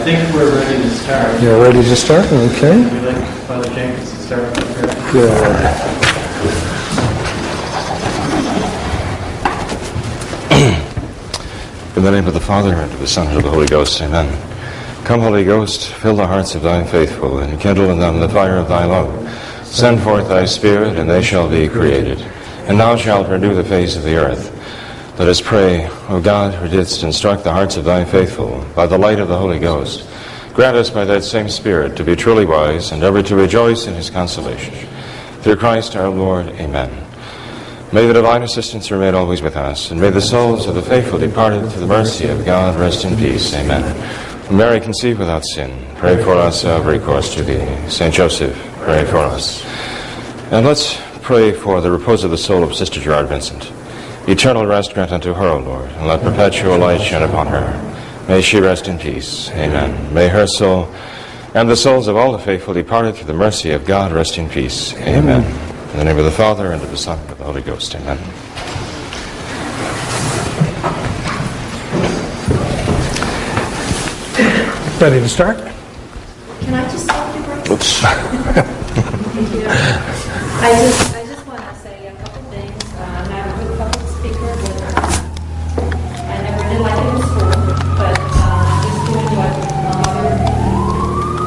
think we're ready to start. You're ready to start? Okay. We'd like Father Jenkins to start with the prayer. Good. In the name of the Father, and of the Son, and of the Holy Ghost, amen. Come, Holy Ghost, fill the hearts of thy faithful, and kindle in them the fire of thy love. Send forth thy Spirit, and they shall be created. And thou shalt renew the face of the earth. Let us pray, O God, who didst instruct the hearts of thy faithful by the light of the Holy Ghost, grant us by that same Spirit to be truly wise and ever to rejoice in his consolation. Through Christ our Lord, amen. May the divine assistance remain always with us, and may the souls of the faithful departed through the mercy of God rest in peace, amen. Mary, conceived without sin, pray for us who have recourse to thee. Saint Joseph, pray for us. And let's pray for the repose of the soul of Sister Gerard Vincent. Eternal rest grant unto her, O Lord, and let perpetual light shine upon her. May she rest in peace, amen. May her soul and the souls of all the faithful departed through the mercy of God rest in peace, amen. In the name of the Father, and of the Son, and of the Holy Ghost, amen. Ready to start? Can I just stop you, Bruce? Oops. Thank you. I just want to say a couple things. I'm not a good public speaker, but I never did like it in school, but just doing what a mother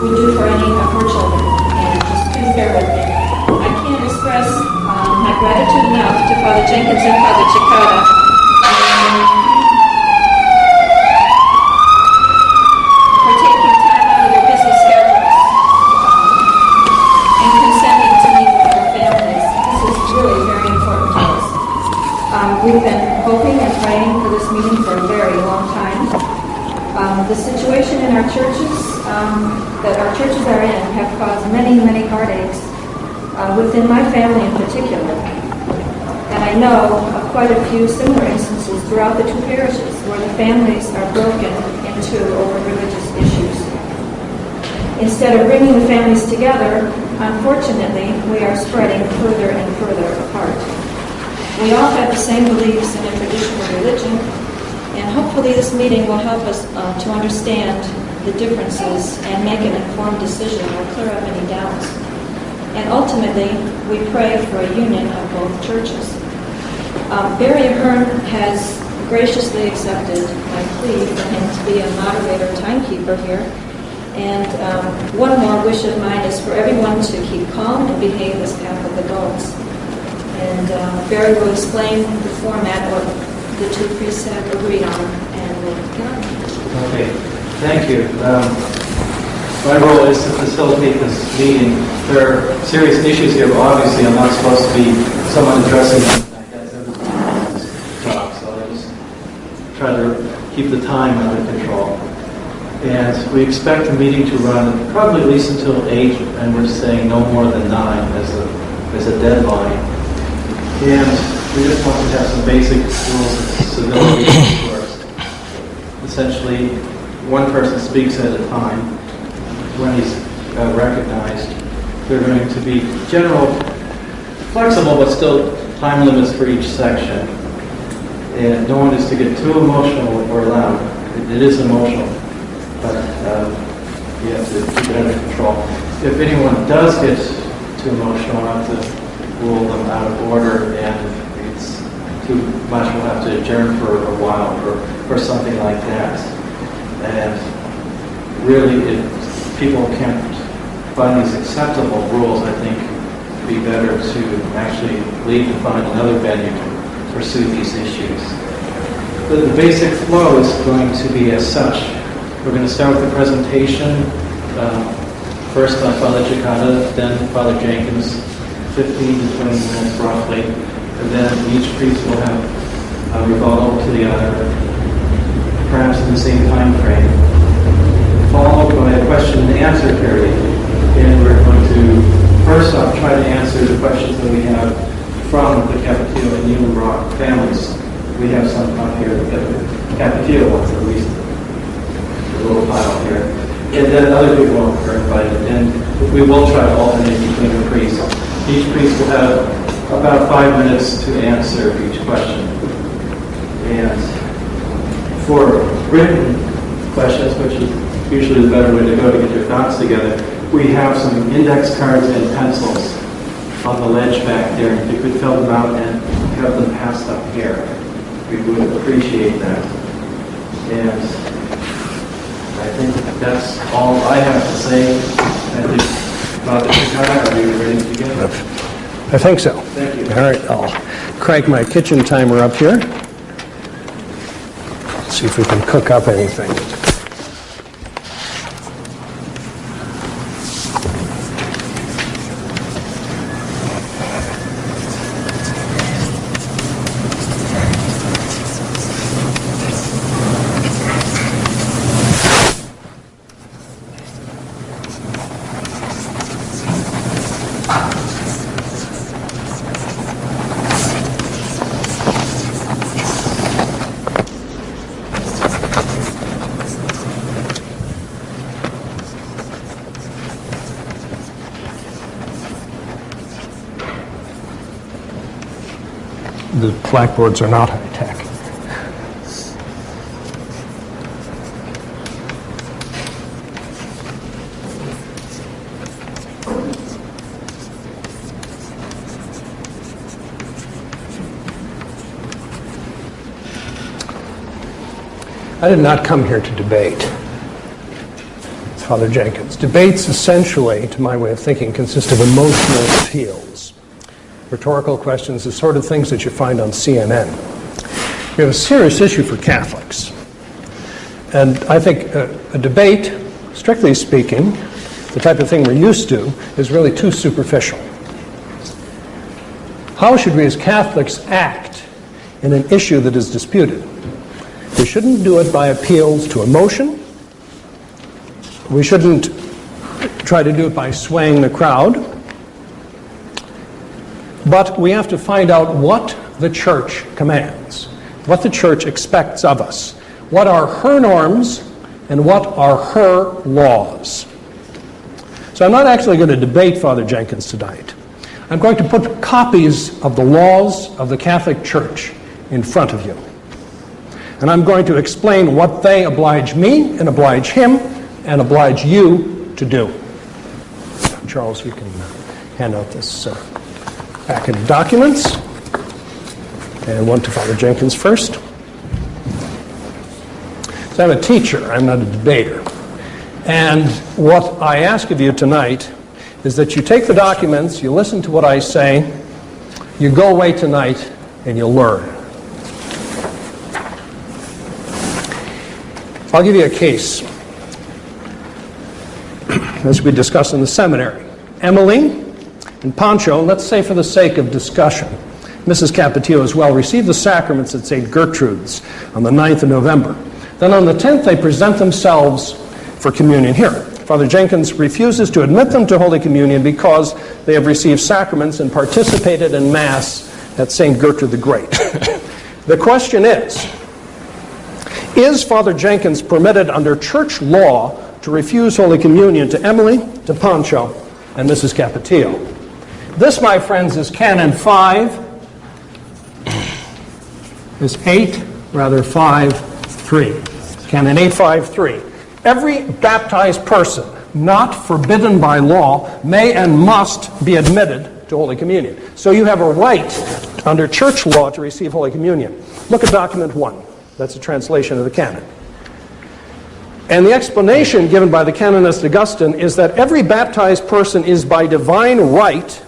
would do for any of her children, and just please bear with me. I can't express my gratitude enough to Father Jenkins and Father Cekada. We've been hoping and praying for this meeting for a very long time. The situation in our churches, that our churches are in, have caused many, many heartaches within my family in particular. And I know of quite a few similar instances throughout the two parishes where the families are broken into over religious issues. Instead of bringing the families together, unfortunately, we are spreading further and further apart. We all have the same beliefs in a traditional religion, and hopefully this meeting will help us to understand the differences and make an informed decision or clear up any doubts. And ultimately, we pray for a union of both churches. Barry Hearn has graciously accepted my plea for him to be a moderator timekeeper here. And one more wish of mine is for everyone to keep calm and behave as Catholic adults. And Barry will explain the format of the two priests have agreed on, and we'll get on. Okay, thank you. My role is to facilitate this meeting. There are serious issues here, but obviously I'm not supposed to be someone addressing them. I guess everybody's talk, so I just try to keep the time under control. And we expect the meeting to run probably at least until 8, and we're saying no more than 9 as a deadline. And we just want to have some basic rules of civility first. Essentially, one person speaks at a time. When he's recognized, there are going to be general, flexible, but still time limits for each section. And no one is to get too emotional or loud. It is emotional, but you have to keep it under control. If anyone does get too emotional, I have to rule them out of order, and if it's too much, we'll have to adjourn for a while for something like that. And really, if people can't find these acceptable rules, I think it'd be better to actually leave and find another venue to pursue these issues. But the basic flow is going to be as such. We're going to start with the presentation, first by Father Cekada, then Father Jenkins, 15 to 20 minutes roughly, and then each priest will have a rebuttal to the other, perhaps in the same time frame, followed by a question and answer period. And we're going to first off try to answer the questions that we have from the Cappuccino and Newman Rock families. We have some up here, the Cappuccino ones at least, a little pile here. And then other people are invited, and we will try to alternate between the priests. Each priest will have about 5 minutes to answer each question. And for written questions, which is usually the better way to go to get your thoughts together. We have some index cards and pencils on the ledge back there. If you could fill them out and have them passed up here, we would appreciate that. And I think that's all I have to say. I think, Father Cekada, are you ready to begin? I think so. Thank you. All right, I'll crank my kitchen timer up here. See if we can cook up anything. The blackboards are not high-tech. I did not come here to debate, Father Jenkins. Debates essentially, to my way of thinking, consist of emotional appeals. Rhetorical questions, the sort of things that you find on CNN. We have a serious issue for Catholics. And I think a debate, strictly speaking, the type of thing we're used to, is really too superficial. How should we as Catholics act in an issue that is disputed? We shouldn't do it by appeals to emotion. We shouldn't try to do it by swaying the crowd. But we have to find out what the Church commands, what the Church expects of us, what are her norms and what are her laws. So I'm not actually going to debate Father Jenkins tonight. I'm going to put copies of the laws of the Catholic Church in front of you. And I'm going to explain what they oblige me and oblige him and oblige you to do. Charles, you can hand out this packet of documents. And one to Father Jenkins first. So I'm a teacher, I'm not a debater. And what I ask of you tonight is that you take the documents, you listen to what I say, you go away tonight, and you'll learn. I'll give you a case, as we discussed in the seminary. Emily and Pancho, let's say for the sake of discussion, Mrs. Capetillo as well, received the sacraments at St. Gertrude's on the 9th of November. Then on the 10th, they present themselves for communion here. Father Jenkins refuses to admit them to Holy Communion because they have received sacraments and participated in Mass at St. Gertrude the Great. The question is Father Jenkins permitted under church law to refuse Holy Communion to Emily, to Pancho, and Mrs. Capetillo? This, my friends, is Canon 5, is 5.3. Canon 8.5.3. Every baptized person not forbidden by law may and must be admitted to Holy Communion. So you have a right under church law to receive Holy Communion. Look at document 1. That's a translation of the canon. And the explanation given by the canonist Augustine is that every baptized person is by divine right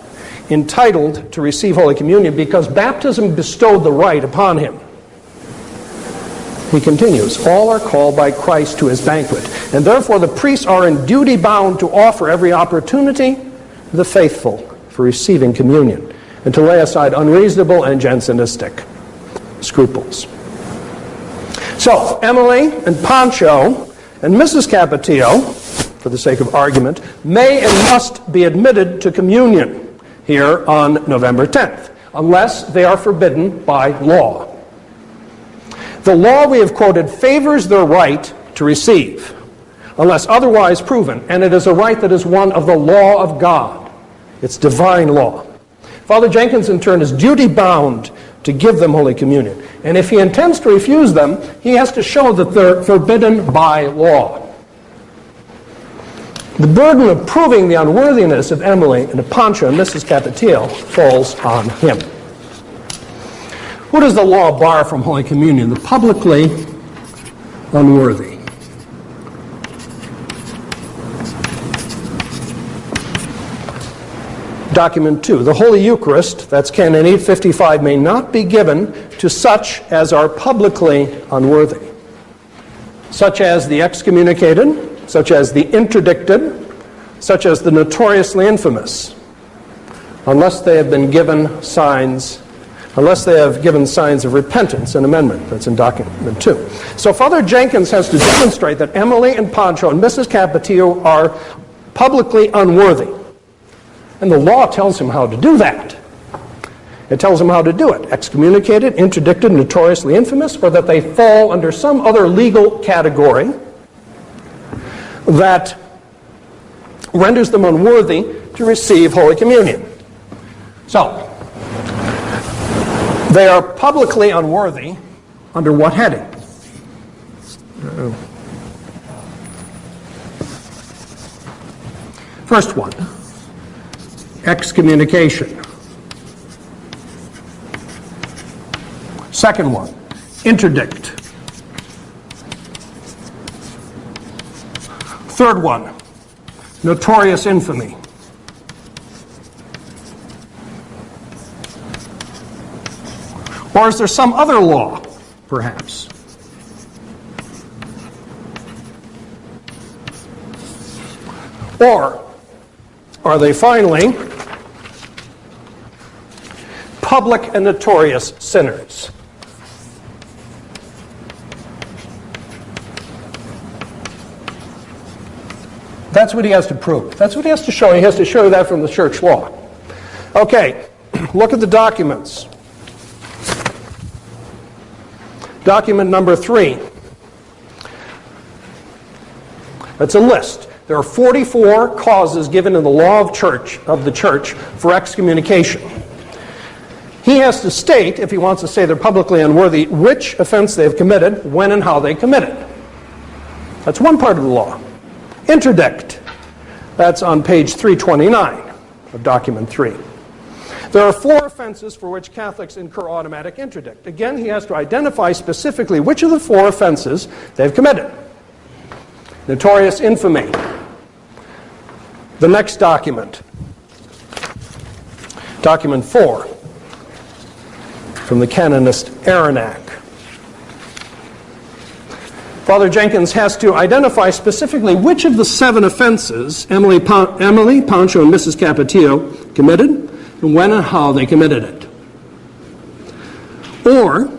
entitled to receive Holy Communion because baptism bestowed the right upon him. He continues, all are called by Christ to his banquet, and therefore the priests are in duty bound to offer every opportunity to the faithful for receiving communion, and to lay aside unreasonable and Jansenistic scruples. So, Emily and Pancho and Mrs. Capetillo, for the sake of argument, may and must be admitted to communion here on November 10th, unless they are forbidden by law. The law we have quoted favors their right to receive, unless otherwise proven, and it is a right that is one of the law of God. It's divine law. Father Jenkins, in turn, is duty-bound to give them Holy Communion. And if he intends to refuse them, he has to show that they're forbidden by law. The burden of proving the unworthiness of Emily and Pancho and Mrs. Capetillo falls on him. What does the law bar from Holy Communion? The publicly unworthy. Document 2. The Holy Eucharist, that's Canon 855, may not be given to such as are publicly unworthy, such as the excommunicated, such as the interdicted, such as the notoriously infamous, unless they have given signs of repentance and amendment. That's in document 2. So Father Jenkins has to demonstrate that Emily and Pancho and Mrs. Capetillo are publicly unworthy. And the law tells him how to do that. It tells him how to do it. Excommunicated, interdicted, notoriously infamous, or that they fall under some other legal category that renders them unworthy to receive Holy Communion. So, they are publicly unworthy under what heading? First one, excommunication. Second one, interdict. Third one, notorious infamy. Or is there some other law, perhaps? Or are they finally public and notorious sinners? That's what he has to prove. That's what he has to show. He has to show that from the church law. Okay, look at the documents. Document number 3. That's a list. There are 44 causes given in the law of the church for excommunication. He has to state, if he wants to say they're publicly unworthy, which offense they've committed, when and how they committed. That's one part of the law. Interdict. That's on page 329 of document 3. There are 4 offenses for which Catholics incur automatic interdict. Again, he has to identify specifically which of the 4 offenses they've committed. Notorious infamy. The next document, document 4, from the canonist Aranak. Father Jenkins has to identify specifically which of the 7 offenses Emily, Pancho, and Mrs. Capetillo committed, and when and how they committed it. Or,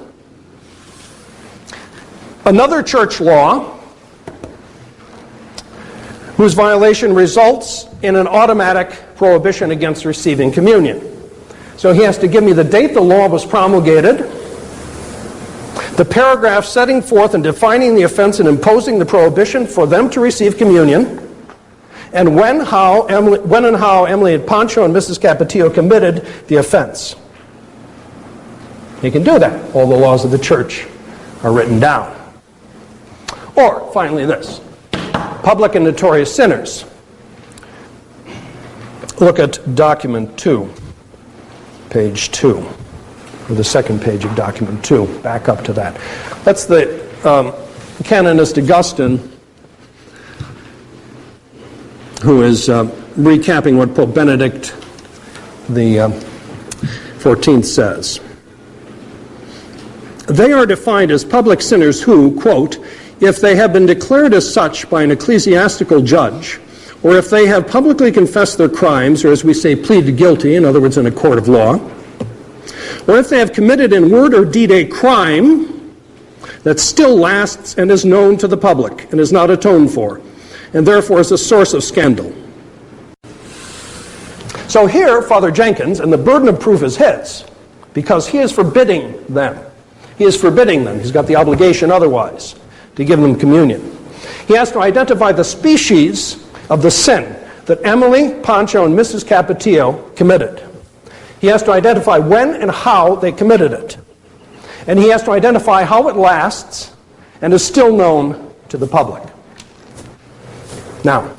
another church law whose violation results in an automatic prohibition against receiving communion. So he has to give me the date the law was promulgated, the paragraph setting forth and defining the offense and imposing the prohibition for them to receive communion, and when and how Emily and Pancho and Mrs. Capetillo committed the offense. He can do that. All the laws of the church are written down. Or, finally, this. Public and notorious sinners. Look at document 2, page 2, or the second page of document 2. Back up to that. That's the canonist Augustine, who is recapping what Pope Benedict the 14th says. They are defined as public sinners who, quote, if they have been declared as such by an ecclesiastical judge, or if they have publicly confessed their crimes, or as we say, pleaded guilty, in other words, in a court of law, or if they have committed in word or deed a crime that still lasts and is known to the public and is not atoned for, and therefore is a source of scandal. So here, Father Jenkins, and the burden of proof is his, because he is forbidding them. He is forbidding them. He's got the obligation otherwise to give them communion. He has to identify the species of the sin that Emily, Pancho, and Mrs. Capetillo committed. He has to identify when and how they committed it. And he has to identify how it lasts and is still known to the public. Now,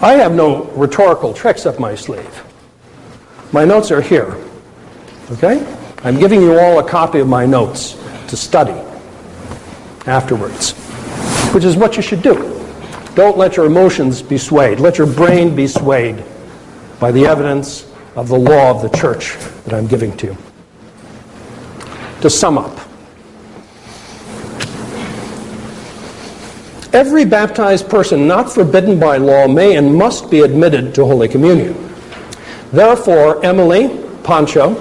I have no rhetorical tricks up my sleeve. My notes are here. Okay? I'm giving you all a copy of my notes to study afterwards, which is what you should do. Don't let your emotions be swayed. Let your brain be swayed by the evidence of the law of the church that I'm giving to you. To sum up, every baptized person not forbidden by law may and must be admitted to Holy Communion. Therefore, Emily, Pancho,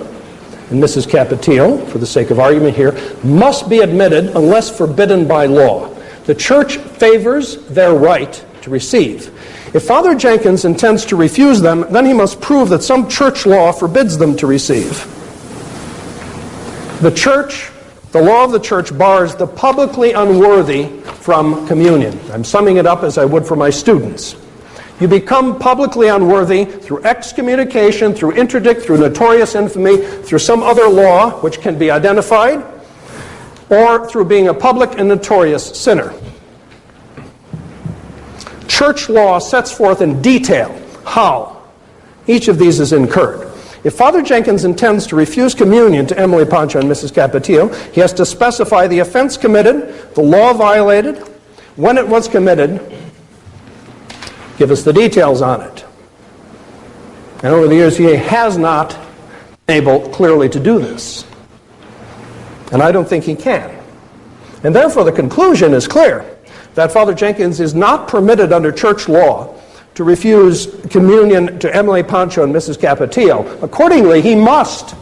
and Mrs. Capetillo, for the sake of argument here, must be admitted unless forbidden by law. The church favors their right to receive. If Father Jenkins intends to refuse them, then he must prove that some church law forbids them to receive. The law of the church bars the publicly unworthy from communion. I'm summing it up as I would for my students. You become publicly unworthy through excommunication, through interdict, through notorious infamy, through some other law which can be identified, or through being a public and notorious sinner. Church law sets forth in detail how each of these is incurred. If Father Jenkins intends to refuse communion to Emily, Pancho, and Mrs. Capetillo, he has to specify the offense committed, the law violated, when it was committed, give us the details on it. And over the years, he has not been able clearly to do this. And I don't think he can. And therefore, the conclusion is clear, that Father Jenkins is not permitted under church law to refuse communion to Emily, Pancho, and Mrs. Capetillo. Accordingly, he must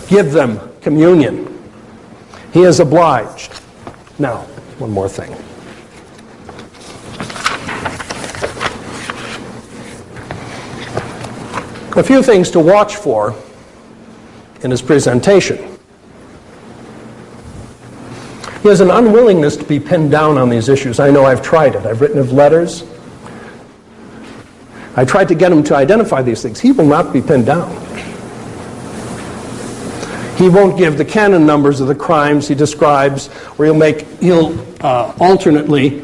give them communion. He is obliged. Now, one more thing. A few things to watch for in his presentation. He has an unwillingness to be pinned down on these issues. I know I've tried it. I've written him letters. I tried to get him to identify these things. He will not be pinned down. He won't give the canon numbers of the crimes he describes, or he'll alternately,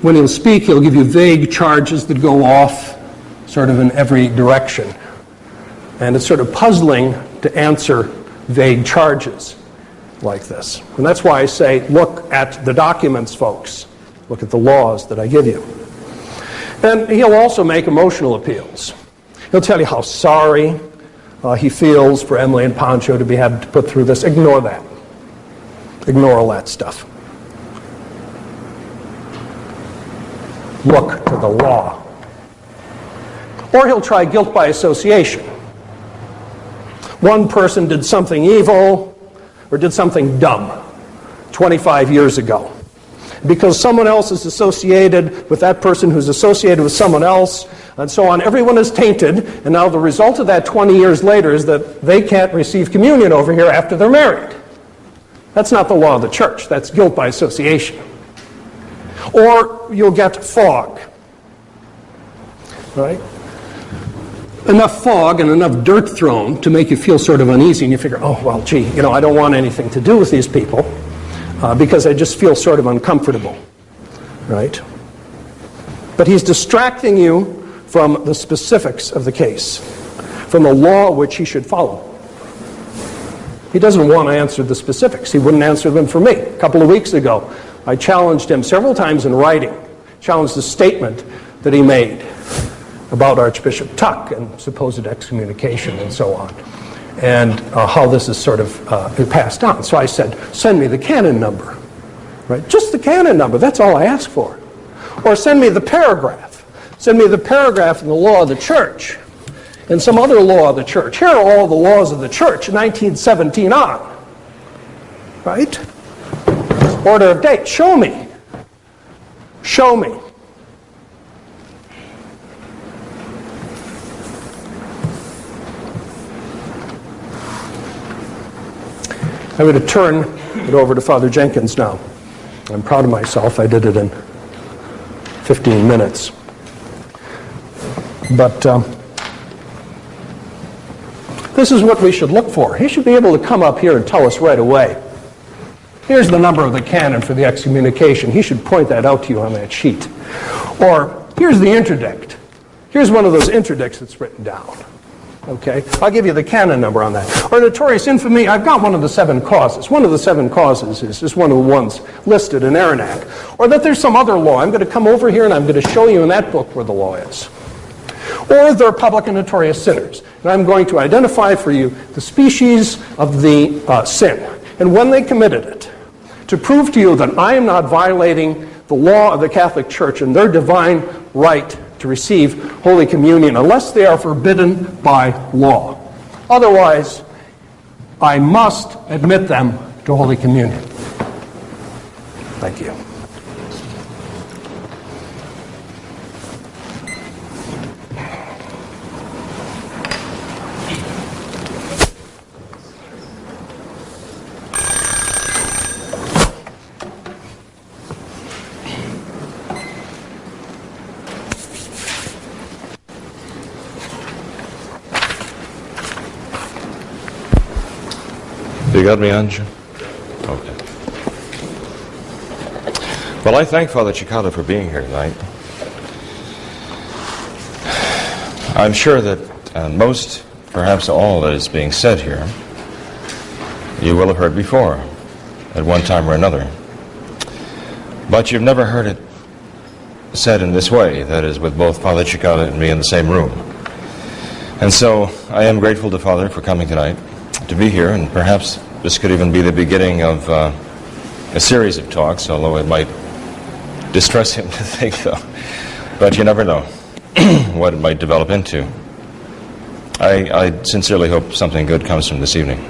when he'll speak, he'll give you vague charges that go off sort of in every direction. And it's sort of puzzling to answer vague charges like this. And that's why I say, look at the documents, folks. Look at the laws that I give you. And he'll also make emotional appeals. He'll tell you how sorry he feels for Emily and Pancho to be had to put through this. Ignore that. Ignore all that stuff. Look to the law. Or he'll try guilt by association. One person did something evil or did something dumb 25 years ago. Because someone else is associated with that person who's associated with someone else, and so on. Everyone is tainted, and now the result of that 20 years later is that they can't receive communion over here after they're married. That's not the law of the church. That's guilt by association. Or you'll get fog. Right? Enough fog and enough dirt thrown to make you feel sort of uneasy, and you figure, oh, well, gee, I don't want anything to do with these people because I just feel sort of uncomfortable, right? But he's distracting you from the specifics of the case, from the law which he should follow. He doesn't want to answer the specifics. He wouldn't answer them for me. A couple of weeks ago, I challenged him several times in writing, challenged the statement that he made about Archbishop Thuc and supposed excommunication and so on, and how this is sort of passed on. So I said, send me the canon number, right? Just the canon number, that's all I ask for. Or send me the paragraph. Send me the paragraph in the law of the church and some other law of the church. Here are all the laws of the church, 1917 on, right? Order of date, show me. Show me. I'm going to turn it over to Father Jenkins now. I'm proud of myself. I did it in 15 minutes. But this is what we should look for. He should be able to come up here and tell us right away. Here's the number of the canon for the excommunication. He should point that out to you on that sheet. Or here's the interdict. Here's one of those interdicts that's written down. Okay, I'll give you the canon number on that. Or notorious infamy, I've got one of the 7 causes. One of the 7 causes is just one of the ones listed in HERNAN. Or that there's some other law. I'm going to come over here and I'm going to show you in that book where the law is. Or they're public and notorious sinners. And I'm going to identify for you the species of the sin and when they committed it, to prove to you that I am not violating the law of the Catholic Church and their divine right to receive Holy Communion unless they are forbidden by law. Otherwise, I must admit them to Holy Communion. Thank you. You got me, Anju? Okay. Well, I thank Father Cekada for being here tonight. I'm sure that most, perhaps all, that is being said here, you will have heard before, at one time or another. But you've never heard it said in this way, that is, with both Father Cekada and me in the same room. And so I am grateful to Father for coming tonight to be here, and perhaps this could even be the beginning of a series of talks, although it might distress him to think so. But you never know what it might develop into. I sincerely hope something good comes from this evening.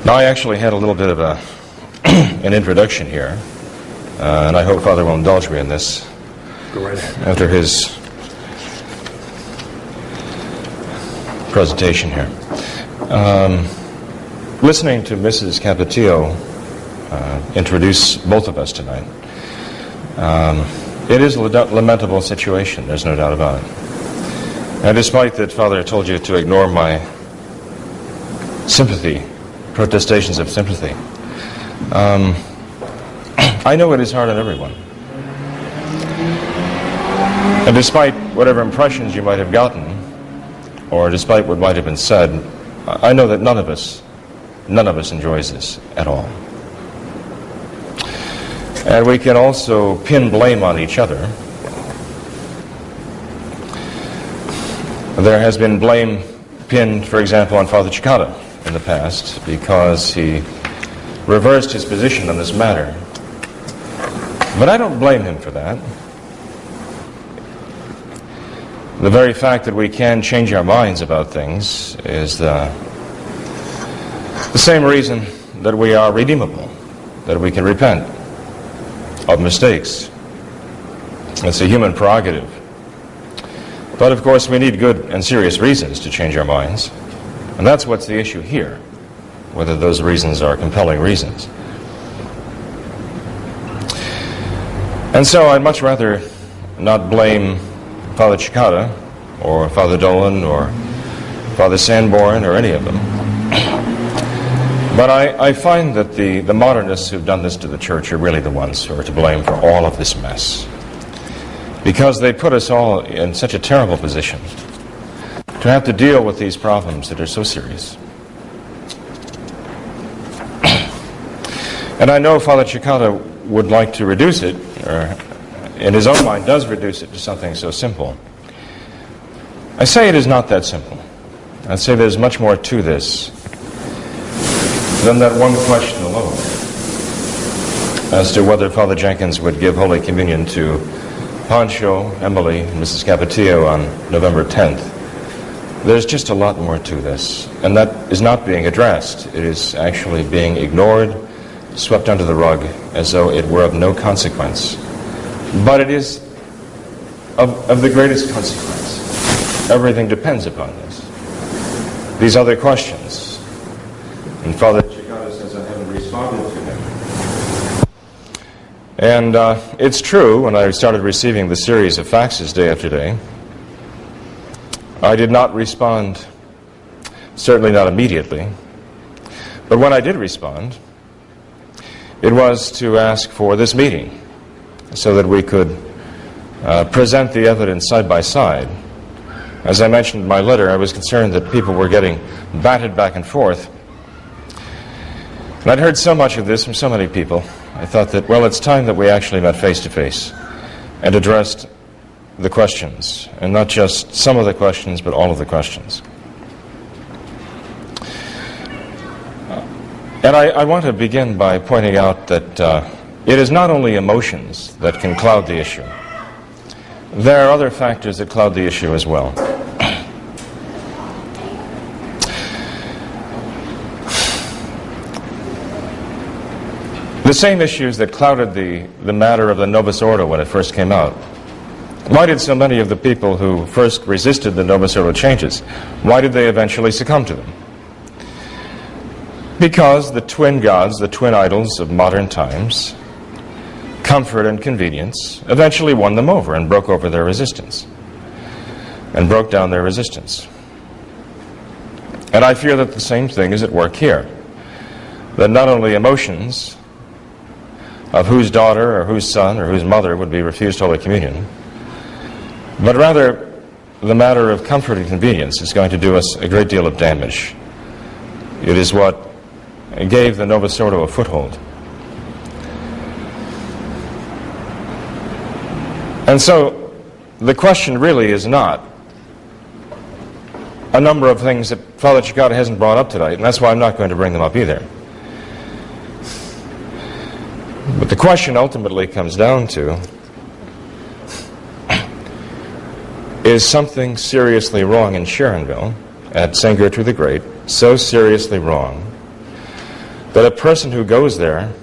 Now, I actually had a little bit of an introduction here, and I hope Father will indulge me in this. Go right ahead. After his presentation here. Listening to Mrs. Capetillo introduce both of us tonight, it is a lamentable situation, there's no doubt about it. And despite that Father told you to ignore my sympathy, protestations of sympathy, I know it is hard on everyone. And despite whatever impressions you might have gotten, or despite what might have been said, I know that none of us enjoys this at all. And we can also pin blame on each other. There has been blame pinned, for example, on Father Cekada in the past because he reversed his position on this matter. But I don't blame him for that. The very fact that we can change our minds about things is the same reason that we are redeemable, that we can repent of mistakes. It's a human prerogative. But of course we need good and serious reasons to change our minds. And that's what's the issue here, whether those reasons are compelling reasons. And so I'd much rather not blame Father Cekada, or Father Dolan, or Father Sanborn, or any of them. But I find that the modernists who've done this to the Church are really the ones who are to blame for all of this mess. Because they put us all in such a terrible position to have to deal with these problems that are so serious. And I know Father Cekada would like to reduce it, or in his own mind does reduce it to something so simple. I say it is not that simple. I say there's much more to this than that one question alone as to whether Father Jenkins would give Holy Communion to Pancho, Emily, and Mrs. Capetillo on November 10th. There's just a lot more to this, and that is not being addressed. It is actually being ignored, swept under the rug, as though it were of no consequence. But it is of the greatest consequence. Everything depends upon this. These other questions. And Father Cekada says I haven't responded to him. And it's true, when I started receiving the series of faxes day after day, I did not respond, certainly not immediately. But when I did respond, it was to ask for this meeting so that we could present the evidence side by side. As I mentioned in my letter, I was concerned that people were getting batted back and forth. And I'd heard so much of this from so many people, I thought that, well, it's time that we actually met face to face and addressed the questions, and not just some of the questions, but all of the questions. And I want to begin by pointing out that it is not only emotions that can cloud the issue. There are other factors that cloud the issue as well. The same issues that clouded the matter of the Novus Ordo when it first came out. Why did so many of the people who first resisted the Novus Ordo changes, why did they eventually succumb to them? Because the twin gods, the twin idols of modern times, comfort and convenience, eventually won them over and broke over their resistance, and broke down their resistance. And I fear that the same thing is at work here. That not only emotions of whose daughter or whose son or whose mother would be refused Holy Communion, but rather the matter of comfort and convenience is going to do us a great deal of damage. It is what gave the Novus Ordo a foothold. And so the question really is not a number of things that Father Cekada hasn't brought up tonight, and that's why I'm not going to bring them up either. But the question ultimately comes down to, is something seriously wrong in Sharonville at St. Gertrude the Great, so seriously wrong that a person who goes there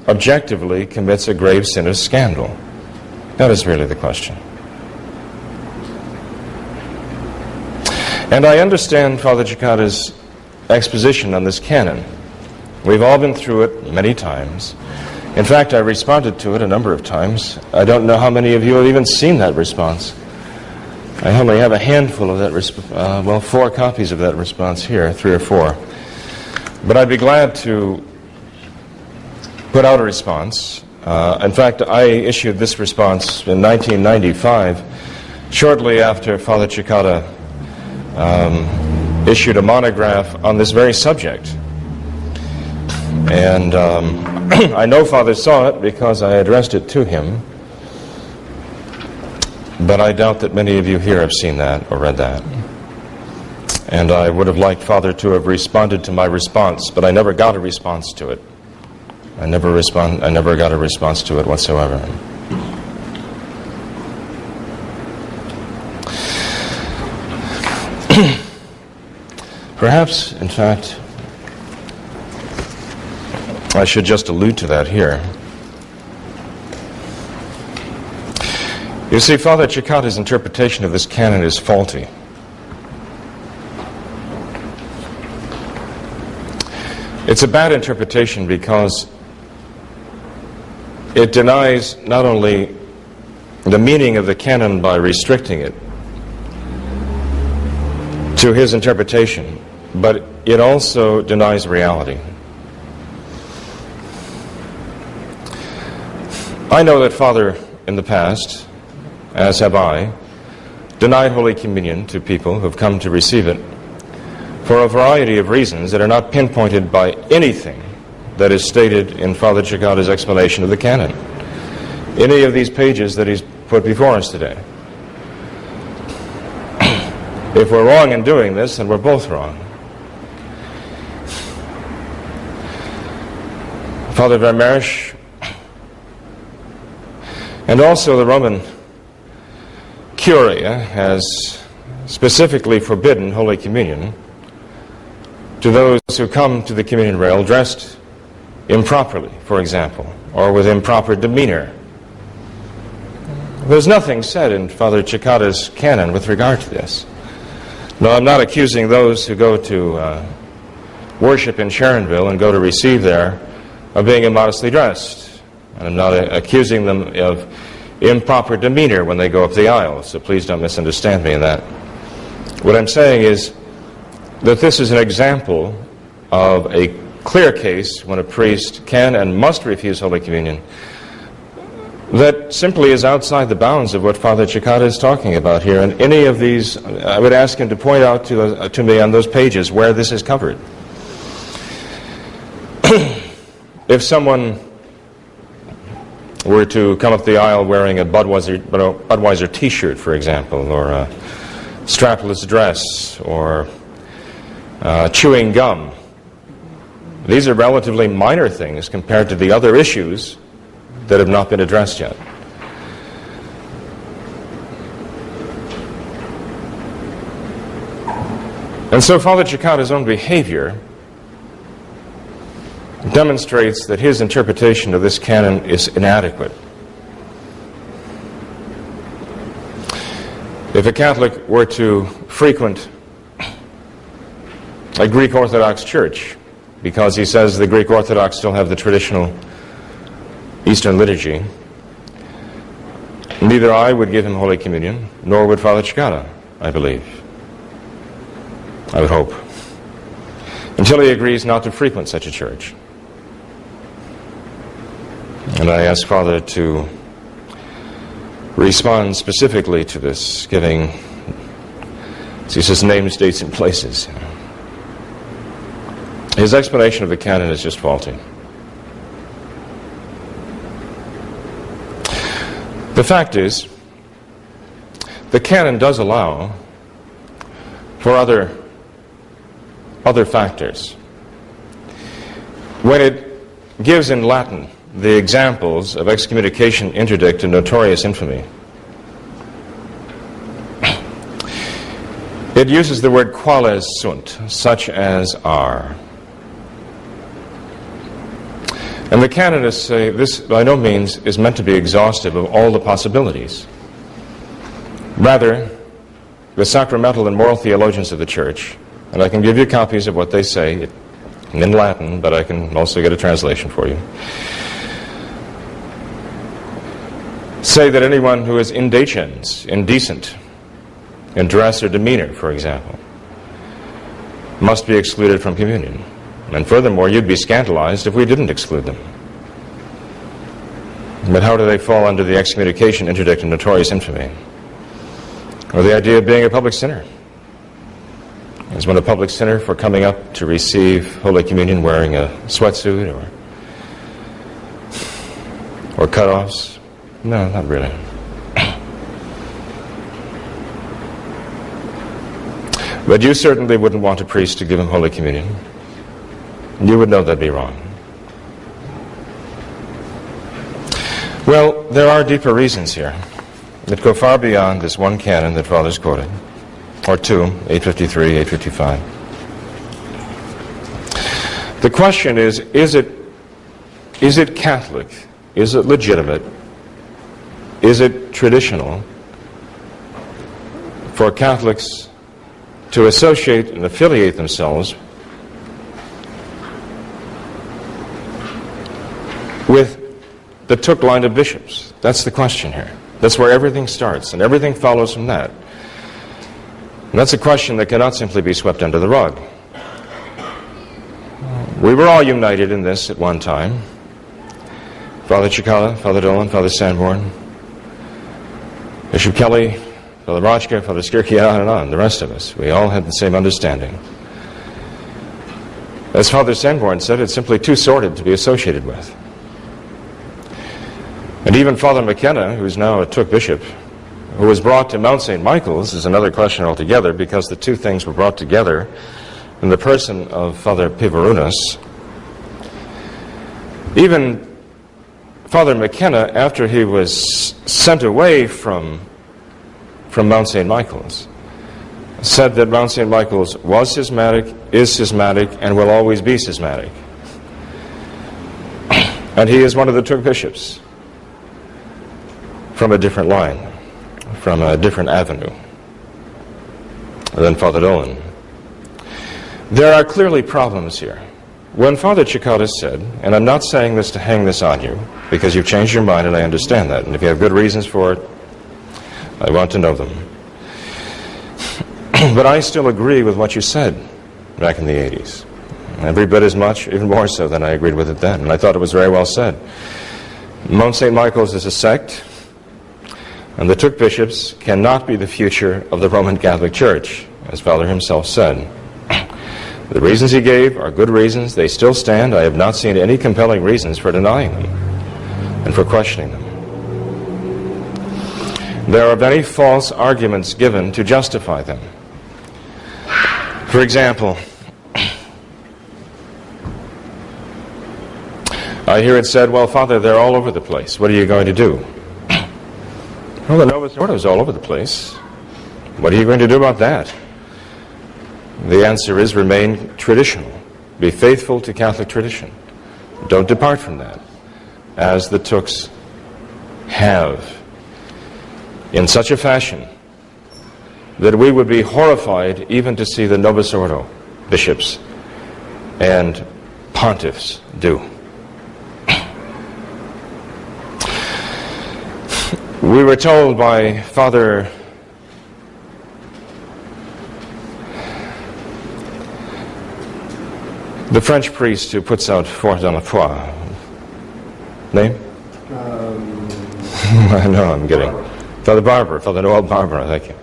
objectively commits a grave sin of scandal? That is really the question. And I understand Father Cekada's exposition on this canon. We've all been through it many times. In fact, I responded to it a number of times. I don't know how many of you have even seen that response. I only have a handful of that, 4 copies of that response here, 3 or 4. But I'd be glad to put out a response. In fact, I issued this response in 1995, shortly after Father Cekada issued a monograph on this very subject. And I know Father saw it because I addressed it to him. But I doubt that many of you here have seen that or read that. And I would have liked Father to have responded to my response, but I never got a response to it. I never got a response to it whatsoever. Perhaps, in fact, I should just allude to that here. You see, Father Cekada's interpretation of this canon is faulty. It's a bad interpretation because it denies not only the meaning of the canon by restricting it to his interpretation, but it also denies reality. I know that Father in the past, as have I, denied Holy Communion to people who have come to receive it for a variety of reasons that are not pinpointed by anything that is stated in Father Cekada's explanation of the canon, any of these pages that he's put before us today. If we're wrong in doing this, then we're both wrong. Father Vermeersch and also the Roman Curia has specifically forbidden Holy Communion to those who come to the communion rail dressed improperly, for example, or with improper demeanor. There's nothing said in Father Cekada's canon with regard to this. No, I'm not accusing those who go to worship in Sharonville and go to receive there of being immodestly dressed. And I'm not accusing them of improper demeanor when they go up the aisle, so please don't misunderstand me in that. What I'm saying is that this is an example of a clear case when a priest can and must refuse Holy Communion that simply is outside the bounds of what Father Cekada is talking about here. And any of these, I would ask him to point out to me on those pages where this is covered. If someone were to come up the aisle wearing a Budweiser t-shirt, for example, or a strapless dress, or chewing gum, these are relatively minor things compared to the other issues that have not been addressed yet. And so Father Cekada's own behavior demonstrates that his interpretation of this canon is inadequate. If a Catholic were to frequent a Greek Orthodox church because he says the Greek Orthodox still have the traditional Eastern liturgy, neither I would give him Holy Communion, nor would Father Cekada, I believe. I would hope. Until he agrees not to frequent such a church. And I ask Father to respond specifically to this, giving, as he says, names, dates, and places. His explanation of the canon is just faulty. The fact is, the canon does allow for other factors. When it gives in Latin the examples of excommunication, interdict, and notorious infamy, it uses the word quales sunt, such as are. And the canonists say this by no means is meant to be exhaustive of all the possibilities. Rather, the sacramental and moral theologians of the Church, and I can give you copies of what they say in Latin, but I can also get a translation for you, say that anyone who is indecens, indecent, in dress or demeanor, for example, must be excluded from communion. And furthermore, you'd be scandalized if we didn't exclude them. But how do they fall under the excommunication, interdict, and notorious infamy? Or the idea of being a public sinner? Is one a public sinner for coming up to receive Holy Communion wearing a sweatsuit or cutoffs? No, not really. But you certainly wouldn't want a priest to give him Holy Communion. You would know that'd be wrong. Well, there are deeper reasons here that go far beyond this one canon that Father's quoted, or two, 853, 855. The question is it Catholic? Is it legitimate? Is it traditional for Catholics to associate and affiliate themselves with the Thuc line of bishops? That's the question here. That's where everything starts, and everything follows from that. And that's a question that cannot simply be swept under the rug. We were all united in this at one time. Father Cekada, Father Dolan, Father Sanborn, Bishop Kelly, Father Rochka, Father Skirky, on and on, the rest of us. We all had the same understanding. As Father Sanborn said, it's simply too sordid to be associated with. And even Father McKenna, who's now a Thuc bishop, who was brought to Mount St. Michael's, is another question altogether, because the two things were brought together in the person of Father Pivarunas. Even Father McKenna, after he was sent away from Mount St. Michael's, said that Mount St. Michael's was schismatic, is schismatic, and will always be schismatic. And he is one of the Thuc bishops from a different line, from a different avenue than Father Dolan. There are clearly problems here. When Father Cekada said, and I'm not saying this to hang this on you, because you've changed your mind and I understand that, and if you have good reasons for it, I want to know them. But I still agree with what you said back in the 80s. Every bit as much, even more so than I agreed with it then, and I thought it was very well said. Mount St. Michael's is a sect, and the Thuc bishops cannot be the future of the Roman Catholic Church, as Father himself said. The reasons he gave are good reasons. They still stand. I have not seen any compelling reasons for denying them and for questioning them. There are many false arguments given to justify them. For example, I hear it said, well, Father, they're all over the place. What are you going to do? Well, the Novus Ordo is all over the place. What are you going to do about that? The answer is remain traditional. Be faithful to Catholic tradition. Don't depart from that, as the Thucs have, in such a fashion that we would be horrified even to see the Novus Ordo bishops and pontiffs do. We were told by Father the French priest who puts out Foi dans la Foi. Name? No, I'm kidding. Father Barber, Father Noel Barber, thank you.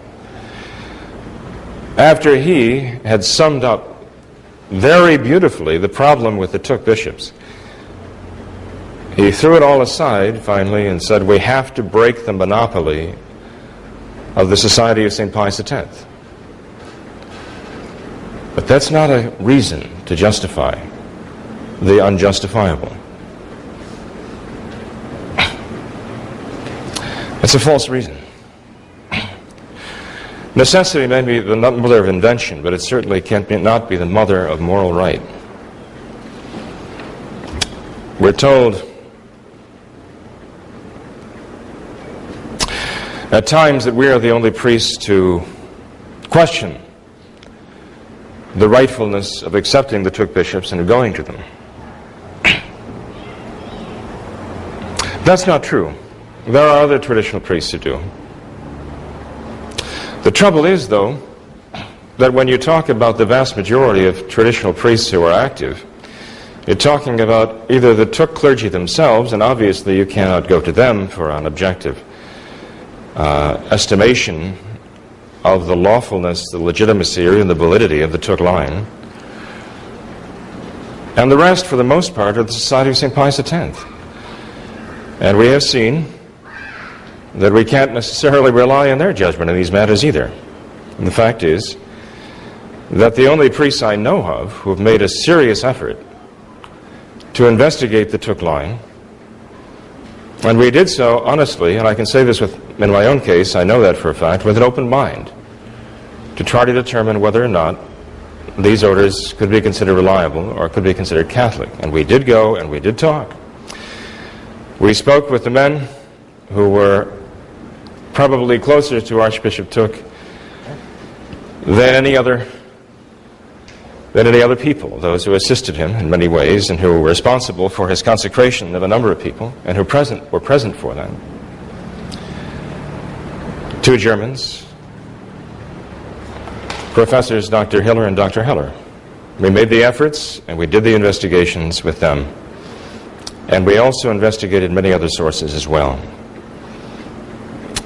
After he had summed up very beautifully the problem with the Thuc bishops, he threw it all aside finally and said, we have to break the monopoly of the Society of St. Pius X. But that's not a reason to justify the unjustifiable. It's a false reason. Necessity may be the mother of invention, but it certainly not be the mother of moral right. We're told at times that we are the only priests to question the rightfulness of accepting the Thuc bishops and going to them. That's not true. There are other traditional priests who do. The trouble is, though, that when you talk about the vast majority of traditional priests who are active, you're talking about either the Thuc clergy themselves, and obviously you cannot go to them for an objective estimation of the lawfulness, the legitimacy, or even the validity of the Thuc line. And the rest, for the most part, are the Society of St. Pius X. And we have seen that we can't necessarily rely on their judgment in these matters either. And the fact is that the only priests I know of who have made a serious effort to investigate the Thuc line, and we did so honestly, and I can say this in my own case, I know that for a fact, with an open mind, to try to determine whether or not these orders could be considered reliable or could be considered Catholic. And we did go and we did talk. We spoke with the men who were probably closer to Archbishop Thuc than any other people, those who assisted him in many ways and who were responsible for his consecration of a number of people and who were present for that. 2 Germans, Professors Dr. Hiller and Dr. Heller. We made the efforts and we did the investigations with them. And we also investigated many other sources as well.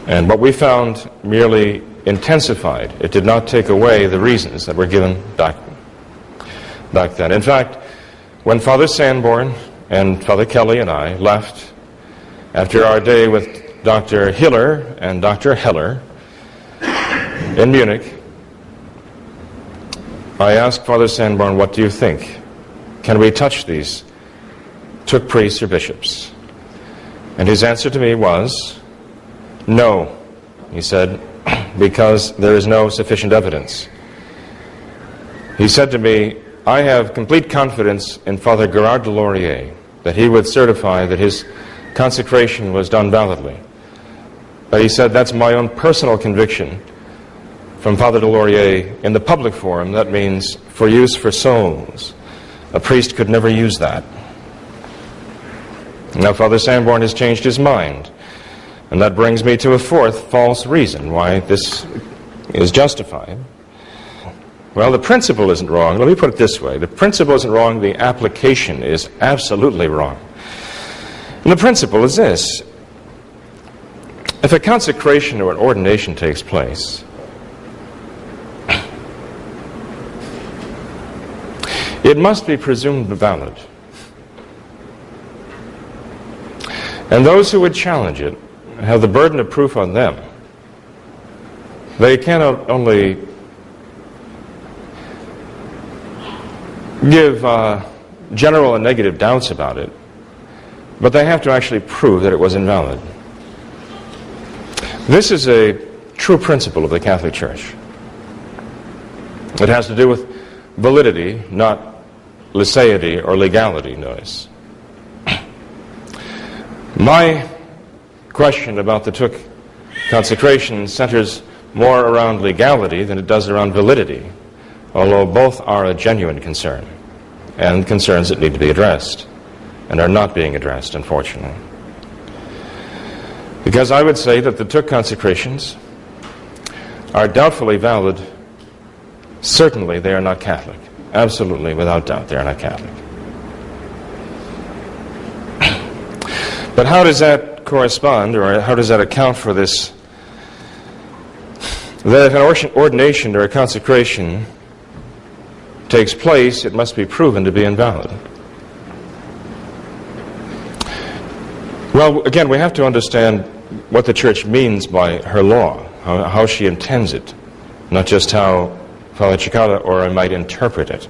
And what we found merely intensified. It did not take away the reasons that were given back then. In fact, when Father Sanborn and Father Kelly and I left after our day with Dr. Hiller and Dr. Heller in Munich, I asked Father Sanborn, what do you think? Can we touch these Thuc priests or bishops? And his answer to me was, no, he said, because there is no sufficient evidence. He said to me, I have complete confidence in Father Gerard de Laurier that he would certify that his consecration was done validly. But he said, that's my own personal conviction from Father de Laurier in the public forum. That means for use for souls. A priest could never use that. Now Father Sanborn has changed his mind. And that brings me to a fourth false reason why this is justified. Well, the principle isn't wrong. Let me put it this way. The principle isn't wrong. The application is absolutely wrong. And the principle is this: if a consecration or an ordination takes place, it must be presumed valid. And those who would challenge it have the burden of proof on them. They cannot only give general and negative doubts about it, but they have to actually prove that it was invalid. This is a true principle of the Catholic Church. It has to do with validity, not liceity or legality, notice. My question about the Thuc consecration centers more around legality than it does around validity, although both are a genuine concern, and concerns that need to be addressed, and are not being addressed, unfortunately. Because I would say that the Thuc consecrations are doubtfully valid. Certainly they are not Catholic. Absolutely, without doubt, they are not Catholic. But how does that correspond, or how does that account for this? That if an ordination or a consecration takes place, it must be proven to be invalid. Well, again, we have to understand what the Church means by her law, how she intends it, not just how Father Cekada or I might interpret it.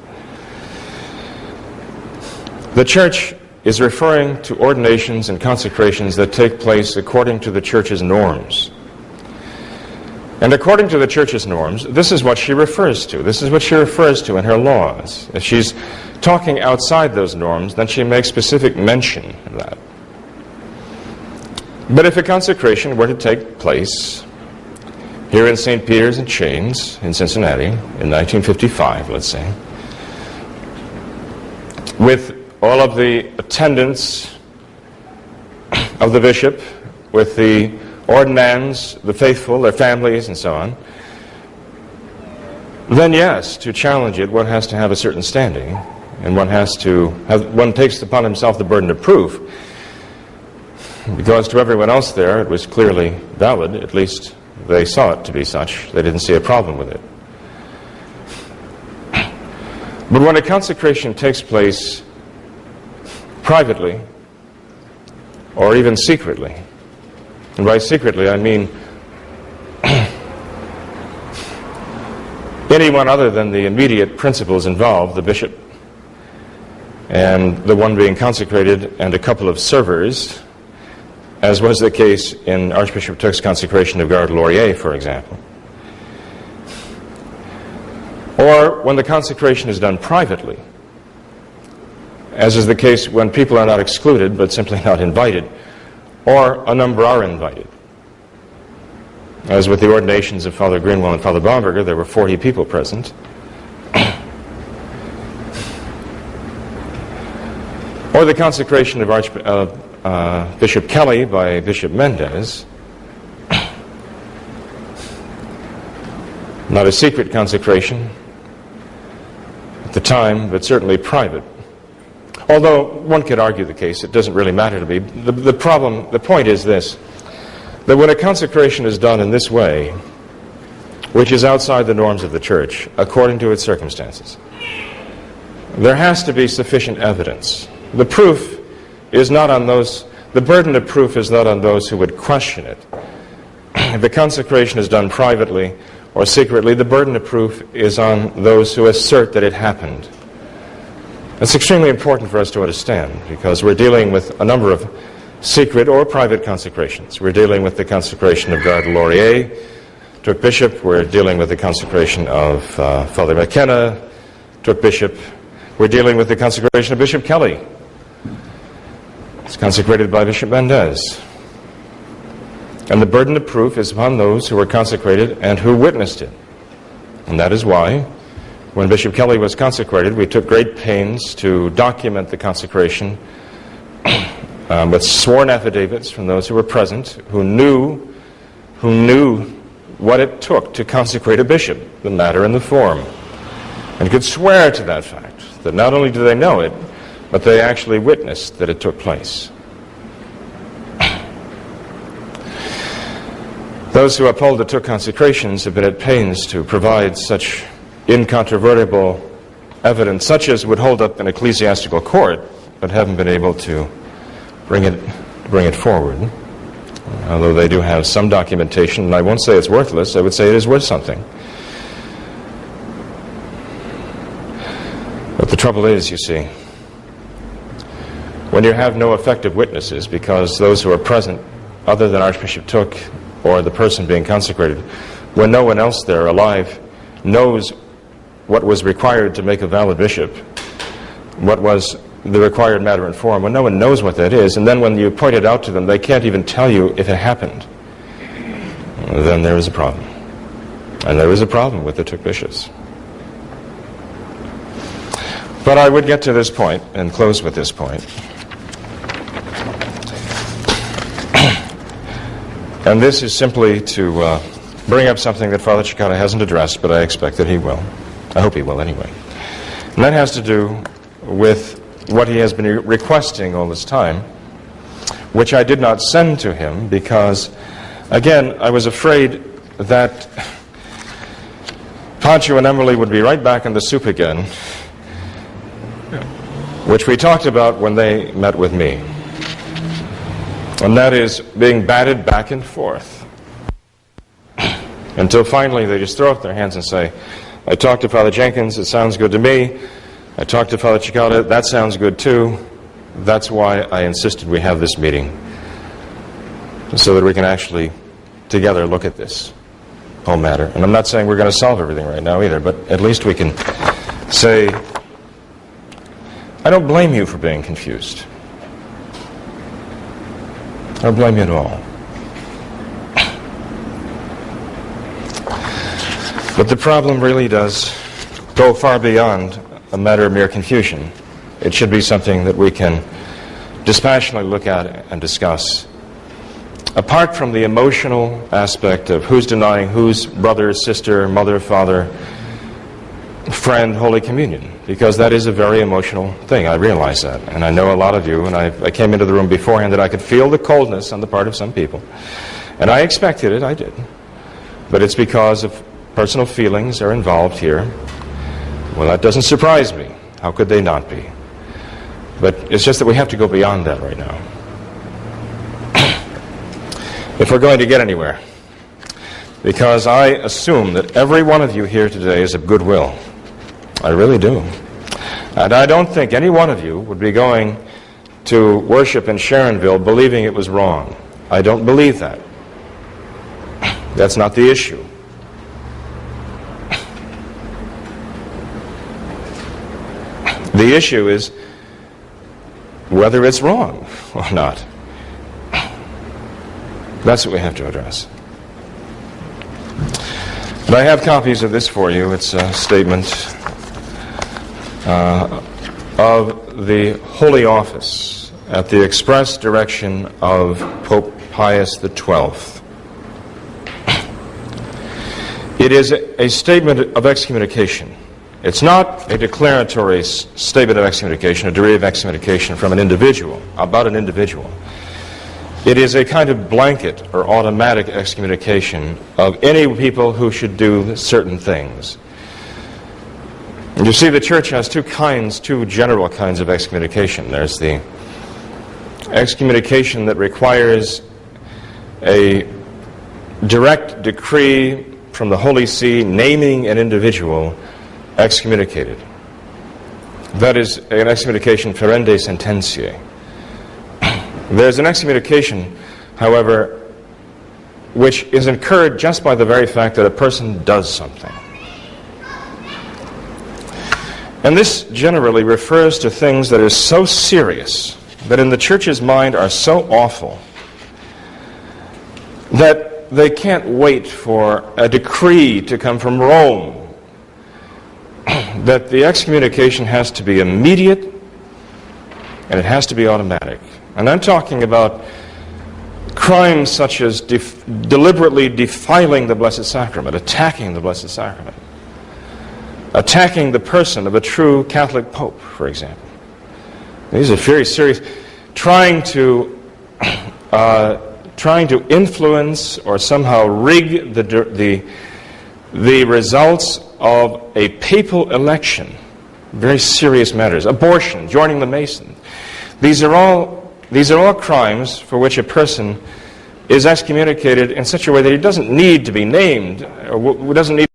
The Church is referring to ordinations and consecrations that take place according to the Church's norms. And according to the Church's norms, this is what she refers to. This is what she refers to in her laws. If she's talking outside those norms, then she makes specific mention of that. But if a consecration were to take place here in St. Peter's in Chains in Cincinnati in 1955, let's say, with all of the attendants of the bishop, with the ordinands, the faithful, their families, and so on, then yes, to challenge it, one has to have a certain standing, and one takes upon himself the burden of proof, because to everyone else there it was clearly valid. At least they saw it to be such. They didn't see a problem with it. But when a consecration takes place privately, or even secretly, and by secretly I mean anyone other than the immediate principals involved, the bishop and the one being consecrated and a couple of servers, as was the case in Archbishop Thuc's consecration of Gare-de-Laurier, for example. Or when the consecration is done privately, as is the case when people are not excluded but simply not invited, or a number are invited. As with the ordinations of Father Greenwell and Father Baumberger, there were 40 people present. Or the consecration of Bishop Kelly by Bishop Mendez, not a secret consecration at the time, but certainly private. Although one could argue the case, it doesn't really matter to me. The point is this, that when a consecration is done in this way, which is outside the norms of the Church, according to its circumstances, there has to be sufficient evidence. The proof is not on those, the burden of proof is not on those who would question it. If the consecration is done privately or secretly, the burden of proof is on those who assert that it happened. It's extremely important for us to understand, because we're dealing with a number of secret or private consecrations. We're dealing with the consecration of Gare-de-Laurier, Thuc Bishop. We're dealing with the consecration of Father McKenna, Thuc Bishop. We're dealing with the consecration of Bishop Kelly. It's consecrated by Bishop Mendez. And the burden of proof is upon those who were consecrated and who witnessed it. And that is why, when Bishop Kelly was consecrated, we took great pains to document the consecration with sworn affidavits from those who were present, who knew what it took to consecrate a bishop, the matter and the form, and could swear to that fact, that not only do they know it, but they actually witnessed that it took place. Those who uphold the Thuc consecrations have been at pains to provide such incontrovertible evidence, such as would hold up an ecclesiastical court, but haven't been able to bring it forward. Although they do have some documentation, and I won't say it's worthless, I would say it is worth something. But the trouble is, you see, when you have no effective witnesses, because those who are present, other than Archbishop Thuc or the person being consecrated, when no one else there alive knows what was required to make a valid bishop, what was the required matter and form, when no one knows what that is, and then when you point it out to them, they can't even tell you if it happened, then there is a problem. And there is a problem with the Thuc bishops. But I would get to this point and close with this point. And this is simply to bring up something that Father Cekada hasn't addressed, but I expect that he will. I hope he will anyway. And that has to do with what he has been requesting all this time, which I did not send to him because, again, I was afraid that Pancho and Emily would be right back in the soup again, which we talked about when they met with me. And that is being batted back and forth until finally they just throw up their hands and say, I talked to Father Jenkins, it sounds good to me. I talked to Father Cekada, that sounds good too. That's why I insisted we have this meeting, so that we can actually together look at this whole matter. And I'm not saying we're going to solve everything right now either, but at least we can say, I don't blame you for being confused. I don't blame you at all. But the problem really does go far beyond a matter of mere confusion. It should be something that we can dispassionately look at and discuss. Apart from the emotional aspect of who's denying whose brother, sister, mother, father, friend, Holy Communion, because that is a very emotional thing. I realize that, and I know a lot of you, and I came into the room beforehand that I could feel the coldness on the part of some people. And I expected it, I did. But it's because of personal feelings are involved here. Well, that doesn't surprise me. How could they not be? But it's just that we have to go beyond that right now. If we're going to get anywhere. Because I assume that every one of you here today is of goodwill. I really do. And I don't think any one of you would be going to worship in Sharonville believing it was wrong. I don't believe that. That's not the issue. The issue is whether it's wrong or not. That's what we have to address. But I have copies of this for you. It's a statement of the Holy Office at the express direction of Pope Pius XII. It is a statement of excommunication. It's not a declaratory statement of excommunication, a decree of excommunication from an individual, about an individual. It is a kind of blanket or automatic excommunication of any people who should do certain things. And you see, the Church has two general kinds of excommunication. There's the excommunication that requires a direct decree from the Holy See naming an individual excommunicated. That is an excommunication ferende sententiae. There's an excommunication, however, which is incurred just by the very fact that a person does something. And this generally refers to things that are so serious, that in the Church's mind are so awful, that they can't wait for a decree to come from Rome, that the excommunication has to be immediate and it has to be automatic. And I'm talking about crimes such as deliberately defiling the Blessed Sacrament, attacking the Blessed Sacrament, attacking the person of a true Catholic Pope, for example. These are very serious. Trying to trying to influence or somehow rig the results of a papal election. Very serious matters. Abortion, joining the Masons. These are all crimes for which a person is excommunicated in such a way that he doesn't need to be named, or doesn't need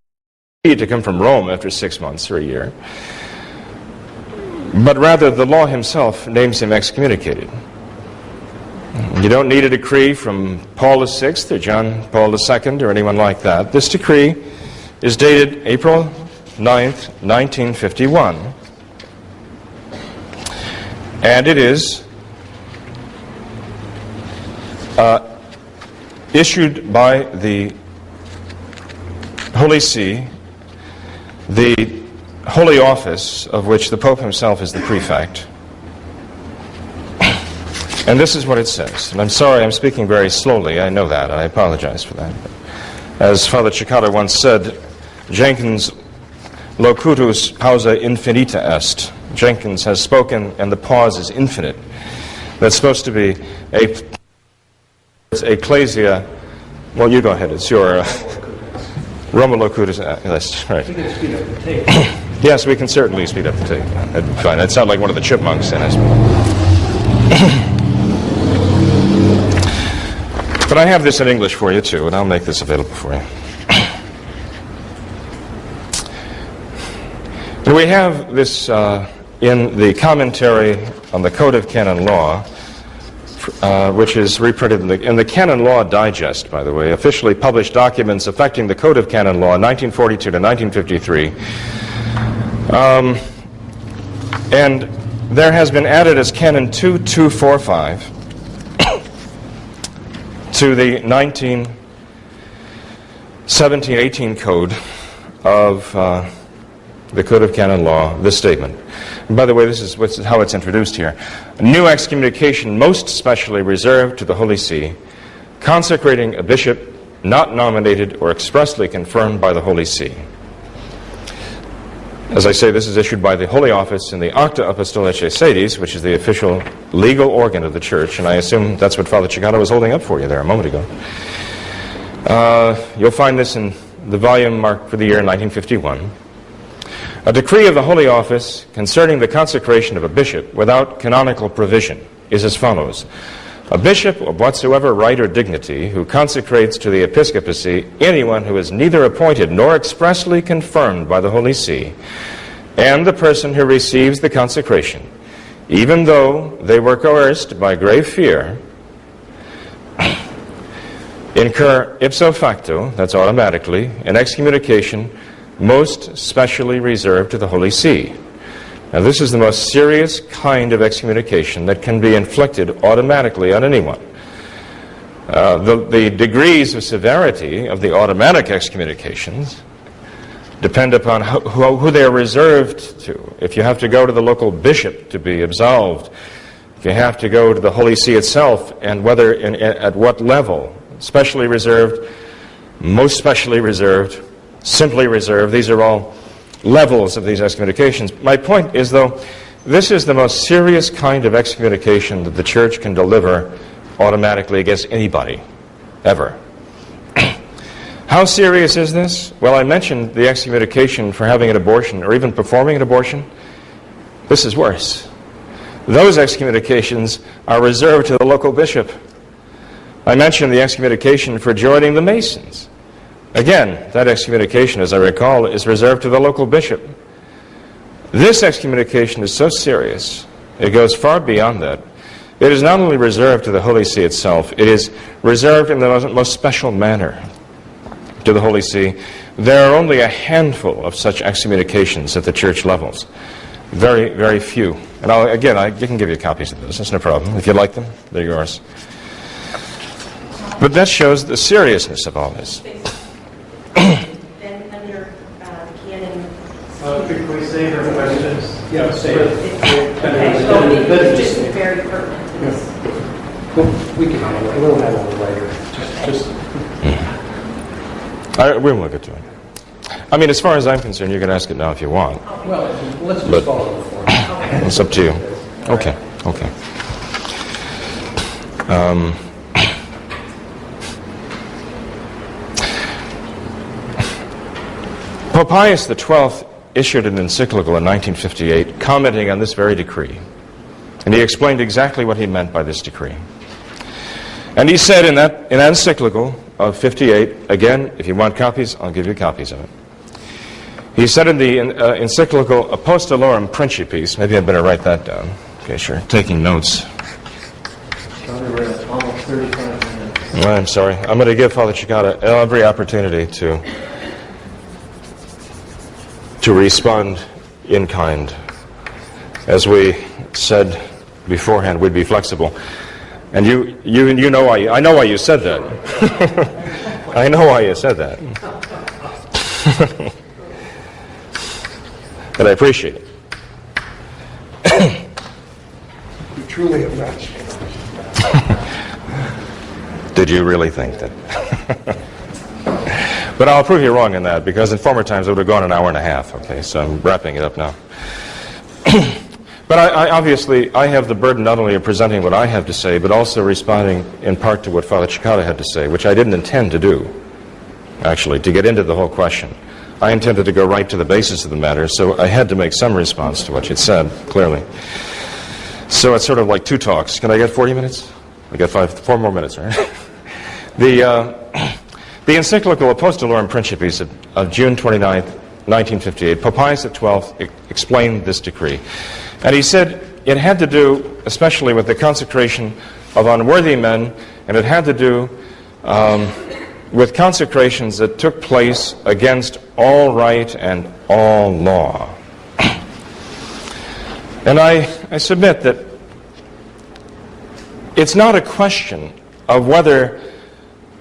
to come from Rome after 6 months or a year, but rather the law himself names him excommunicated. You don't need a decree from Paul VI or John Paul II or anyone like that. This decree is dated April 9th, 1951, and it is issued by the Holy See, the Holy Office of which the Pope himself is the prefect. And this is what it says. And I'm sorry I'm speaking very slowly, I know that, I apologize for that. As Father Cekada once said, Jenkins locutus pausa infinita est. Jenkins has spoken and the pause is infinite. That's supposed to be ecclesia. Well, you go ahead, it's your Roma locutus est. Right. Yes, we can certainly speed up the tape. That'd be fine. That'd sound like one of the chipmunks in us. But I have this in English for you too, and I'll make this available for you. And we have this in the commentary on the Code of Canon Law, which is reprinted in the Canon Law Digest, by the way, officially published documents affecting the Code of Canon Law 1942 to 1953. And there has been added as Canon 2245 to the 1718 Code of the Code of Canon Law, this statement. And by the way, this is how it's introduced here. A new excommunication most specially reserved to the Holy See, consecrating a bishop not nominated or expressly confirmed by the Holy See. As I say, this is issued by the Holy Office in the Acta Apostolicae Sedis, which is the official legal organ of the Church, and I assume that's what Father Cekada was holding up for you there a moment ago. You'll find this in the volume marked for the year 1951. A decree of the Holy Office concerning the consecration of a bishop without canonical provision is as follows. A bishop of whatsoever right or dignity who consecrates to the episcopacy anyone who is neither appointed nor expressly confirmed by the Holy See, and the person who receives the consecration, even though they were coerced by grave fear, incur ipso facto, that's automatically, an excommunication most specially reserved to the Holy See. Now, this is the most serious kind of excommunication that can be inflicted automatically on anyone. The degrees of severity of the automatic excommunications depend upon who they are reserved to. If you have to go to the local bishop to be absolved, if you have to go to the Holy See itself, and whether at what level, specially reserved, most specially reserved, simply reserved, these are all levels of these excommunications. My point is, though, this is the most serious kind of excommunication that the Church can deliver automatically against anybody, ever. How serious is this? Well, I mentioned the excommunication for having an abortion or even performing an abortion. This is worse. Those excommunications are reserved to the local bishop. I mentioned the excommunication for joining the Masons. Again, that excommunication, as I recall, is reserved to the local bishop. This excommunication is so serious, it goes far beyond that. It is not only reserved to the Holy See itself, it is reserved in the most special manner to the Holy See. There are only a handful of such excommunications at the church levels. Very, very few. And I can give you copies of those, that's no problem. If you like them, they're yours. But that shows the seriousness of all this. Then under canon... Could we save our questions? Yeah, save it. Okay, so it's just very pertinent to this. We can handle it. We'll handle it later. We won't get to it. I mean, as far as I'm concerned, you can ask it now if you want. Well, let's just follow the form. It's up to you. Okay, okay. Pope Pius XII issued an encyclical in 1958 commenting on this very decree. And he explained exactly what he meant by this decree. And he said in that encyclical of 58, again, if you want copies, I'll give you copies of it. He said in the encyclical Apostolorum Principis, maybe I better write that down, in case you're taking notes. We're at almost 35 minutes. I'm sorry. I'm going to give Father Cekada every opportunity to respond in kind. As we said beforehand, we'd be flexible. And you know why. I know why you said that. I know why you said that. And I appreciate it. You truly have not. Did you really think that? But I'll prove you wrong in that, because in former times it would have gone an hour and a half. Okay, so I'm wrapping it up now. But I obviously have the burden not only of presenting what I have to say, but also responding in part to what Father Cekada had to say, which I didn't intend to do, actually, to get into the whole question. I intended to go right to the basis of the matter, so I had to make some response to what you'd said, clearly. So it's sort of like two talks. Can I get 40 minutes? I got 4 more minutes, right? The encyclical Apostolorum Principis of June 29th, 1958, Pope Pius XII explained this decree. And he said it had to do especially with the consecration of unworthy men, and it had to do with consecrations that took place against all right and all law. And I submit that it's not a question of whether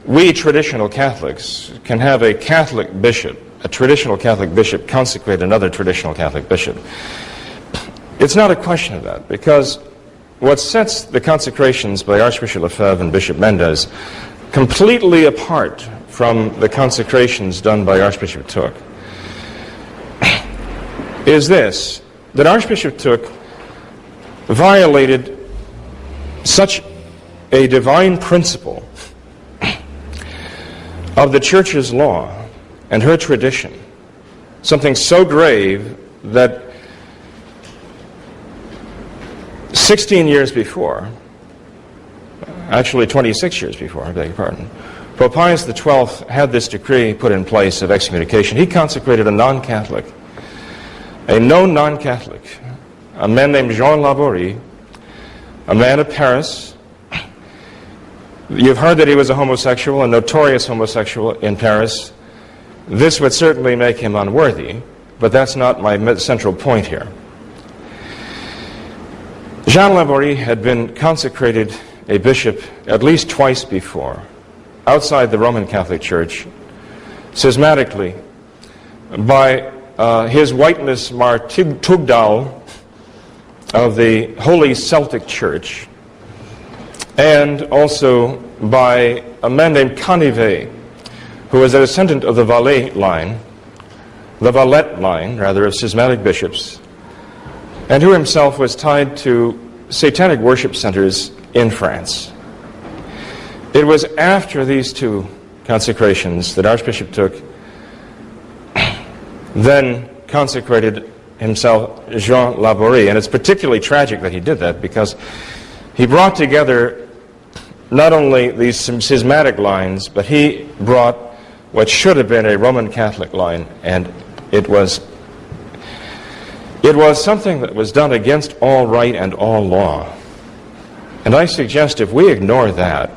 we traditional Catholics can have a Catholic bishop, a traditional Catholic bishop, consecrate another traditional Catholic bishop. It's not a question of that, because what sets the consecrations by Archbishop Lefebvre and Bishop Mendez completely apart from the consecrations done by Archbishop Thuc is this, that Archbishop Thuc violated such a divine principle of the Church's law and her tradition, something so grave that 16 years before, actually 26 years before, I beg your pardon, Pope Pius XII had this decree put in place of excommunication. He consecrated a non-Catholic, a known non-Catholic, a man named Jean Laborie, a man of Paris. You've heard that he was a homosexual, a notorious homosexual in Paris. This would certainly make him unworthy, but that's not my central point here. Jean Laborie had been consecrated a bishop at least twice before, outside the Roman Catholic Church, schismatically, by his Whiteness Mar Tugdal of the Holy Celtic Church, and also by a man named Canivet, who was a descendant of the Valette line, of schismatic bishops, and who himself was tied to satanic worship centers in France. It was after these two consecrations that Archbishop Thuc then consecrated himself Jean Laborie, and it's particularly tragic that he did that, because he brought together not only these schismatic lines, but he brought what should have been a Roman Catholic line, and it was something that was done against all right and all law. And I suggest if we ignore that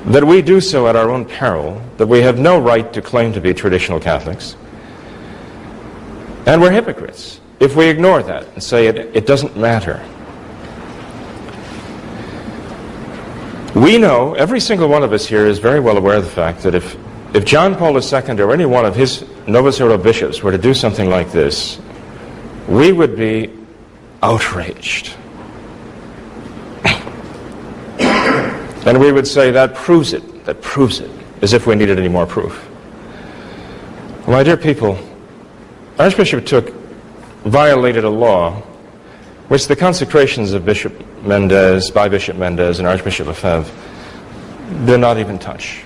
we do so at our own peril, that we have no right to claim to be traditional Catholics, and we're hypocrites if we ignore that and say it doesn't matter. We know, every single one of us here is very well aware of the fact that if John Paul II or any one of his Novus Ordo bishops were to do something like this, we would be outraged. And we would say, that proves it, as if we needed any more proof. My dear people, Archbishop Thuc violated a law which the consecrations of Bishop Mendez, by Bishop Mendez and Archbishop Lefebvre, did not even touch.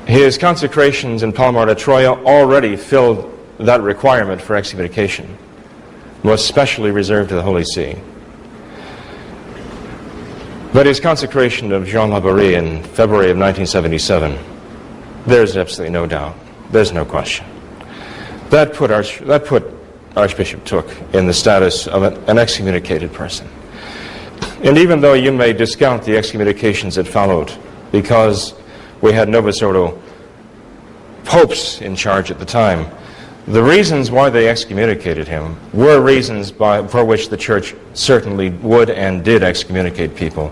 His consecrations in Palmar de Troya already filled that requirement for excommunication, was specially reserved to the Holy See. But his consecration of Jean Laborie in February of 1977, there's absolutely no doubt, there's no question. That put Archbishop Thuc in the status of an excommunicated person. And even though you may discount the excommunications that followed, because we had Novus Ordo popes in charge at the time, the reasons why they excommunicated him were reasons for which the Church certainly would and did excommunicate people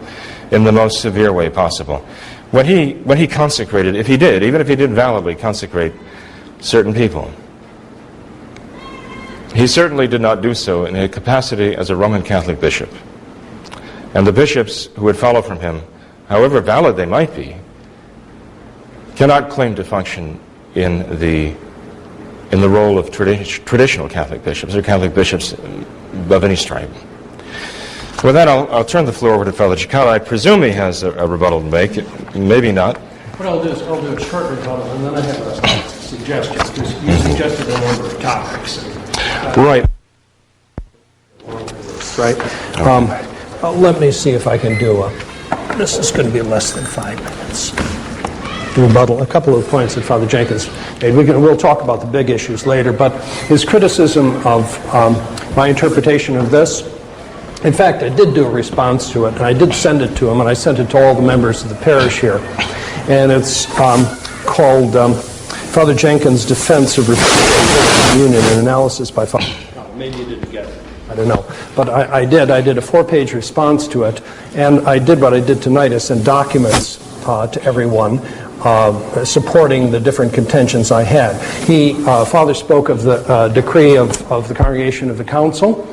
in the most severe way possible. When he consecrated, even if he did validly consecrate certain people, he certainly did not do so in a capacity as a Roman Catholic bishop. And the bishops who would follow from him, however valid they might be, cannot claim to function in the role of traditional Catholic bishops or Catholic bishops of any stripe. With that, I'll turn the floor over to Father Cekada. I presume he has a rebuttal to make. Maybe not. What I'll do is I'll do a short rebuttal, and then I have a suggestion, because you suggested a number of topics. Right. Right. Let me see if I can do this is going to be less than 5 minutes. Rebuttal. A couple of points that Father Jenkins made. We'll talk about the big issues later, but his criticism of my interpretation of this, in fact, I did do a response to it, and I did send it to him, and I sent it to all the members of the parish here. And it's called Father Jenkins' Defense of Communion, an analysis by Father. Maybe you didn't get it. I don't know. But I did. I did a 4-page response to it, and I did what I did tonight. I sent documents to everyone supporting the different contentions I had. Father spoke of the decree of the Congregation of the Council,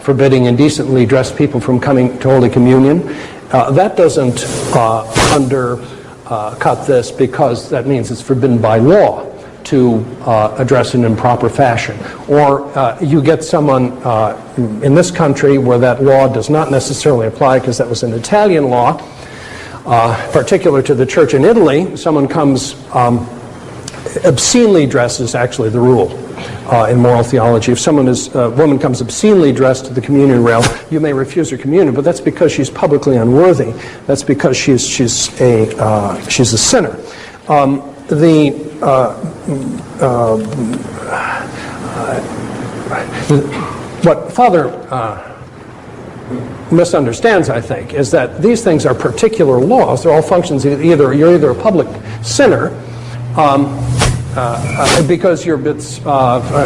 forbidding indecently dressed people from coming to Holy Communion. That doesn't undercut this, because that means it's forbidden by law to address in improper fashion. Or you get someone in this country where that law does not necessarily apply, because that was an Italian law, particular to the church in Italy. Someone comes obscenely dressed is actually the rule in moral theology. If a woman comes obscenely dressed to the communion rail, you may refuse her communion, but that's because she's publicly unworthy. That's because she's a sinner. What Father misunderstands, I think, is that these things are particular laws. They're all functions. You're either a public sinner because it's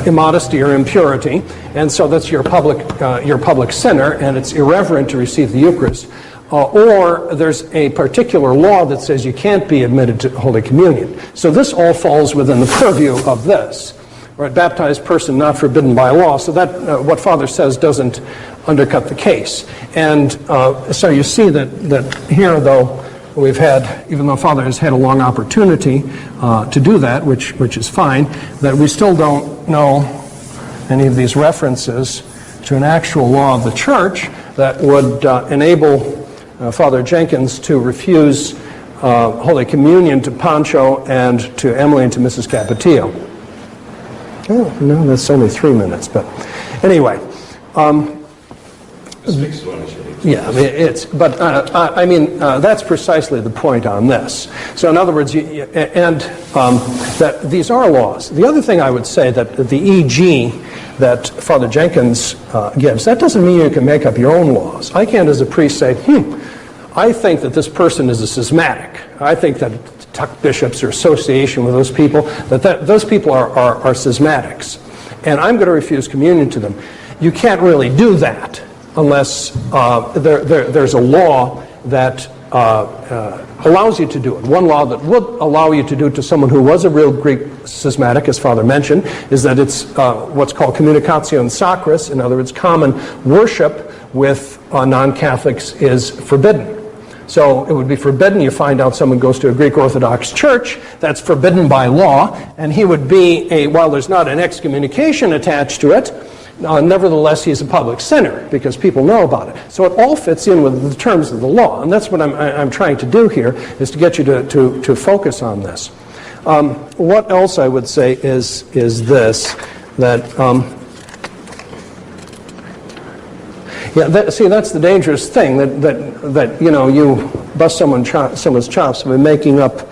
immodesty or impurity, and so that's your public sinner, and it's irreverent to receive the Eucharist. Or there's a particular law that says you can't be admitted to Holy Communion. So this all falls within the purview of this. Right, baptized person not forbidden by law. So that what Father says doesn't undercut the case. And so you see that here, though, we've had, even though Father has had a long opportunity to do that, which is fine, that we still don't know any of these references to an actual law of the Church that would enable Father Jenkins to refuse Holy Communion to Pancho and to Emily and to Mrs. Capetillo. Oh, no, that's only 3 minutes, but anyway. Yeah, I mean, that's precisely the point on this. So in other words, that these are laws. The other thing I would say, that the EG that Father Jenkins gives, that doesn't mean you can make up your own laws. I can't, as a priest, say, I think that this person is a schismatic. I think that Thuc bishops or association with those people, those people are schismatics, and I'm going to refuse communion to them. You can't really do that unless there's a law that allows you to do it. One law that would allow you to do it to someone who was a real Greek schismatic, as Father mentioned, is that it's what's called communicatio sacris. In other words, common worship with non-Catholics is forbidden. So it would be forbidden. You find out someone goes to a Greek Orthodox church, that's forbidden by law, and he would be while there's not an excommunication attached to it, Nevertheless, he's a public sinner because people know about it. So it all fits in with the terms of the law, and that's what I'm trying to do here, is to get you to focus on this. What else I would say is this, that see, that's the dangerous thing, that you know, you bust someone's chops by making up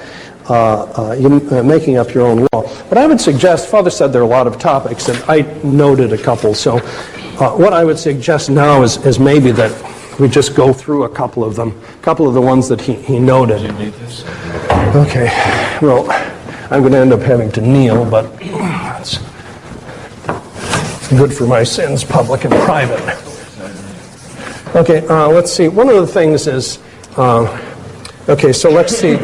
your own law. But I would suggest, Father said there are a lot of topics, and I noted a couple. So what I would suggest now is maybe that we just go through a couple of them, a couple of the ones that he noted. Okay, well, I'm going to end up having to kneel, but it's good for my sins, public and private. Okay, let's see. One of the things is, okay, so let's see.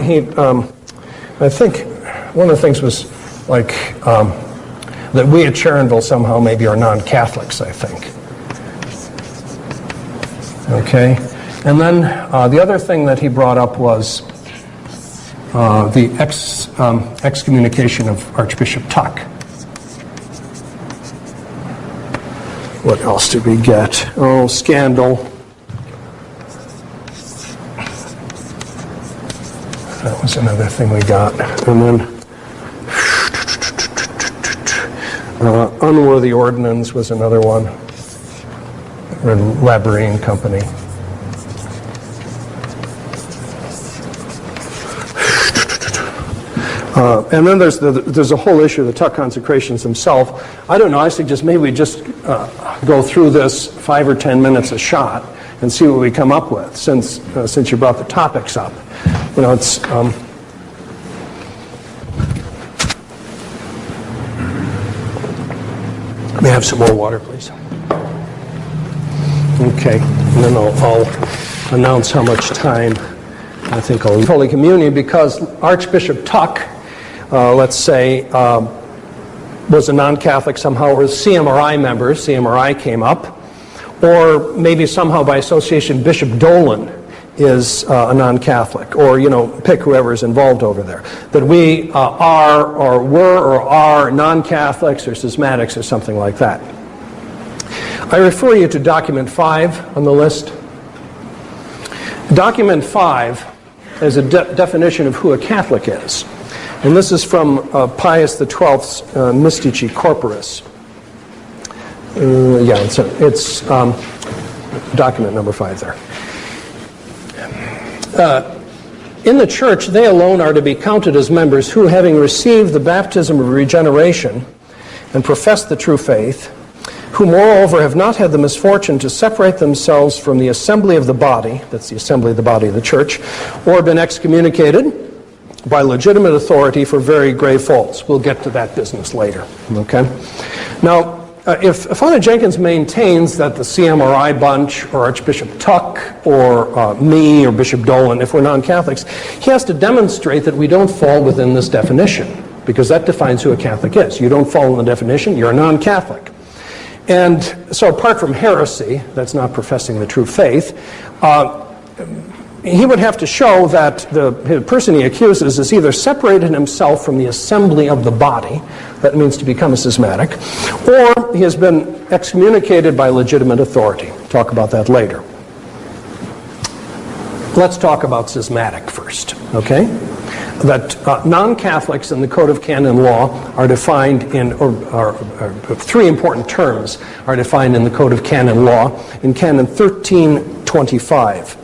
I think one of the things was like that we at Sharonville somehow maybe are non-Catholics, I think. Okay, and then the other thing that he brought up was the excommunication of Archbishop Thuc. What else did we get? Oh, scandal. That was another thing we got. And then unworthy ordinance was another one. Labyrinth Company. And then there's a whole issue of the Thuc consecrations themselves. I don't know, I suggest maybe we just go through this 5 or 10 minutes a shot and see what we come up with, since you brought the topics up. You know, it's may I have some more water, please? Okay, and then I'll announce how much time I think I'll leave Holy Communion, because Archbishop Thuc, let's say, was a non-Catholic somehow, or CMRI member. CMRI came up, or maybe somehow by association Bishop Dolan is a non-Catholic, or, you know, pick whoever is involved over there. That we are, or were, or are non-Catholics or schismatics or something like that. I refer you to document 5 on the list. Document 5 is a definition of who a Catholic is. And this is from Pius XII's Mystici Corporis. Yeah, it's document number 5 there. In the church, they alone are to be counted as members who, having received the baptism of regeneration and professed the true faith, who moreover have not had the misfortune to separate themselves from the assembly of the body, that's the assembly of the body of the church, or been excommunicated by legitimate authority for very grave faults. We'll get to that business later, okay? Now, if Father Jenkins maintains that the CMRI bunch, or Archbishop Thuc, or me, or Bishop Dolan, if we're non-Catholics, he has to demonstrate that we don't fall within this definition, because that defines who a Catholic is. You don't fall in the definition, you're a non-Catholic. And so apart from heresy, that's not professing the true faith, he would have to show that the person he accuses has either separated himself from the assembly of the body, that means to become a schismatic, or he has been excommunicated by legitimate authority. Talk about that later. Let's talk about schismatic first, okay? That non-Catholics in the Code of Canon Law are defined in, or 3 important terms are defined in the Code of Canon Law in Canon 1325.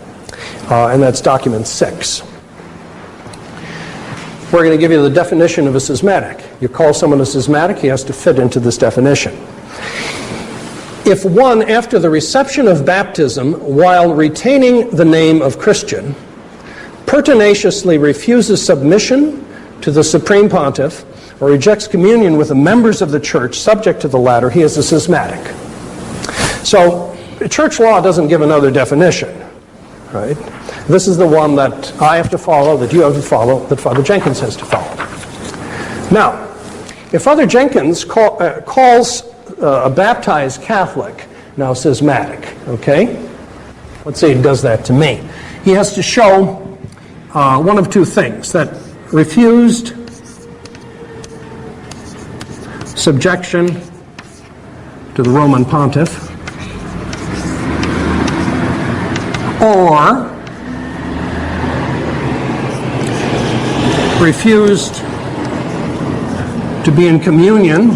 And that's document 6. We're going to give you the definition of a schismatic. You call someone a schismatic, he has to fit into this definition. If one, after the reception of baptism, while retaining the name of Christian, pertinaciously refuses submission to the Supreme Pontiff, or rejects communion with the members of the church subject to the latter, he is a schismatic. So, church law doesn't give another definition. Right? This is the one that I have to follow, that you have to follow, that Father Jenkins has to follow. Now, if Father Jenkins calls a baptized Catholic now schismatic, okay? Let's say he does that to me. He has to show one of 2 things: that refused, subjection, to the Roman Pontiff, or refused to be in communion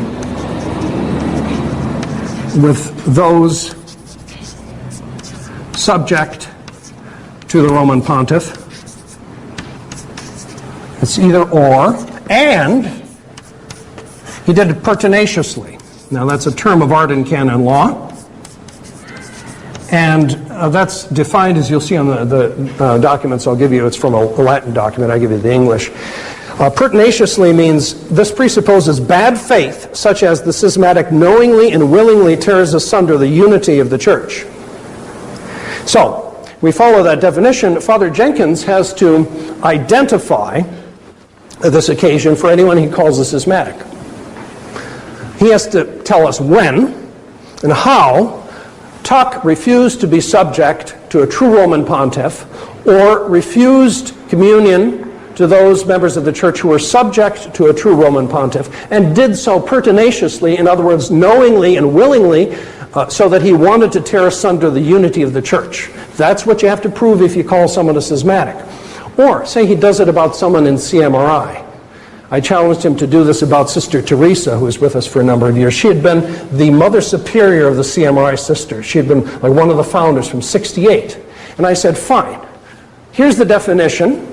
with those subject to the Roman Pontiff. It's either or, and he did it pertinaciously. Now that's a term of art in canon law, and that's defined, as you'll see on the documents I'll give you. It's from a Latin document, I give you the English. Pertinaciously means this presupposes bad faith, such as the schismatic knowingly and willingly tears asunder the unity of the church. So, we follow that definition. Father Jenkins has to identify this occasion for anyone he calls a schismatic. He has to tell us when and how Thuc refused to be subject to a true Roman pontiff, or refused communion to those members of the church who were subject to a true Roman pontiff, and did so pertinaciously, in other words, knowingly and willingly, so that he wanted to tear asunder the unity of the church. That's what you have to prove if you call someone a schismatic. Or, say he does it about someone in CMRI. I challenged him to do this about Sister Teresa, who was with us for a number of years. She had been the Mother Superior of the CMRI sisters. She had been like one of the founders from '68. And I said, fine, here's the definition.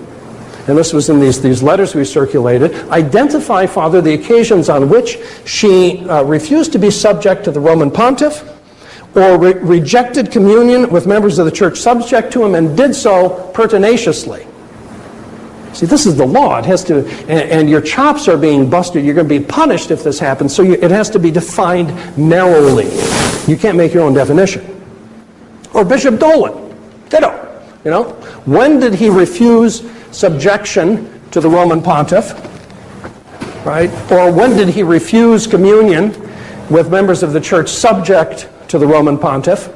And this was in these letters we circulated. Identify, Father, the occasions on which she refused to be subject to the Roman pontiff, or rejected communion with members of the church subject to him, and did so pertinaciously. See, this is the law. It has to, and your chops are being busted. You're going to be punished if this happens. So it has to be defined narrowly. You can't make your own definition. Or Bishop Dolan, ditto. You know, when did he refuse subjection to the Roman pontiff? Right? Or when did he refuse communion with members of the church subject to the Roman pontiff?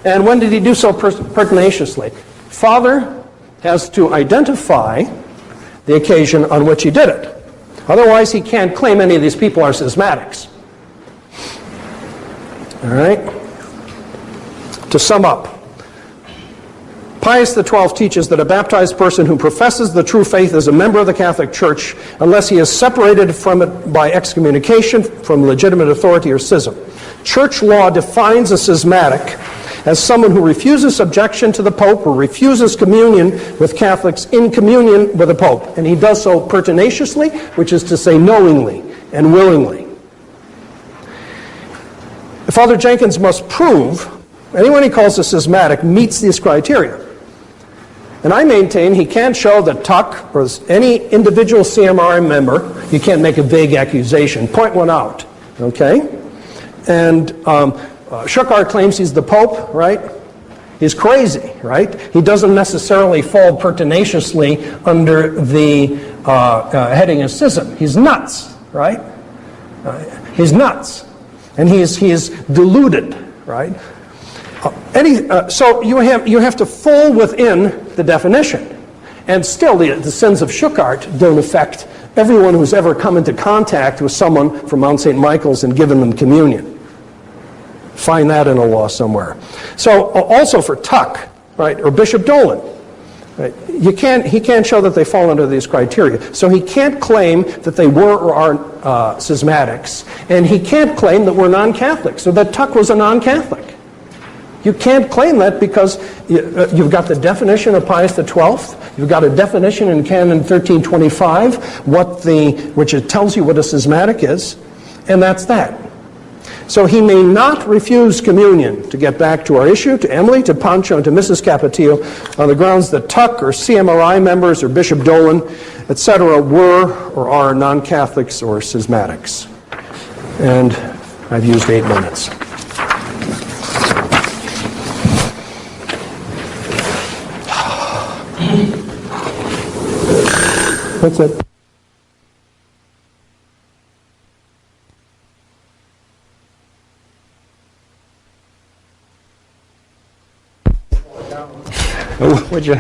And when did he do so pertinaciously? Father has to identify the occasion on which he did it. Otherwise, he can't claim any of these people are schismatics. All right? To sum up, Pius XII teaches that a baptized person who professes the true faith is a member of the Catholic Church unless he is separated from it by excommunication from legitimate authority or schism. Church law defines a schismatic as someone who refuses subjection to the Pope or refuses communion with Catholics in communion with the Pope. And he does so pertinaciously, which is to say knowingly and willingly. Father Jenkins must prove anyone he calls a schismatic meets these criteria. And I maintain he can't show that Thuc or any individual CMRI member, you can't make a vague accusation. Point one out, okay? And Schuckart claims he's the Pope, right? He's crazy, right? He doesn't necessarily fall pertinaciously under the heading of schism. He's nuts, right? He's nuts. And he's deluded, right? So you have to fall within the definition. And still, the sins of Schuckart don't affect everyone who's ever come into contact with someone from Mount St. Michael's and given them communion. Find that in a law somewhere. So also for Thuc, right, or Bishop Dolan, right, he can't show that they fall under these criteria. So he can't claim that they were or are schismatics, and he can't claim that we're non-Catholics, or that Thuc was a non-Catholic. You can't claim that because you've got the definition of Pius XII, you've got a definition in Canon 1325, which it tells you what a schismatic is, and that's that. So he may not refuse communion, to get back to our issue, to Emily, to Pancho, and to Mrs. Capetillo, on the grounds that Thuc or CMRI members or Bishop Dolan, etc., were or are non-Catholics or schismatics. And I've used 8 minutes. That's it. Oh, would you?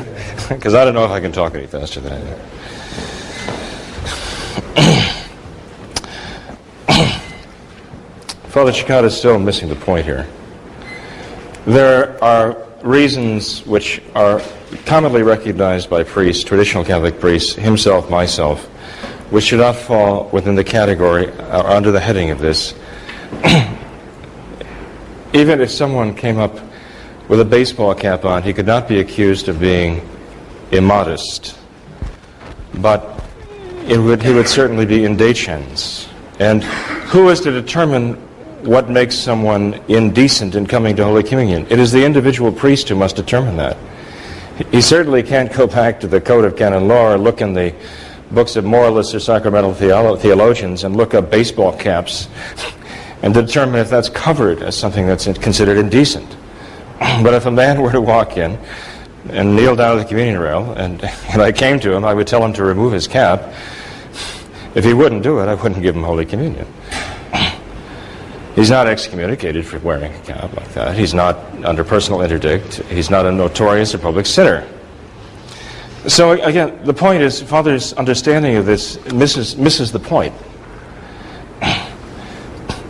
Because I don't know if I can talk any faster than I do. Father Cekada is still missing the point here. There are reasons which are commonly recognized by priests, traditional Catholic priests, himself, myself, which should not fall within the category or under the heading of this. Even if someone came up with a baseball cap on, he could not be accused of being immodest, but he would certainly be indecens. And who is to determine what makes someone indecent in coming to Holy Communion? It is the individual priest who must determine that. He certainly can't go back to the Code of Canon Law or look in the books of moralists or sacramental theologians and look up baseball caps and determine if that's covered as something that's considered indecent. But if a man were to walk in and kneel down at the communion rail and I came to him, I would tell him to remove his cap. If he wouldn't do it, I wouldn't give him Holy Communion. He's not excommunicated for wearing a cap like that. He's not under personal interdict. He's not a notorious or public sinner. So again, the point is, Father's understanding of this misses the point.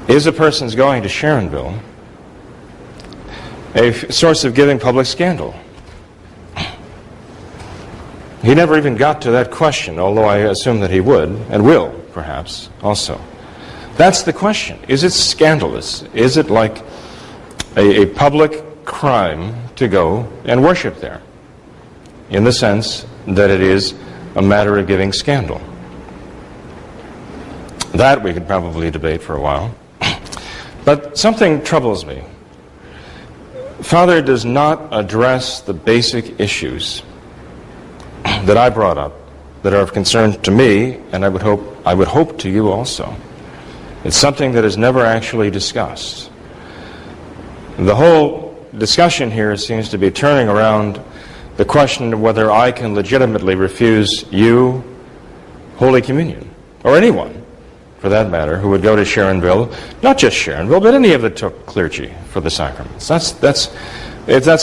Is a person's going to Sharonville a source of giving public scandal? He never even got to that question, although I assume that he would, and will, perhaps, also. That's the question. Is it scandalous? Is it like a public crime to go and worship there? In the sense that it is a matter of giving scandal. That we could probably debate for a while. But something troubles me. Father does not address the basic issues that I brought up that are of concern to me, and I would hope to you also. It's something that is never actually discussed. The whole discussion here seems to be turning around the question of whether I can legitimately refuse you Holy Communion, or anyone, for that matter, who would go to Sharonville, not just Sharonville, but any of the Thuc clergy for the sacraments. That's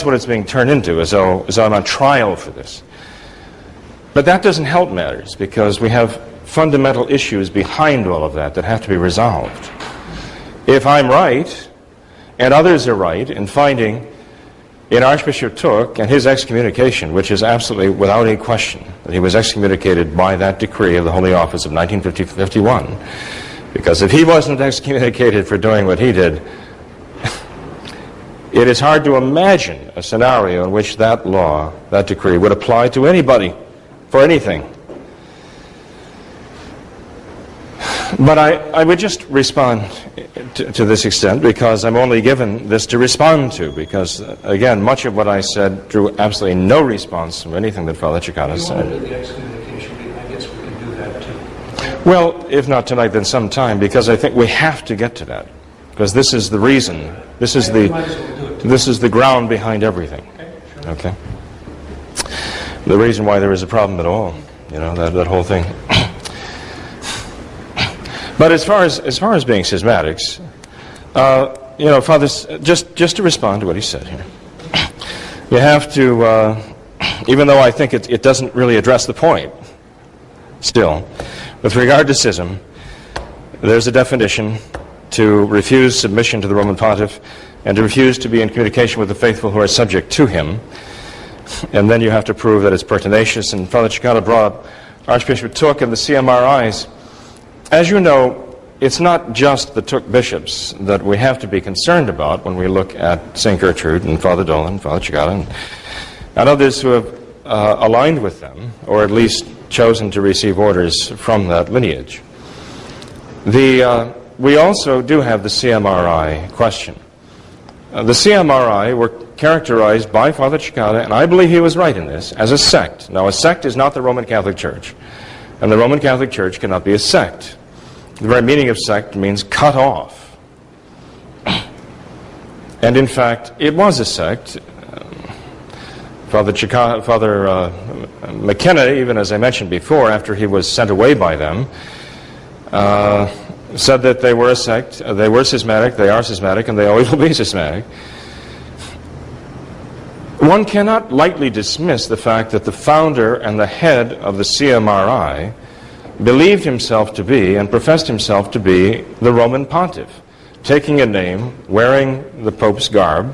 what it's being turned into, as though I'm on trial for this. But that doesn't help matters, because we have fundamental issues behind all of that have to be resolved. If I'm right, and others are right, in finding in Archbishop Thuc and his excommunication, which is absolutely without any question that he was excommunicated by that decree of the Holy Office of 1951, because if he wasn't excommunicated for doing what he did, it is hard to imagine a scenario in which that law, that decree, would apply to anybody for anything. But I would just respond to this extent, because I'm only given this to respond to, because, again, much of what I said drew absolutely no response from anything that Father Cekada said. If you want to do the excommunication, I guess we can do that too. Well, if not tonight, then sometime, because I think we have to get to that, because this is the reason, this is the ground behind everything. Okay? The reason why there is a problem at all, you know, that whole thing. But as far as being schismatics, you know, Father, just to respond to what he said here, you have to, even though I think it doesn't really address the point, still, with regard to schism, there's a definition: to refuse submission to the Roman Pontiff and to refuse to be in communication with the faithful who are subject to him. And then you have to prove that it's pertinacious. And Father Cekada brought up Archbishop Thuc and the CMRIs. As you know, it's not just the Thuc bishops that we have to be concerned about when we look at St. Gertrude and Father Dolan, Father Cekada, and others who have aligned with them, or at least chosen to receive orders from that lineage. We also do have the CMRI question. The CMRI were characterized by Father Cekada, and I believe he was right in this, as a sect. Now, a sect is not the Roman Catholic Church, and the Roman Catholic Church cannot be a sect. The very meaning of sect means cut off. And in fact, it was a sect. Father McKenna, even as I mentioned before, after he was sent away by them, said that they were a sect, they were schismatic, they are schismatic, and they always will be schismatic. One cannot lightly dismiss the fact that the founder and the head of the CMRI believed himself to be and professed himself to be the Roman Pontiff, taking a name, wearing the Pope's garb.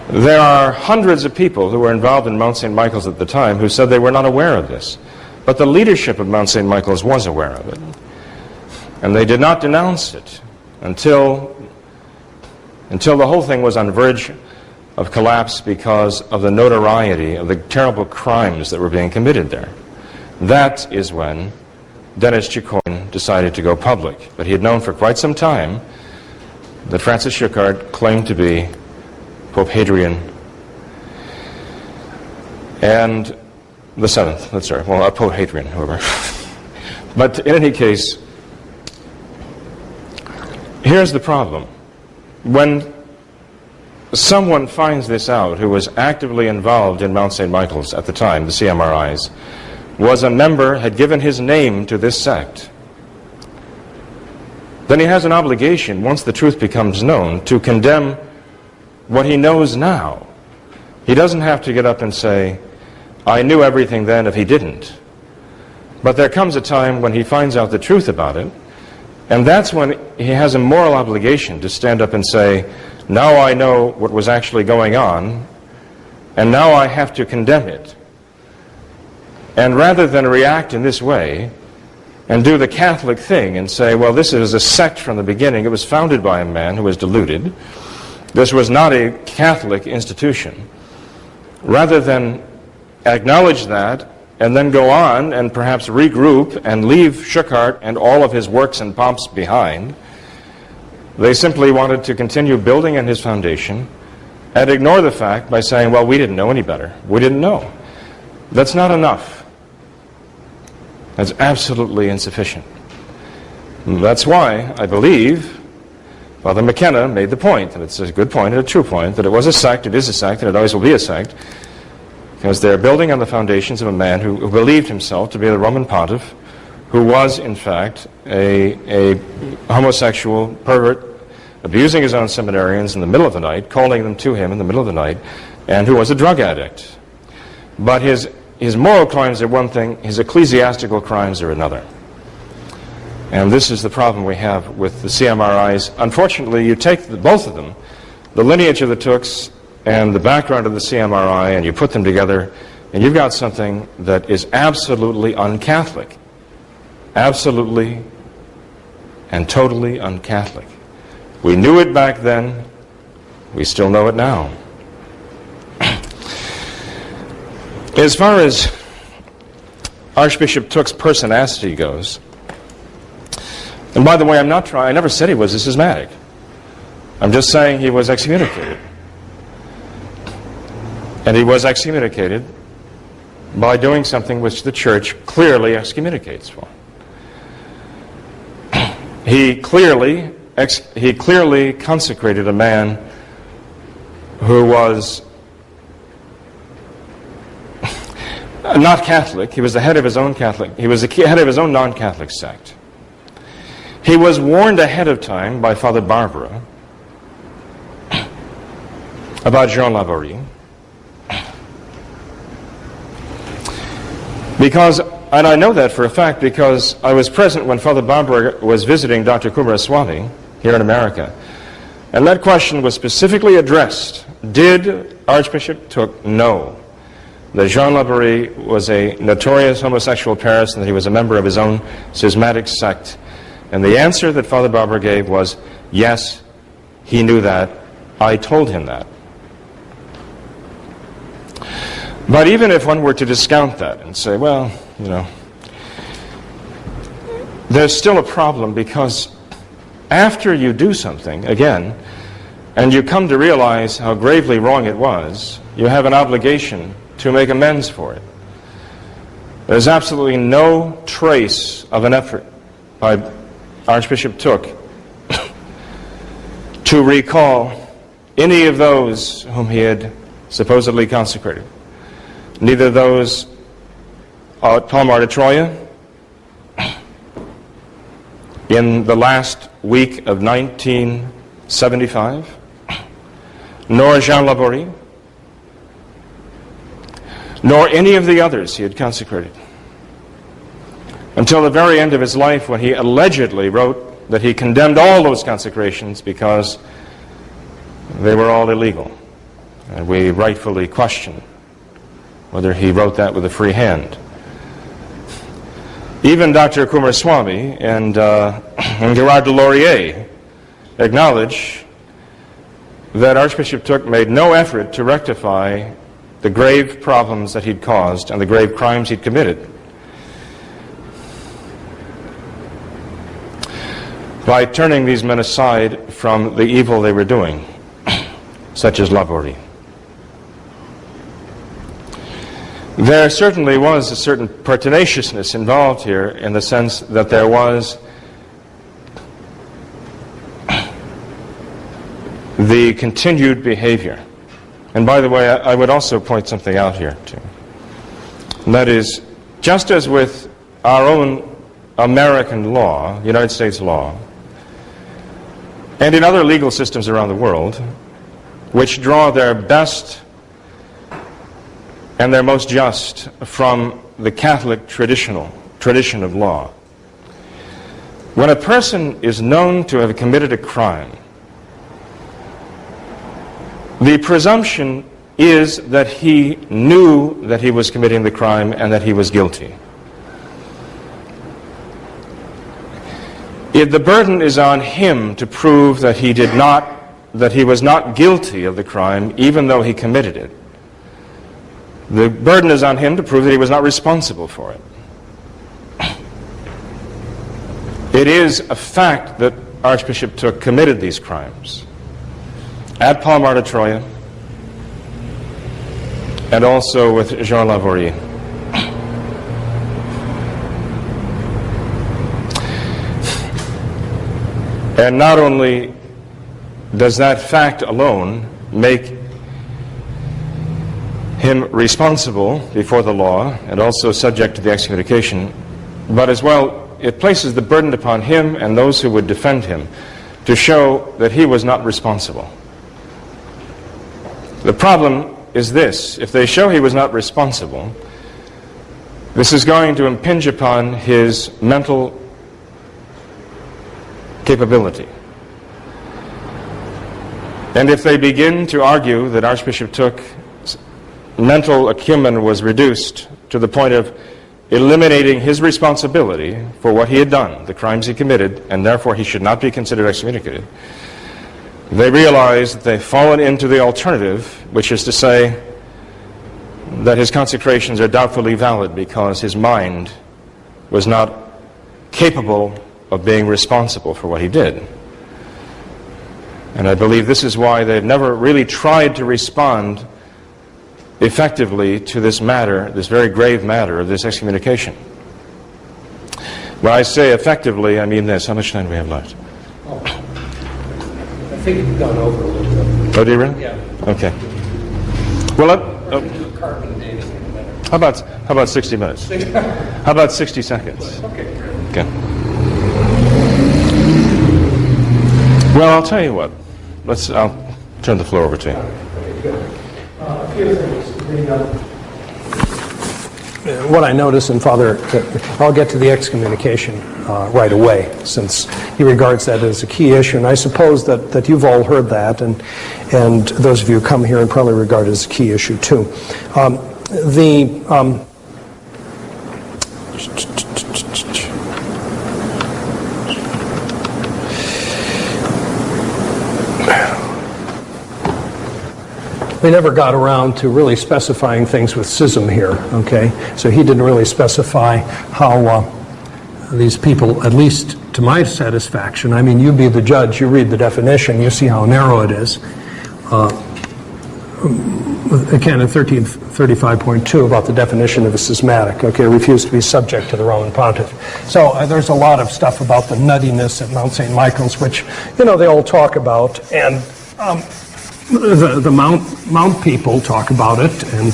There are hundreds of people who were involved in Mount St. Michael's at the time who said they were not aware of this. But the leadership of Mount St. Michael's was aware of it. And they did not denounce it until the whole thing was on the verge of collapse because of the notoriety of the terrible crimes that were being committed there. That is when Dennis Chicoine decided to go public. But he had known for quite some time that Francis Schuckardt claimed to be Pope Hadrian and the seventh, that's right, well, Pope Hadrian, however. But in any case, here's the problem. When someone finds this out who was actively involved in Mount St. Michael's at the time, the CMRIs, was a member, had given his name to this sect, then he has an obligation, once the truth becomes known, to condemn what he knows now. He doesn't have to get up and say, I knew everything then if he didn't. But there comes a time when he finds out the truth about it, and that's when he has a moral obligation to stand up and say, now I know what was actually going on, and now I have to condemn it. And rather than react in this way and do the Catholic thing and say, well, this is a sect from the beginning, it was founded by a man who was deluded, this was not a Catholic institution, rather than acknowledge that and then go on and perhaps regroup and leave Schuckardt and all of his works and pomps behind, they simply wanted to continue building on his foundation and ignore the fact by saying, well, we didn't know any better. We didn't know. That's not enough. That's absolutely insufficient. That's why I believe Father McKenna made the point, and it's a good point and a true point, that it was a sect, it is a sect, and it always will be a sect, because they're building on the foundations of a man who believed himself to be the Roman pontiff, who was, in fact, a homosexual pervert, abusing his own seminarians in the middle of the night, calling them to him in the middle of the night, and who was a drug addict. But his moral crimes are one thing, his ecclesiastical crimes are another. And this is the problem we have with the CMRIs. Unfortunately, you take both of them, the lineage of the Thucs and the background of the CMRI, and you put them together, and you've got something that is absolutely un-Catholic. Absolutely and totally un-Catholic. We knew it back then, we still know it now. As far as Archbishop Thuc's personality goes, and by the way, I never said he was a schismatic. I'm just saying he was excommunicated. And he was excommunicated by doing something which the Church clearly excommunicates for. He clearly consecrated a man who was not Catholic. He was the head of his own Catholic. He was the head of his own non-Catholic sect. He was warned ahead of time by Father Barbara about Jean Laborie, because, and I know that for a fact because I was present when Father Barbara was visiting Dr. Kumaraswamy here in America, and that question was specifically addressed. Did Archbishop Thuc know that Jean Laborie was a notorious homosexual Paris and that he was a member of his own schismatic sect? And the answer that Father Barbara gave was, yes, he knew that. I told him that. But even if one were to discount that and say, well, you know, there's still a problem, because after you do something, again, and you come to realize how gravely wrong it was, you have an obligation to make amends for it. There's absolutely no trace of an effort by Archbishop Thuc to recall any of those whom he had supposedly consecrated. Neither those at Palmar de Troya in the last week of 1975, nor Jean Laborie, nor any of the others he had consecrated, until the very end of his life, when he allegedly wrote that he condemned all those consecrations because they were all illegal. And we rightfully question whether he wrote that with a free hand. Even Dr. Kumaraswamy and Gerard de Laurier acknowledge that Archbishop Thuc made no effort to rectify the grave problems that he'd caused and the grave crimes he'd committed by turning these men aside from the evil they were doing, such as laborie. There certainly was a certain pertinaciousness involved here, in the sense that there was the continued behavior. And by the way, I would also point something out here too. And that is, just as with our own American law, United States law, and in other legal systems around the world, which draw their best and their most just from the Catholic tradition of law, when a person is known to have committed a crime, the presumption is that he knew that he was committing the crime and that he was guilty. The burden is on him to prove that he was not guilty of the crime, even though he committed it. The burden is on him to prove that he was not responsible for it. It is a fact that Archbishop Thuc committed these crimes at Palmar de Troyes and also with Jean Laborie. And not only does that fact alone make him responsible before the law and also subject to the excommunication, but as well it places the burden upon him and those who would defend him to show that he was not responsible. The problem is this: if they show he was not responsible, this is going to impinge upon his mental capability. And if they begin to argue that Archbishop Thuc's mental acumen was reduced to the point of eliminating his responsibility for what he had done, the crimes he committed, and therefore he should not be considered excommunicated, they realize that they've fallen into the alternative, which is to say that his consecrations are doubtfully valid because his mind was not capable of being responsible for what he did. And I believe this is why they've never really tried to respond effectively to this matter, this very grave matter of this excommunication. When I say effectively, I mean this. How much time do we have left? I think you've gone over a little bit. Oh, do you really? Yeah. Okay. Well, how about 60 minutes? How about 60 seconds? Okay. Well, I'll tell you what. I'll turn the floor over to you. A few things. What I notice in Father, I'll get to the excommunication right away, since he regards that as a key issue, and I suppose that you've all heard that, and those of you who come here and probably regard it as a key issue too. They never got around to really specifying things with schism here, okay? So he didn't really specify how these people, at least to my satisfaction, I mean, you be the judge, you read the definition, you see how narrow it is. Again, in 1335.2 about the definition of a schismatic, okay, refused to be subject to the Roman pontiff. So there's a lot of stuff about the nuttiness at Mount St. Michael's, which, they all talk about, and the Mount people talk about it and,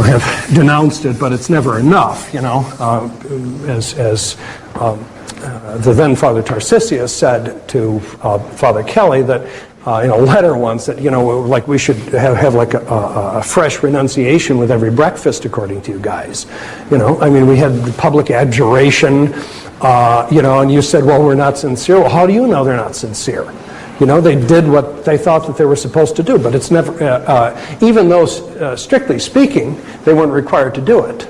have denounced it, but it's never enough, as the then Father Tarsicius said to Father Kelly that letter once that, like we should have like a fresh renunciation with every breakfast, according to you guys. I mean, we had the public adjuration, and you said, well, we're not sincere. Well, how do you know they're not sincere? They did what they thought that they were supposed to do, but it's never, even though strictly speaking, they weren't required to do it.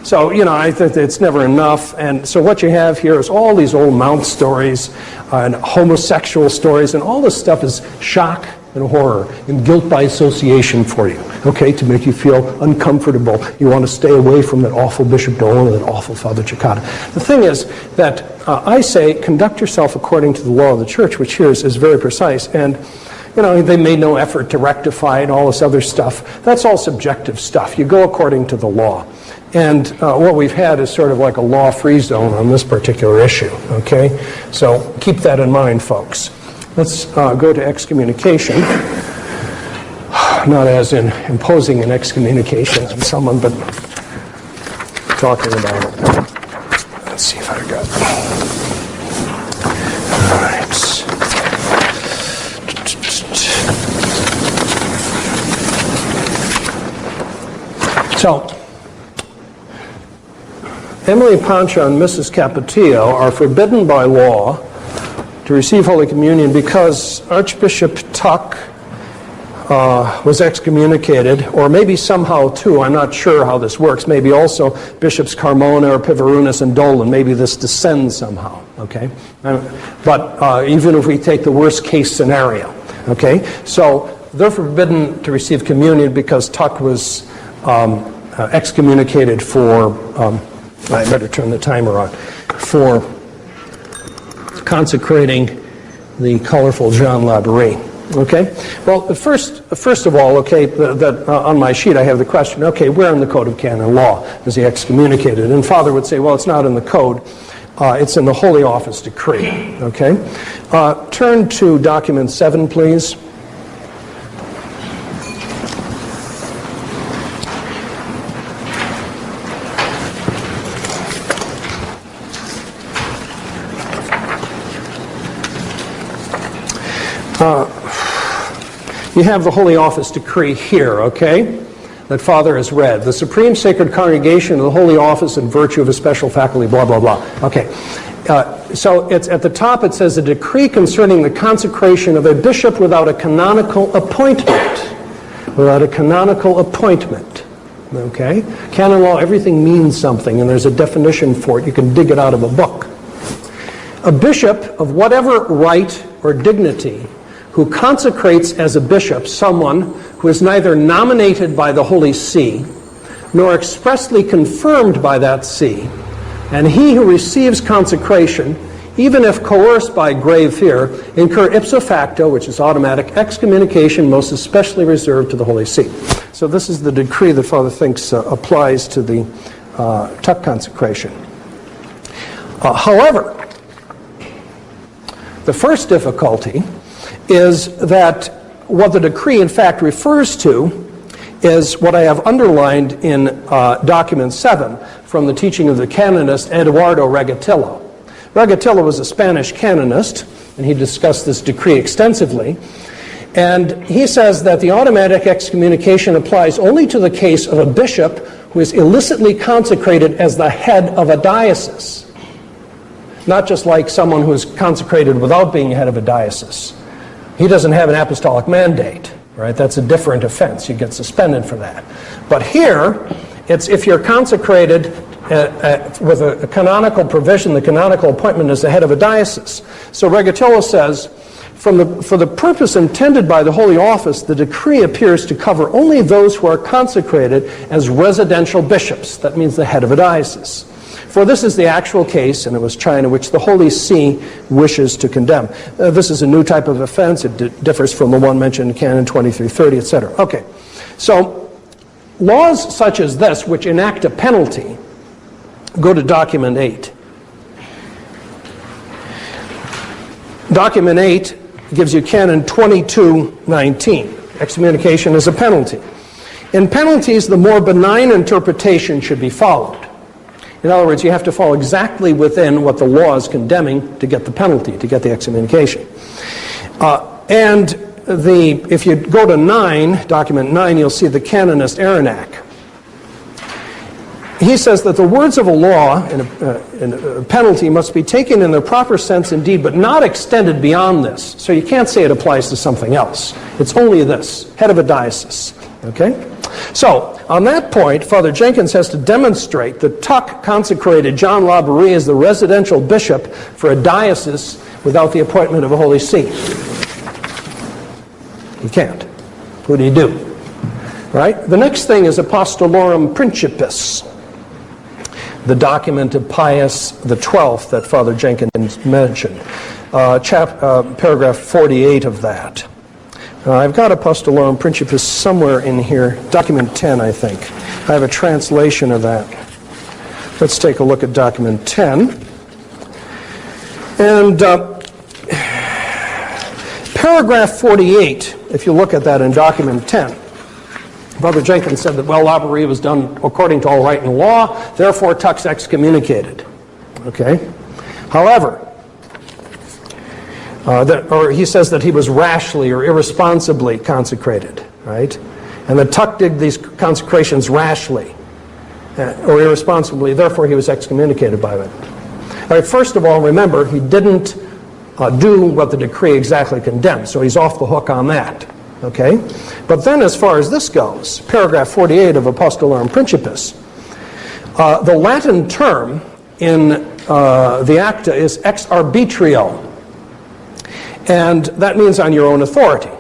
So, I think that it's never enough. And so what you have here is all these old Mount stories and homosexual stories, and all this stuff is shock and horror and guilt by association for you, okay, to make you feel uncomfortable. You want to stay away from that awful Bishop Dolan and that awful Father Cekada. The thing is that I say conduct yourself according to the law of the church, which here is very precise. And they made no effort to rectify and all this other stuff. That's all subjective stuff. You go according to the law. And what we've had is sort of like a law-free zone on this particular issue, okay? So keep that in mind, folks. Let's go to excommunication. Not as in imposing an excommunication on someone, but talking about it. Let's see if I got it. All right. So, Emily Pancha and Mrs. Capetillo are forbidden by law to receive Holy Communion because Archbishop Thuc was excommunicated, or maybe somehow too, I'm not sure how this works, maybe also Bishops Carmona or Pivarunas and Dolan, maybe this descends somehow, okay? But even if we take the worst case scenario, okay? So they're forbidden to receive communion because Thuc was excommunicated for, I better turn the timer on, for consecrating the colorful Jean Laborie. Okay? Well, first of all, okay, on my sheet I have the question, okay, where in the Code of Canon Law is he excommunicated? And Father would say, well, it's not in the Code, it's in the Holy Office Decree. Okay? Turn to document 7, please. You have the Holy Office Decree here, okay, that Father has read. The Supreme Sacred Congregation of the Holy Office in virtue of a special faculty, blah, blah, blah. Okay, so it's at the top it says a decree concerning the consecration of a bishop without a canonical appointment. Without a canonical appointment. Okay? Canon law, everything means something, and there's a definition for it. You can dig it out of a book. A bishop of whatever right or dignity who consecrates as a bishop someone who is neither nominated by the Holy See nor expressly confirmed by that see, and he who receives consecration, even if coerced by grave fear, incur ipso facto, which is automatic, excommunication most especially reserved to the Holy See. So this is the decree that Father thinks applies to the Thuc consecration. However, the first difficulty is that what the decree in fact refers to is what I have underlined in document 7 from the teaching of the canonist Eduardo Regatillo. Regatillo was a Spanish canonist, and he discussed this decree extensively. And he says that the automatic excommunication applies only to the case of a bishop who is illicitly consecrated as the head of a diocese. Not just like someone who is consecrated without being head of a diocese. He doesn't have an apostolic mandate, right? That's a different offense. You get suspended for that. But here, it's if you're consecrated with a canonical provision, the canonical appointment is the head of a diocese. So Regatillo says, for the purpose intended by the Holy Office, the decree appears to cover only those who are consecrated as residential bishops. That means the head of a diocese. For this is the actual case, and it was China, which the Holy See wishes to condemn. This is a new type of offense. It differs from the one mentioned in Canon 2330, etc. Okay, so laws such as this, which enact a penalty, go to document 8. Document 8 gives you Canon 2219. Excommunication is a penalty. In penalties, the more benign interpretation should be followed. In other words, you have to fall exactly within what the law is condemning to get the penalty, to get the excommunication. And if you go to 9, document 9, you'll see the canonist Aranak. He says that the words of a law and a penalty must be taken in their proper sense indeed, but not extended beyond this. So you can't say it applies to something else. It's only this, head of a diocese. Okay? So, on that point, Father Jenkins has to demonstrate that Thuc consecrated John Laborie as the residential bishop for a diocese without the appointment of a Holy See. He can't. What do you do? Right? The next thing is Apostolorum Principis, the document of Pius XII that Father Jenkins mentioned. Paragraph 48 of that. I've got Apostolorum Principis somewhere in here, document 10, I think. I have a translation of that. Let's take a look at document 10. And paragraph 48, if you look at that in document 10, Father Jenkins said that, well, Laborie was done according to all right and law, therefore Thuc's excommunicated. Okay? However, he says that he was rashly or irresponsibly consecrated, right? And that Thuc did these consecrations rashly or irresponsibly, therefore he was excommunicated by them. All right, first of all, remember, he didn't do what the decree exactly condemned, so he's off the hook on that, okay? But then as far as this goes, paragraph 48 of Apostolorum Principis, the Latin term in the acta is ex arbitrio, and that means on your own authority.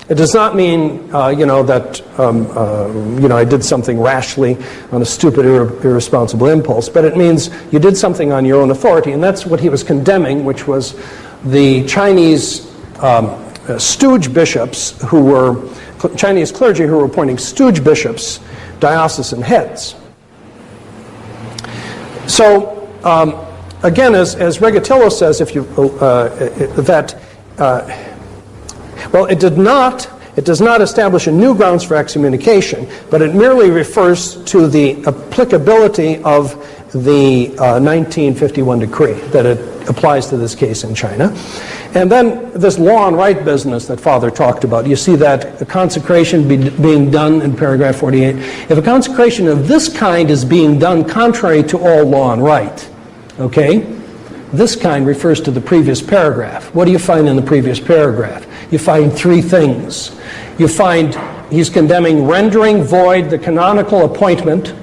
It does not mean, that, I did something rashly on a stupid, irresponsible impulse, but it means you did something on your own authority, and that's what he was condemning, which was the Chinese stooge bishops who were, Chinese clergy who were appointing stooge bishops, diocesan heads. So, again, as Regatillo says, if you it does not establish a new grounds for excommunication, but it merely refers to the applicability of the 1951 decree, that it applies to this case in China. And then this law and right business that Father talked about, you see that a consecration being done in paragraph 48. If a consecration of this kind is being done contrary to all law and right, okay, this kind refers to the previous paragraph. What do you find in the previous paragraph? You find three things. You find he's condemning rendering void the canonical appointment,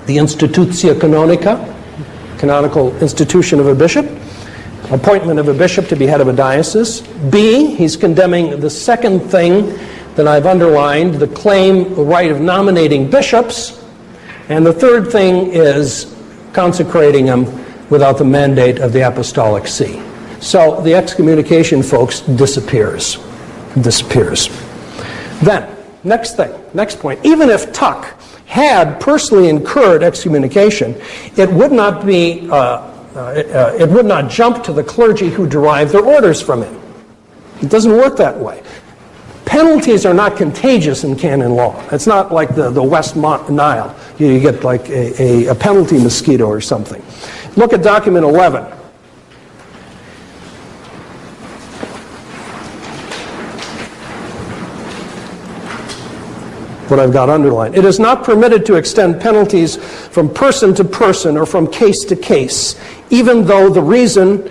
the institutia canonica, canonical institution of a bishop, appointment of a bishop to be head of a diocese. B, he's condemning the second thing that I've underlined, the claim, the right of nominating bishops. And the third thing is consecrating them without the mandate of the Apostolic See. So the excommunication, folks, disappears. Then, next point, even if Thuc had personally incurred excommunication, it would not be, it would not jump to the clergy who derived their orders from him. It doesn't work that way. Penalties are not contagious in canon law. It's not like the West Nile. You get like a penalty mosquito or something. Look at document 11. What I've got underlined. It is not permitted to extend penalties from person to person or from case to case, even though the reason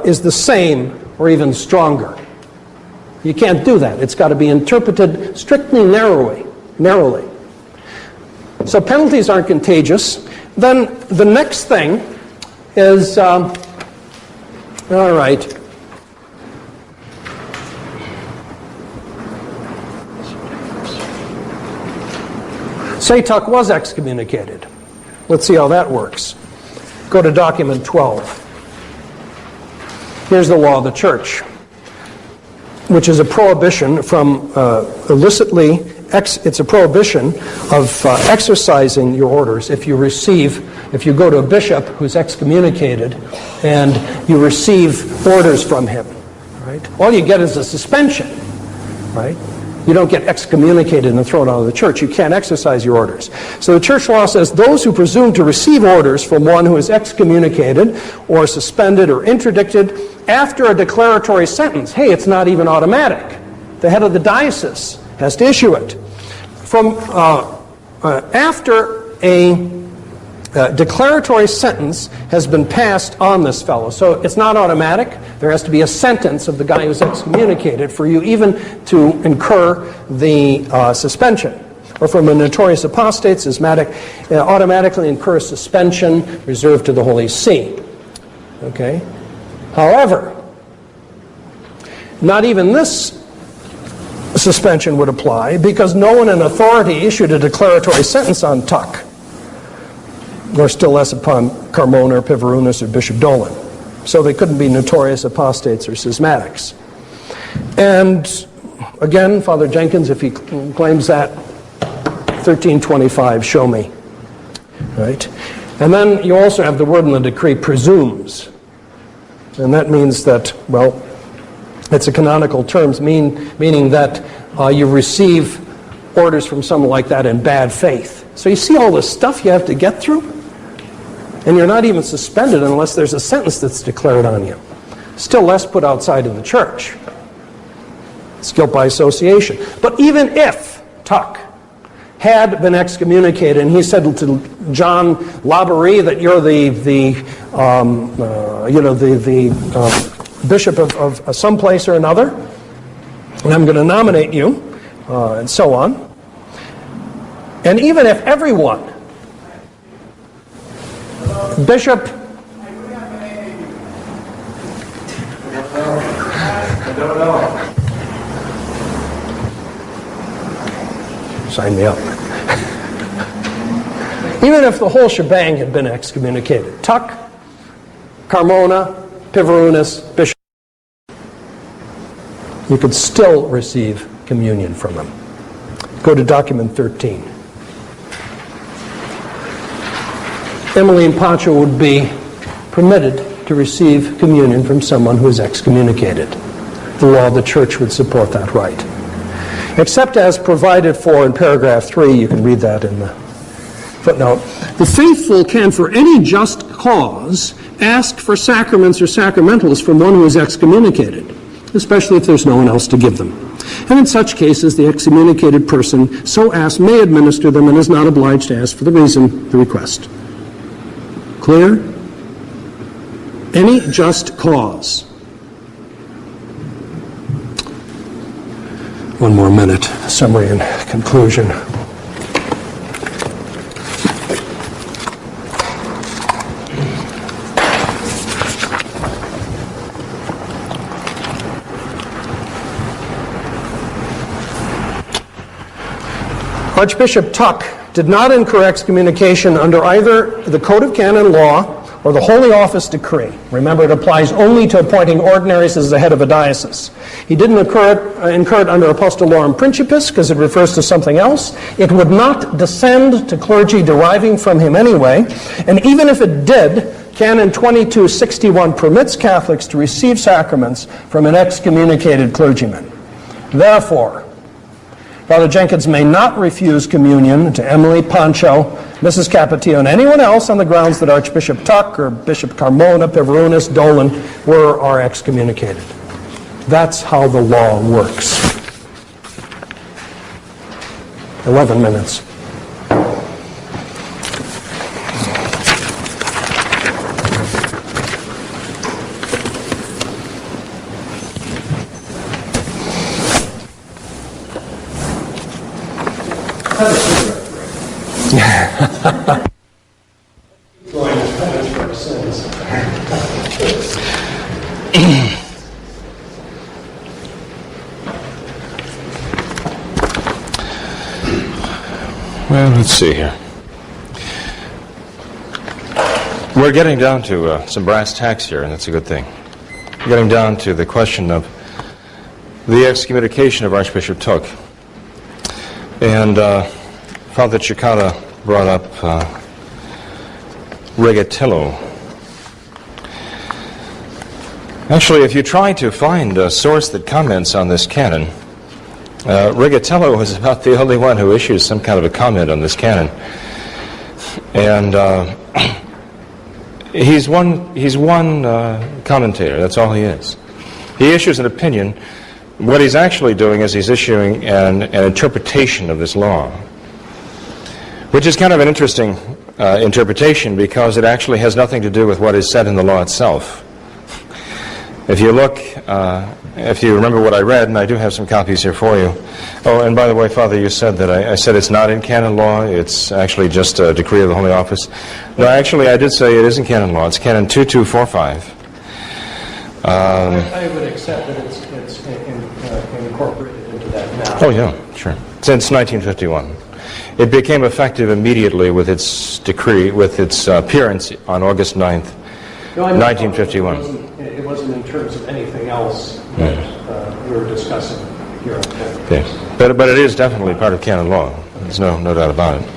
is the same or even stronger. You can't do that. It's got to be interpreted strictly narrowly. So penalties aren't contagious. Then the next thing is, all right, say Thuc was excommunicated. Let's see how that works. Go to document 12. Here's the law of the church, which is a prohibition from illicitly, it's a prohibition of exercising your orders if you go to a bishop who's excommunicated and you receive orders from him, right? All you get is a suspension, right? You don't get excommunicated and thrown out of the church. You can't exercise your orders. So the church law says those who presume to receive orders from one who is excommunicated or suspended or interdicted after a declaratory sentence, hey, it's not even automatic. The head of the diocese has to issue it. From after a declaratory sentence has been passed on this fellow. So it's not automatic. There has to be a sentence of the guy who's excommunicated for you even to incur the suspension. Or from a notorious apostate, schismatic, automatically incur suspension reserved to the Holy See. Okay? However, not even this suspension would apply because no one in authority issued a declaratory sentence on Thuc, or still less upon Carmona, Pivarunus, or Bishop Dolan. So they couldn't be notorious apostates or schismatics. And again, Father Jenkins, if he claims that, 1325, show me. Right? And then you also have the word in the decree, presumes. And that means that, well, it's a canonical terms, meaning that you receive orders from someone like that in bad faith. So you see all the stuff you have to get through? And you're not even suspended unless there's a sentence that's declared on you. Still less put outside of the church. It's guilt by association. But even if Thuc had been excommunicated and he said to John Laborie that you're the bishop of some place or another, and I'm going to nominate you, and so on. And even if everyone, Bishop, I don't know. sign me up. Even if the whole shebang had been excommunicated, Thuc, Carmona, Pivarunus, Bishop, you could still receive communion from him. Go to document 13. Emily and Pancho would be permitted to receive communion from someone who is excommunicated. The law of the church would support that right. Except as provided for in paragraph 3, you can read that in the footnote. The faithful can, for any just cause, ask for sacraments or sacramentals from one who is excommunicated, especially if there's no one else to give them. And in such cases, the excommunicated person so asked may administer them and is not obliged to ask for the reason, the request. Clear? Any just cause. One more minute, summary and conclusion. Archbishop Thuc did not incur excommunication under either the Code of Canon Law or the Holy Office Decree. Remember, it applies only to appointing ordinaries as the head of a diocese. He didn't incur it under Apostolorum Principis because it refers to something else. It would not descend to clergy deriving from him anyway. And even if it did, Canon 2261 permits Catholics to receive sacraments from an excommunicated clergyman. Therefore, Father Jenkins may not refuse communion to Emily, Pancho, Mrs. Capetillo, and anyone else on the grounds that Archbishop Thuc or Bishop Carmona, Pivarunus, Dolan were or are excommunicated. That's how the law works. 11 minutes. Well, let's see here. We're getting down to some brass tacks here, and that's a good thing. We're getting down to the question of the excommunication of Archbishop Thuc. And Father Cekada brought up Regatillo. Actually, if you try to find a source that comments on this canon, Rigatello is about the only one who issues some kind of a comment on this canon. And he's one commentator, that's all he is. He issues an opinion. What he's actually doing is he's issuing an interpretation of this law, which is kind of an interesting interpretation because it actually has nothing to do with what is said in the law itself. If you look, if you remember what I read, and I do have some copies here for you. Oh, and by the way, Father, you said that I said it's not in canon law, it's actually just a decree of the Holy Office. No, actually, I did say it is in canon law. It's canon 2245. I would accept that it's incorporated into that now. Oh, yeah, sure. Since 1951. It became effective immediately with its decree, with its appearance on August 9th, 1951. It wasn't in terms of anything else that we were discussing here. Okay. But it is definitely part of canon law. There's no doubt about it.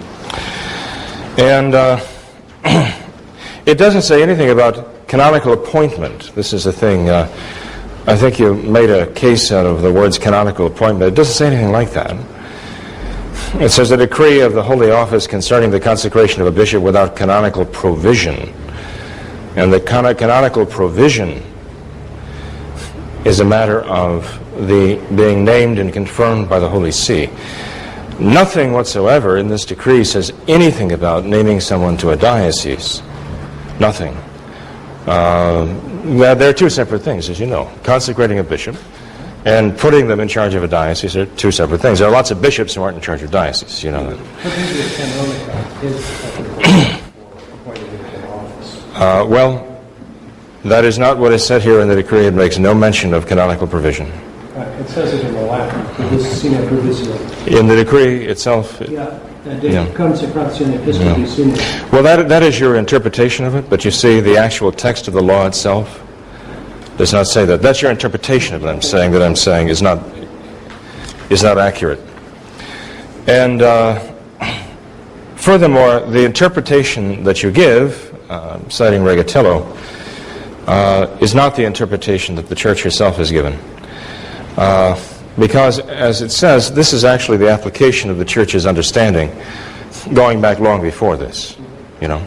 And it doesn't say anything about canonical appointment. This is the thing. I think you made a case out of the words canonical appointment. It doesn't say anything like that. It says a decree of the Holy Office concerning the consecration of a bishop without canonical provision. And the canonical provision is a matter of the being named and confirmed by the Holy See. Nothing whatsoever in this decree says anything about naming someone to a diocese. Nothing. There are two separate things, as you know. Consecrating a bishop and putting them in charge of a diocese are two separate things. There are lots of bishops who aren't in charge of dioceses, you know that. Well, that is not what is said here in the decree. It makes no mention of canonical provision. It says it in the Latin. In the decree itself. Consagraciones. Well, that is your interpretation of it, but you see the actual text of the law itself does not say that. That's your interpretation of what I'm saying. That I'm saying is not accurate. And furthermore, the interpretation that you give, citing Rigatello, is not the interpretation that the Church herself has given. Because, as it says, this is actually the application of the Church's understanding going back long before this, you know.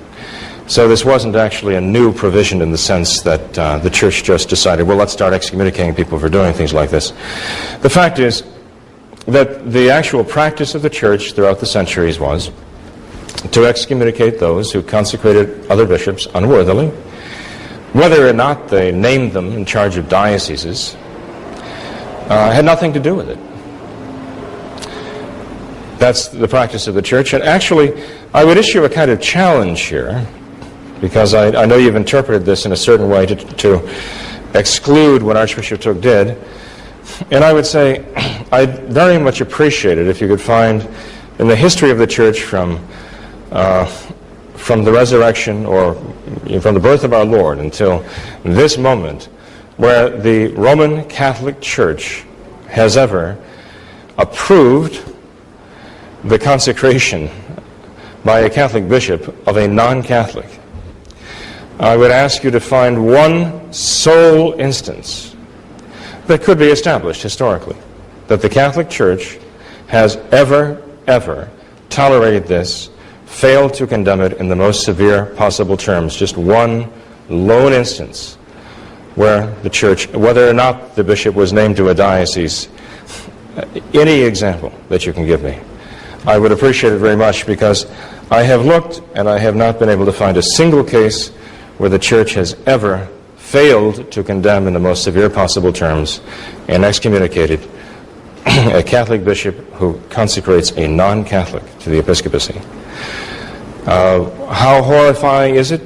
So this wasn't actually a new provision in the sense that the Church just decided, well, let's start excommunicating people for doing things like this. The fact is that the actual practice of the Church throughout the centuries was to excommunicate those who consecrated other bishops unworthily, whether or not they named them in charge of dioceses. Had nothing to do with it. That's the practice of the Church. And actually, I would issue a kind of challenge here, because I know you've interpreted this in a certain way to exclude what Archbishop Thuc did. And I would say I'd very much appreciate it if you could find in the history of the Church from the resurrection or from the birth of our Lord until this moment, where the Roman Catholic Church has ever approved the consecration by a Catholic bishop of a non-Catholic. I would ask you to find one sole instance that could be established historically, that the Catholic Church has ever tolerated this, failed to condemn it in the most severe possible terms. Just one lone instance where the Church, whether or not the bishop was named to a diocese, any example that you can give me, I would appreciate it very much, because I have looked and I have not been able to find a single case where the Church has ever failed to condemn in the most severe possible terms and excommunicated a Catholic bishop who consecrates a non-Catholic to the episcopacy. How horrifying is it?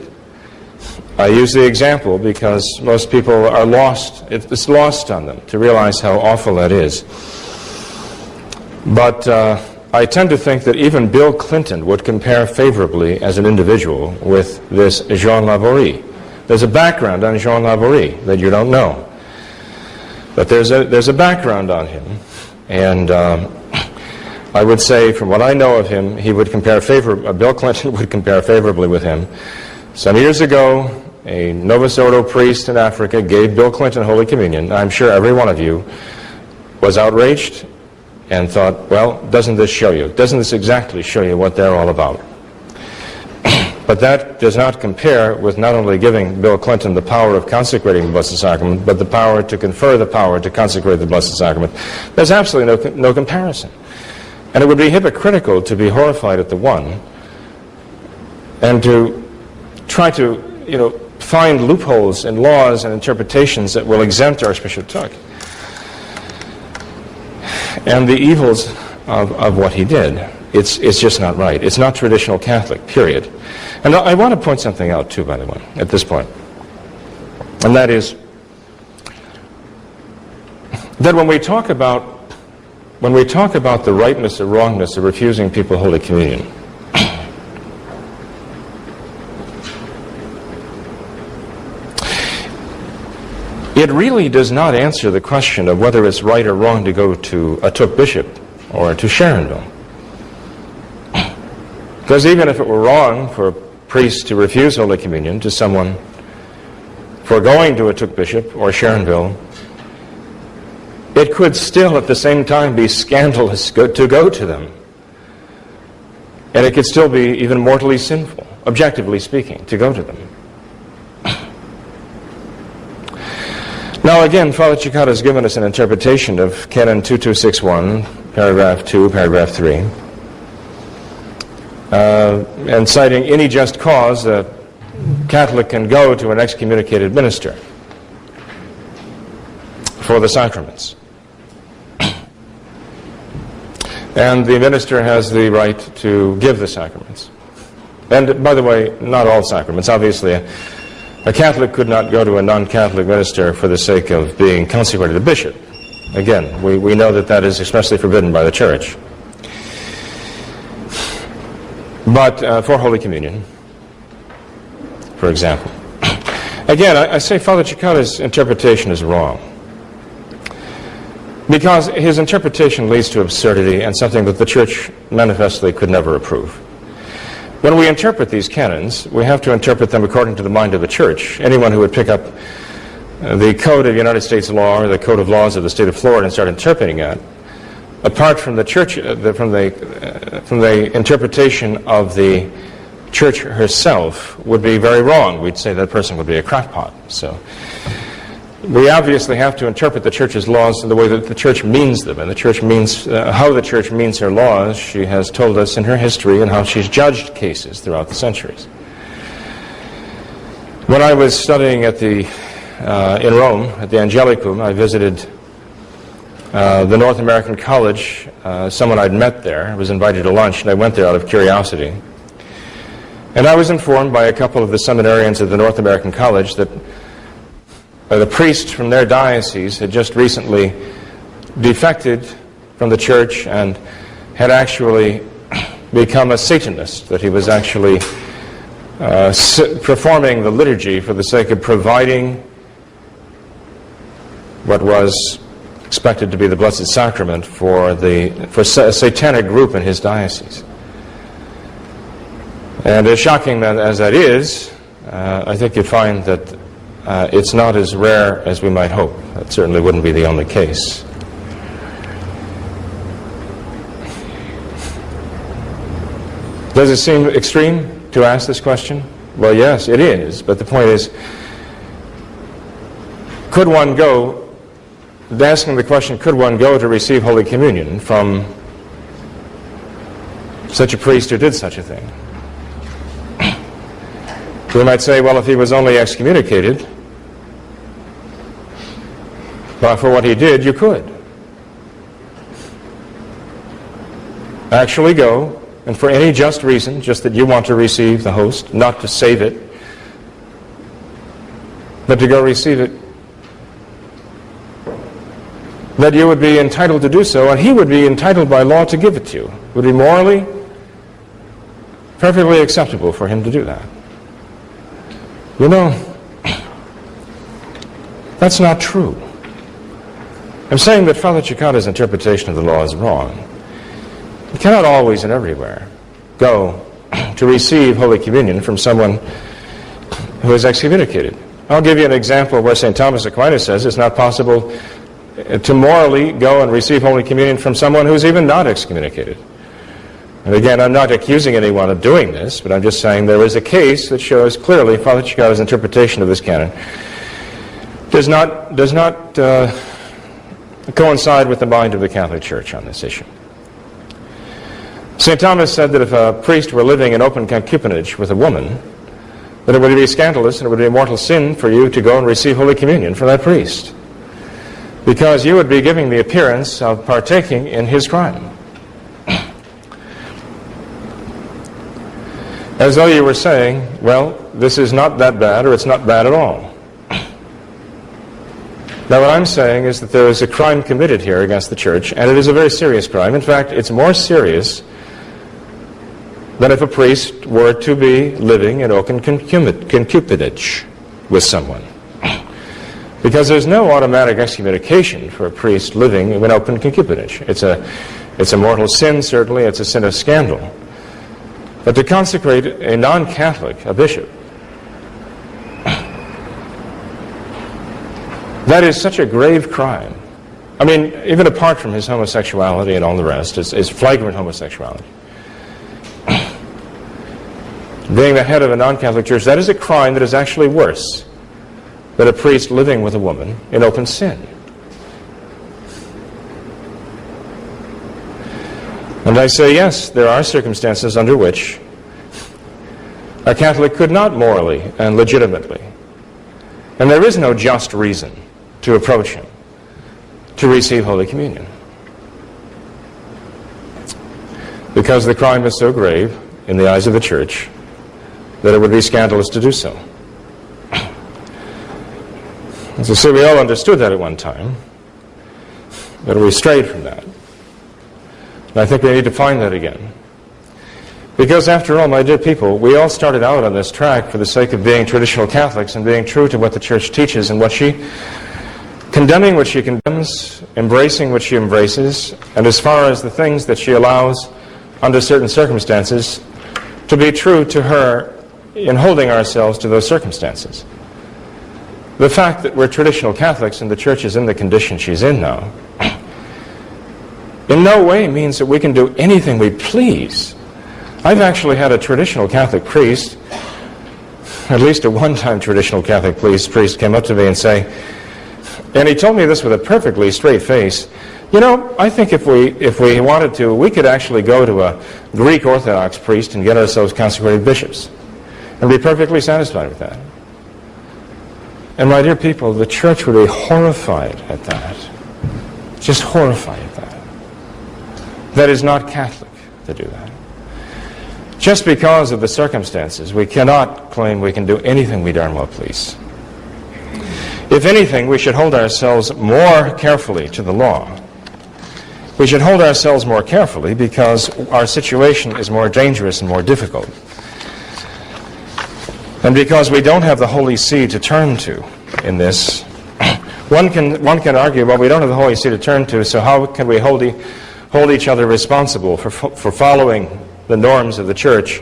I use the example because most people are lost. It's lost on them to realize how awful that is. But I tend to think that even Bill Clinton would compare favorably as an individual with this Jean Laborie. There's a background on Jean Laborie that you don't know. But there's a background on him. And I would say, from what I know of him, he would compare Bill Clinton would compare favorably with him. Some years ago, a Novus Ordo priest in Africa gave Bill Clinton Holy Communion. I'm sure every one of you was outraged and thought, well, doesn't this show you? Doesn't this exactly show you what they're all about? But that does not compare with not only giving Bill Clinton the power of consecrating the Blessed Sacrament, but the power to confer the power to consecrate the Blessed Sacrament. There's absolutely no comparison. And it would be hypocritical to be horrified at the one and to try to, find loopholes in laws and interpretations that will exempt Archbishop Thuc and the evils of what he did. It's just not right. It's not traditional Catholic, period. And I want to point something out, too, by the way, at this point. And that is that when we talk about the rightness or wrongness of refusing people Holy Communion, it really does not answer the question of whether it's right or wrong to go to a Thuc bishop or to Sharonville. Because even if it were wrong for a priest to refuse Holy Communion to someone for going to a Thuc bishop or Sharonville, it could still at the same time be scandalous to go to them. And it could still be even mortally sinful, objectively speaking, to go to them. Now again, Father Cekada has given us an interpretation of Canon 2261, paragraph 2, paragraph 3. And citing any just cause, a Catholic can go to an excommunicated minister for the sacraments. And the minister has the right to give the sacraments. And by the way, not all sacraments. Obviously, a Catholic could not go to a non-Catholic minister for the sake of being consecrated a bishop. Again, we know that that is expressly forbidden by the Church. But for Holy Communion, for example. Again, I say Father Cekada's interpretation is wrong, because his interpretation leads to absurdity and something that the Church manifestly could never approve. When we interpret these canons, we have to interpret them according to the mind of the Church. Anyone who would pick up the Code of United States Law or the Code of Laws of the State of Florida and start interpreting it, apart from the Church, from the interpretation of the Church herself, would be very wrong. We'd say that person would be a crackpot. So we obviously have to interpret the Church's laws in the way that the Church means them, and the Church means how the Church means her laws. She has told us in her history and how she's judged cases throughout the centuries. When I was studying at in Rome at the Angelicum, I visited the North American College. Someone I'd met there. I was invited to lunch, and I went there out of curiosity. And I was informed by a couple of the seminarians of the North American College that the priest from their diocese had just recently defected from the Church and had actually become a Satanist, that he was actually performing the liturgy for the sake of providing what was expected to be the Blessed Sacrament for a satanic group in his diocese. And as shocking as that is, I think you'd find that it's not as rare as we might hope. That certainly wouldn't be the only case. Does it seem extreme to ask this question? Well, yes, it is. But the point is, could one go, asking the question, could one go to receive Holy Communion from such a priest who did such a thing? We might say, well, if he was only excommunicated, but for what he did, you could actually go, and for any just reason, just that you want to receive the host, not to save it, but to go receive it, that you would be entitled to do so, and he would be entitled by law to give it to you. It would be morally perfectly acceptable for him to do that. You know, that's not true. I'm saying that Father Cekada's interpretation of the law is wrong. You cannot always and everywhere go to receive Holy Communion from someone who is excommunicated. I'll give you an example where St. Thomas Aquinas says it's not possible to morally go and receive Holy Communion from someone who's even not excommunicated. And again, I'm not accusing anyone of doing this, but I'm just saying there is a case that shows clearly Father Cekada's interpretation of this canon does not coincide with the mind of the Catholic Church on this issue. St. Thomas said that if a priest were living in open concubinage with a woman, that it would be scandalous and it would be a mortal sin for you to go and receive Holy Communion from that priest, because you would be giving the appearance of partaking in his crime. As though you were saying, well, this is not that bad, or it's not bad at all. Now, what I'm saying is that there is a crime committed here against the Church, and it is a very serious crime. In fact, it's more serious than if a priest were to be living in open concubinage with someone. Because there's no automatic excommunication for a priest living in open concubinage. It's a mortal sin, certainly. It's a sin of scandal. But to consecrate a non-Catholic, a bishop, that is such a grave crime. I mean, even apart from his homosexuality and all the rest, his flagrant homosexuality. Being the head of a non-Catholic church, that is a crime that is actually worse than a priest living with a woman in open sin. And I say, yes, there are circumstances under which a Catholic could not morally and legitimately, and there is no just reason to approach him to receive Holy Communion, because the crime is so grave in the eyes of the Church that it would be scandalous to do so. And so see, we all understood that at one time, but we strayed from that. And I think we need to find that again. Because after all, my dear people, we all started out on this track for the sake of being traditional Catholics and being true to what the Church teaches and what she, condemning what she condemns, embracing what she embraces, and as far as the things that she allows under certain circumstances, to be true to her in holding ourselves to those circumstances. The fact that we're traditional Catholics and the Church is in the condition she's in now in no way means that we can do anything we please. I've actually had a traditional Catholic priest, at least a one-time traditional Catholic priest came up to me and say, and he told me this with a perfectly straight face, you know, I think if we wanted to, we could actually go to a Greek Orthodox priest and get ourselves consecrated bishops and be perfectly satisfied with that. And my dear people, the Church would be horrified at that. Just horrified at that. That is not Catholic to do that. Just because of the circumstances, we cannot claim we can do anything we darn well please. If anything, we should hold ourselves more carefully to the law. We should hold ourselves more carefully because our situation is more dangerous and more difficult. And because we don't have the Holy See to turn to in this, one can argue, well, we don't have the Holy See to turn to, so how can we hold each other responsible for following the norms of the Church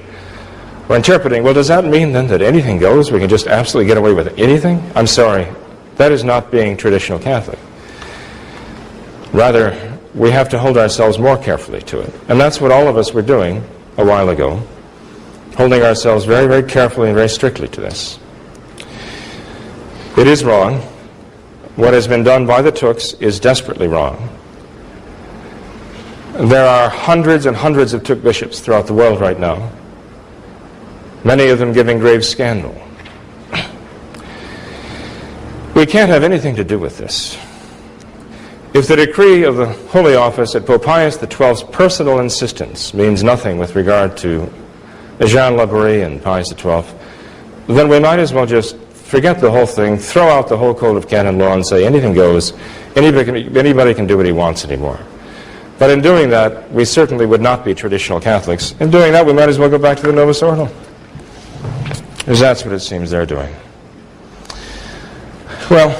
or interpreting? Well, does that mean then that anything goes? We can just absolutely get away with anything? I'm sorry. That is not being traditional Catholic. Rather, we have to hold ourselves more carefully to it. And that's what all of us were doing a while ago, holding ourselves very, very carefully and very strictly to this. It is wrong. What has been done by the Thucs is desperately wrong. There are hundreds and hundreds of Thuc bishops throughout the world right now, many of them giving grave scandal. We can't have anything to do with this. If the decree of the Holy Office at Pope Pius XII's personal insistence means nothing with regard to Jean Laborie and Pius XII, then we might as well just forget the whole thing, throw out the whole code of canon law and say anything goes, anybody can do what he wants anymore. But in doing that, we certainly would not be traditional Catholics. In doing that, we might as well go back to the Novus Ordo, because that's what it seems they're doing. Well,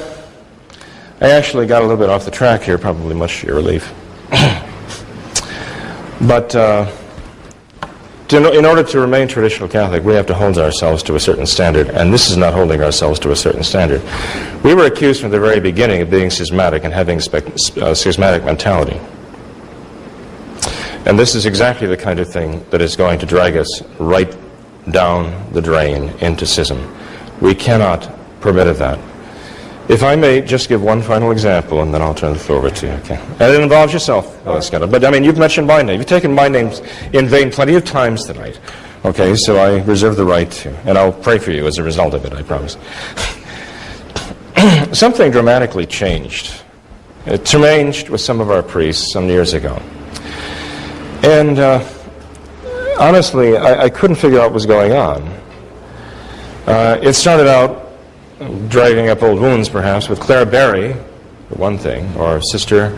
I actually got a little bit off the track here, probably much to your relief. But in order to remain traditional Catholic, we have to hold ourselves to a certain standard, and this is not holding ourselves to a certain standard. We were accused from the very beginning of being schismatic and having a schismatic mentality. And this is exactly the kind of thing that is going to drag us right down the drain into schism. We cannot permit of that. If I may just give one final example, and then I'll turn the floor over to you. Okay. And it involves yourself, Cekada. But I mean, you've mentioned my name. You've taken my name in vain plenty of times tonight. Okay, so I reserve the right to, and I'll pray for you as a result of it, I promise. Something dramatically changed. It changed with some of our priests some years ago. And honestly, I couldn't figure out what was going on. It started out dragging up old wounds, perhaps, with Claire Berry, for one thing, or Sister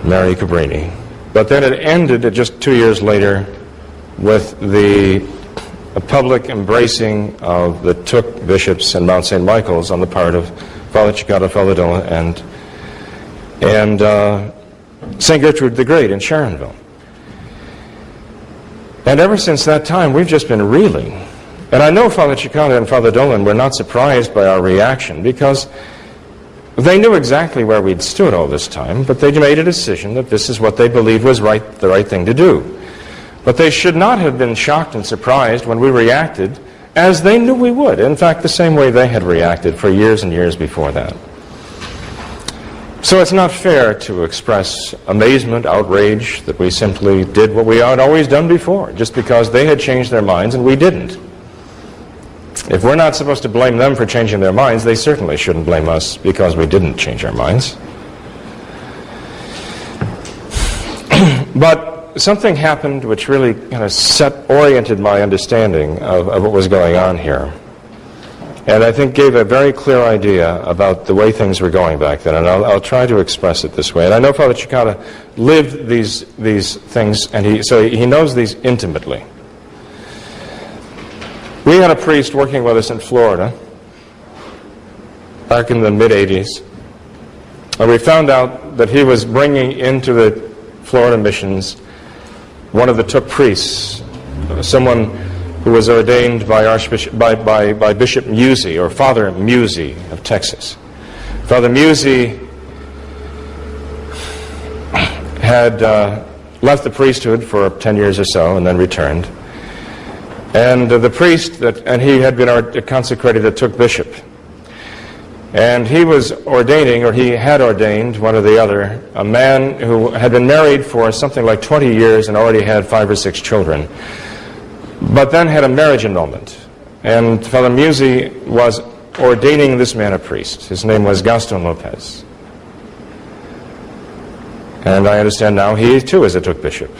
Mary Cabrini. But then it ended just 2 years later with the public embracing of the Thuc bishops in Mount St. Michael's on the part of Father Cekada, Father Dillon, and St. Gertrude the Great in Sharonville. And ever since that time, we've just been reeling. And I know Father Cekada and Father Dolan were not surprised by our reaction, because they knew exactly where we'd stood all this time, but they made a decision that this is what they believed was the right thing to do. But they should not have been shocked and surprised when we reacted as they knew we would. In fact, the same way they had reacted for years and years before that. So it's not fair to express amazement, outrage, that we simply did what we had always done before, just because they had changed their minds and we didn't. If we're not supposed to blame them for changing their minds, they certainly shouldn't blame us because we didn't change our minds. But something happened which really kind of oriented my understanding of what was going on here. And I think gave a very clear idea about the way things were going back then. And I'll try to express it this way. And I know Father Cekada lived these things, and so he knows these intimately. We had a priest working with us in Florida back in the mid-'80s, and we found out that he was bringing into the Florida missions one of the Thuc priests, someone who was ordained by Bishop Musey, or Father Musey of Texas. Father Musey had left the priesthood for 10 years or so and then returned. And the priest, and he had been consecrated a Thuc bishop. And he was ordaining, or he had ordained, one or the other, a man who had been married for something like 20 years and already had 5 or 6 children, but then had a marriage annulment. And Father Musey was ordaining this man a priest. His name was Gaston Lopez. And I understand now he too is a Thuc bishop.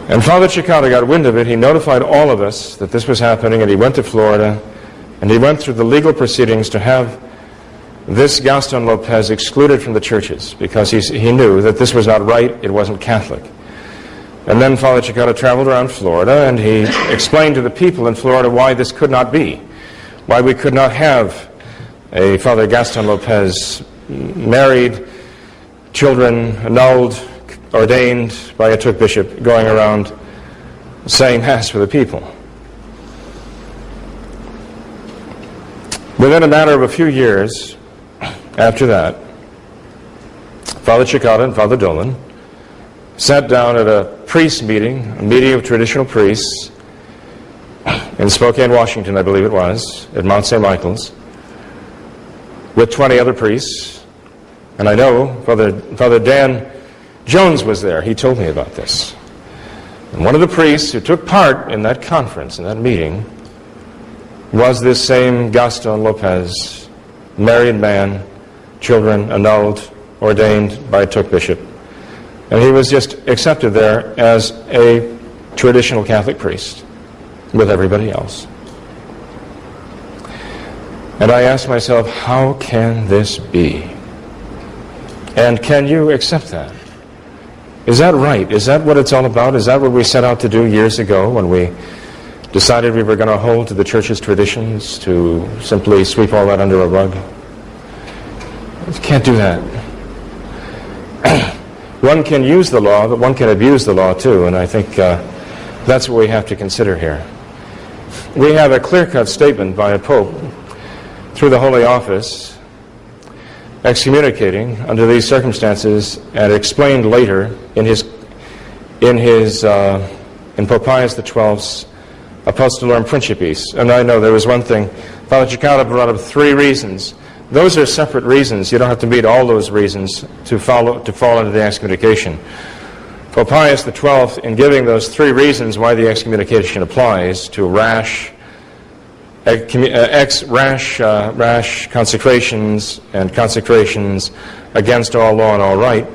And Father Cekada got wind of it. He notified all of us that this was happening, and he went to Florida, and he went through the legal proceedings to have this Gaston Lopez excluded from the churches, because he knew that this was not right, it wasn't Catholic. And then Father Cekada traveled around Florida, and he explained to the people in Florida why this could not be, why we could not have a Father Gaston Lopez married, children annulled, ordained by a Thuc bishop, going around saying Mass for the people. Within a matter of a few years after that, Father Cekada and Father Dolan sat down at a priest meeting, a meeting of traditional priests in Spokane, Washington, I believe it was, at Mount St. Michael's, with 20 other priests. And I know Father Dan Jones was there. He told me about this. And one of the priests who took part in that conference, in that meeting, was this same Gaston Lopez, married man, children annulled, ordained by a Thuc bishop. And he was just accepted there as a traditional Catholic priest with everybody else. And I asked myself, how can this be? And can you accept that? Is that right? Is that what it's all about? Is that what we set out to do years ago when we decided we were going to hold to the church's traditions, to simply sweep all that under a rug? You can't do that. One can use the law, but one can abuse the law too, and I think that's what we have to consider here. We have a clear-cut statement by a pope through the Holy Office excommunicating under these circumstances, and explained later in Pope Pius XII's Apostolorum Principis. And I know there was one thing, Father Cekada brought up 3 reasons. Those are separate reasons. You don't have to meet all those reasons to fall into the excommunication. Pope Pius XII, in giving those 3 reasons why the excommunication applies to rash consecrations and consecrations against all law and all right,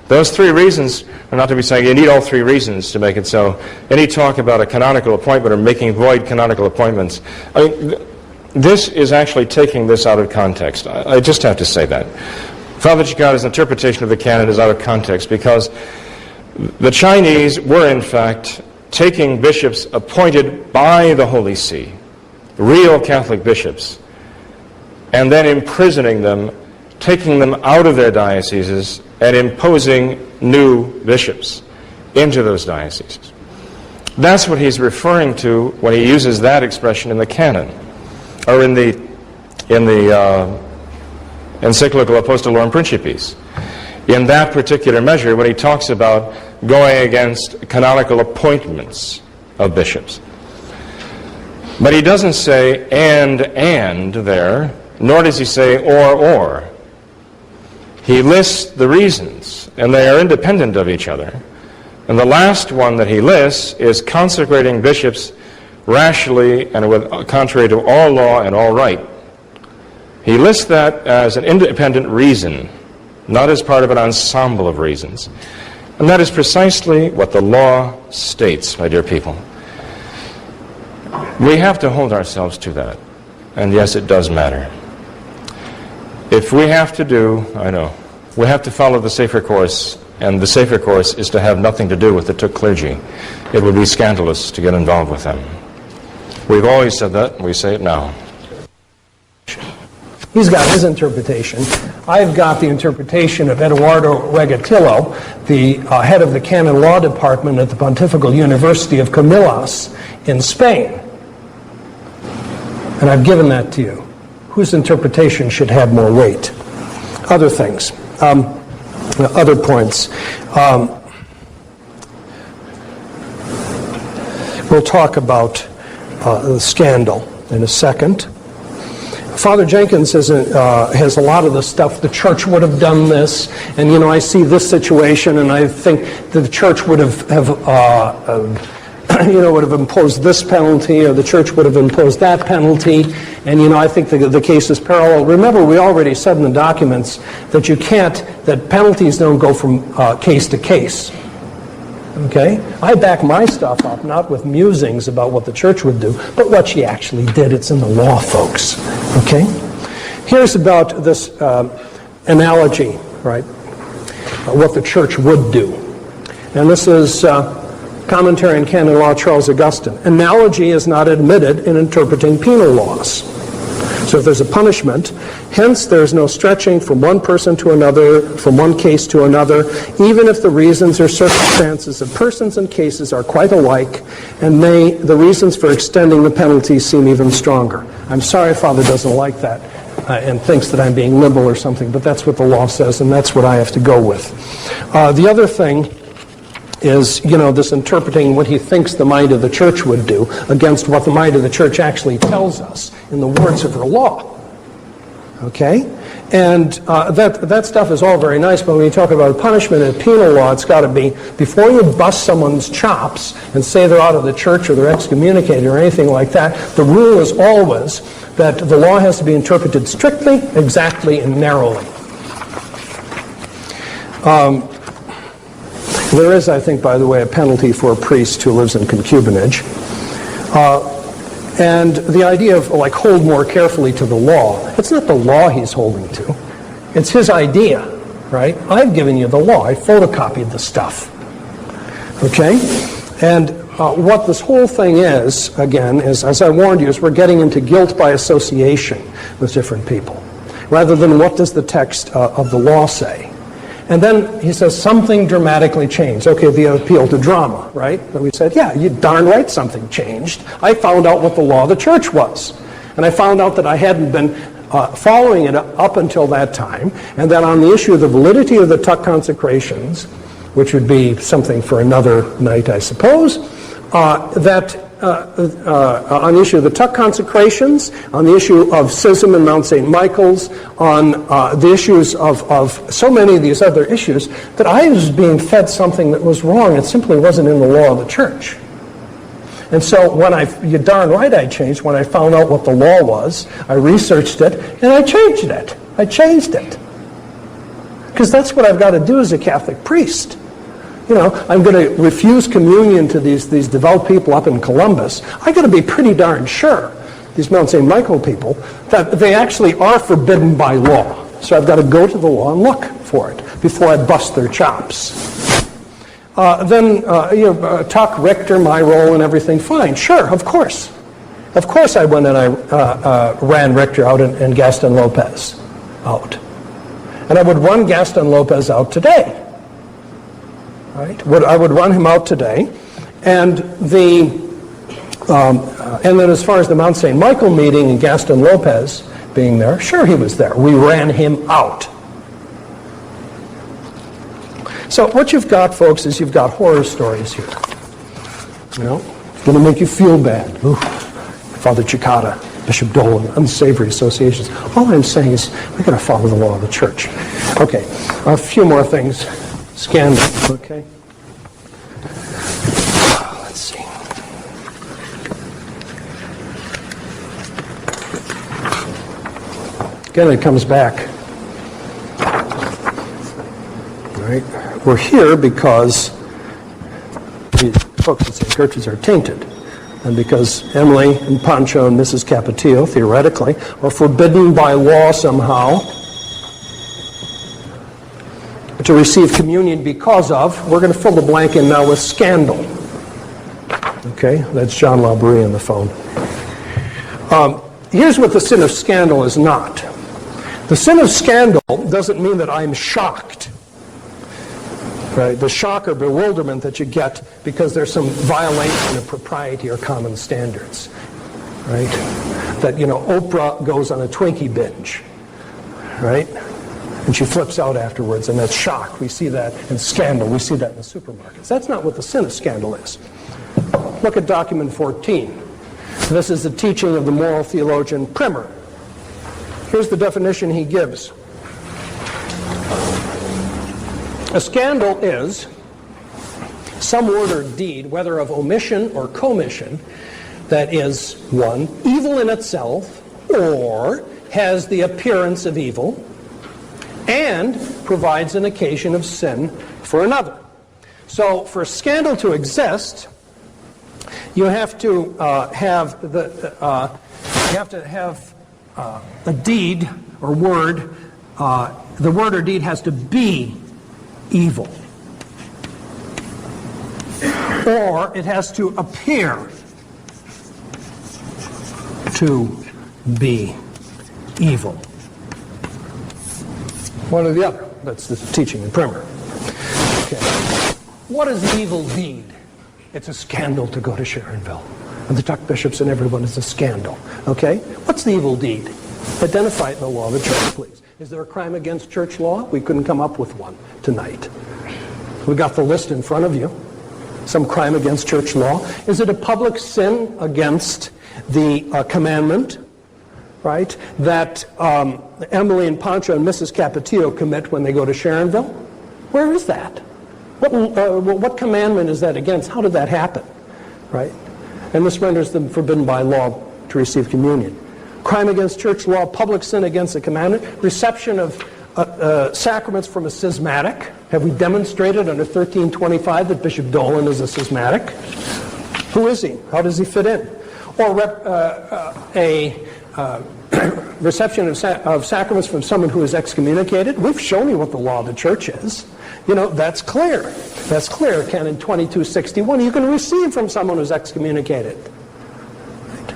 those 3 reasons are not to be saying you need all 3 reasons to make it so. Any talk about a canonical appointment or making void canonical appointments, I mean, this is actually taking this out of context. I just have to say that. Father Cekada's interpretation of the canon is out of context because the Chinese were in fact taking bishops appointed by the Holy See, real Catholic bishops, and then imprisoning them, taking them out of their dioceses and imposing new bishops into those dioceses. That's what he's referring to when he uses that expression in the canon, or in the Encyclical Apostolorum Principis. In that particular measure, when he talks about going against canonical appointments of bishops. But he doesn't say and there, nor does he say or. He lists the reasons, and they are independent of each other. And the last one that he lists is consecrating bishops rashly and contrary to all law and all right. He lists that as an independent reason, not as part of an ensemble of reasons. And that is precisely what the law states, my dear people. We have to hold ourselves to that. And yes, it does matter. If we have to do, I know, we have to follow the safer course, and the safer course is to have nothing to do with the Thuc clergy. It would be scandalous to get involved with them. We've always said that, and we say it now. He's got his interpretation. I've got the interpretation of Eduardo Regatillo, the head of the Canon Law Department at the Pontifical University of Comillas in Spain. And I've given that to you. Whose interpretation should have more weight? Other things. Other points. We'll talk about the scandal in a second. Father Jenkins has a lot of the stuff. The church would have done this, and you know, I see this situation, and I think that the church would have would have imposed this penalty, or the church would have imposed that penalty, and you know, I think the case is parallel. Remember, we already said in the documents that that penalties don't go from case to case. Okay? I back my stuff up, not with musings about what the church would do, but what she actually did. It's in the law, folks. Okay? Here's about this analogy, right? What the church would do. And this is Commentary on Canon Law, Charles Augustine. Analogy is not admitted in interpreting penal laws. So if there's a punishment, hence there's no stretching from one person to another, from one case to another, even if the reasons or circumstances of persons and cases are quite alike, and the reasons for extending the penalty seem even stronger. I'm sorry Father doesn't like that and thinks that I'm being liberal or something, but that's what the law says, and that's what I have to go with. The other thing is, you know, this interpreting what he thinks the mind of the church would do against what the mind of the church actually tells us in the words of her law. Okay? And that stuff is all very nice, but when you talk about punishment in penal law, it's got to be, before you bust someone's chops and say they're out of the church or they're excommunicated or anything like that, the rule is always that the law has to be interpreted strictly, exactly, and narrowly. There is, I think, by the way, a penalty for a priest who lives in concubinage. And the idea of, like, hold more carefully to the law, it's not the law he's holding to. It's his idea, right? I've given you the law. I photocopied the stuff. Okay? And what this whole thing is, again, is, as I warned you, is we're getting into guilt by association with different people, rather than what does the text of the law say. And then he says, something dramatically changed. Okay, the appeal to drama, right? And we said, yeah, you darn right something changed. I found out what the law of the church was. And I found out that I hadn't been following it up until that time. And that on the issue of the validity of the Thuc consecrations, which would be something for another night, I suppose, on the issue of the Thuc consecrations, on the issue of schism in Mount St. Michael's, on the issues of so many of these other issues, that I was being fed something that was wrong. It simply wasn't in the law of the church. And so when you're darn right I changed, when I found out what the law was, I researched it, and I changed it. I changed it. Because that's what I've got to do as a Catholic priest. You know, I'm going to refuse communion to these devout people up in Columbus. I've got to be pretty darn sure, these Mount St. Michael people, that they actually are forbidden by law. So I've got to go to the law and look for it before I bust their chops. Thuc, Richter, my role and everything, fine, sure, of course. Of course I went and I ran Richter out and Gaston Lopez out. And I would run Gaston Lopez out today. Right? I would run him out today, and then as far as the Mount St. Michael meeting and Gaston Lopez being there, sure he was there. We ran him out. So what you've got, folks, is you've got horror stories here. You know, it's going to make you feel bad. Ooh, Father Cekada, Bishop Dolan, unsavory associations. All I'm saying is we've got to follow the law of the church. Okay, a few more things. Scandal, okay? Let's see. Again, it comes back. All right? We're here because the folks at St. Gertrude's are tainted. And because Emily and Pancho and Mrs. Capetillo, theoretically, are forbidden by law somehow to receive communion because of, we're going to fill the blank in now with scandal. Okay, that's John Labrie on the phone. Here's what the sin of scandal is not. The sin of scandal doesn't mean that I'm shocked. Right? The shock or bewilderment that you get because there's some violation of propriety or common standards. Right? That, you know, Oprah goes on a Twinkie binge. Right? And she flips out afterwards, and that's shock. We see that in scandal. We see that in the supermarkets. That's not what the sin of scandal is. Look at document 14. This is the teaching of the moral theologian Primer. Here's the definition he gives. A scandal is some word or deed, whether of omission or commission, that is, 1, evil in itself, or has the appearance of evil, and provides an occasion of sin for another. So for scandal to exist, you have to have a deed or word. The word or deed has to be evil, or it has to appear to be evil. One or the other. That's the teaching in Primer. Okay. What is the evil deed? It's a scandal to go to Sharonville. And the Thuc bishops and everyone is a scandal. Okay? What's the evil deed? Identify it in the law of the church, please. Is there a crime against church law? We couldn't come up with one tonight. We got the list in front of you. Some crime against church law. Is it a public sin against the commandment? Right, that Emily and Pancho and Mrs. Capetillo commit when they go to Sharonville? Where is that? What commandment is that against? How did that happen? Right? And this renders them forbidden by law to receive communion. Crime against church law, public sin against the commandment, reception of sacraments from a schismatic. Have we demonstrated under 1325 that Bishop Dolan is a schismatic? Who is he? How does he fit in? Or reception of sacraments from someone who is excommunicated. We've shown you what the law of the church is. You know, that's clear. That's clear. Canon 2261. You can receive from someone who's excommunicated. Right.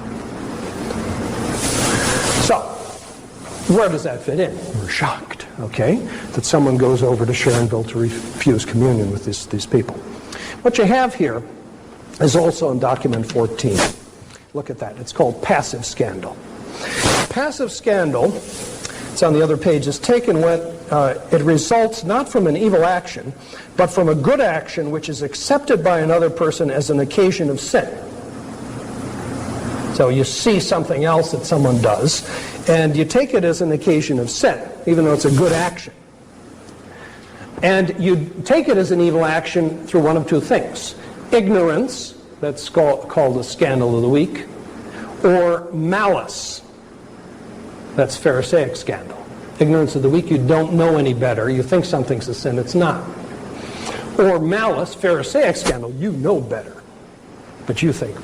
So, where does that fit in? We're shocked. okay, that someone goes over to Sharonville to refuse communion with these people. What you have here is also in document 14. Look at that. It's called passive scandal. Passive scandal, it's on the other page, is taken when it results not from an evil action, but from a good action which is accepted by another person as an occasion of sin. So you see something else that someone does, and you take it as an occasion of sin, even though it's a good action. And you take it as an evil action through one of two things. Ignorance, that's called a scandal of the week, or malice, that's Pharisaic scandal. Ignorance of the week, you don't know any better, you think something's a sin, it's not. Or malice, Pharisaic scandal, you know better, but you think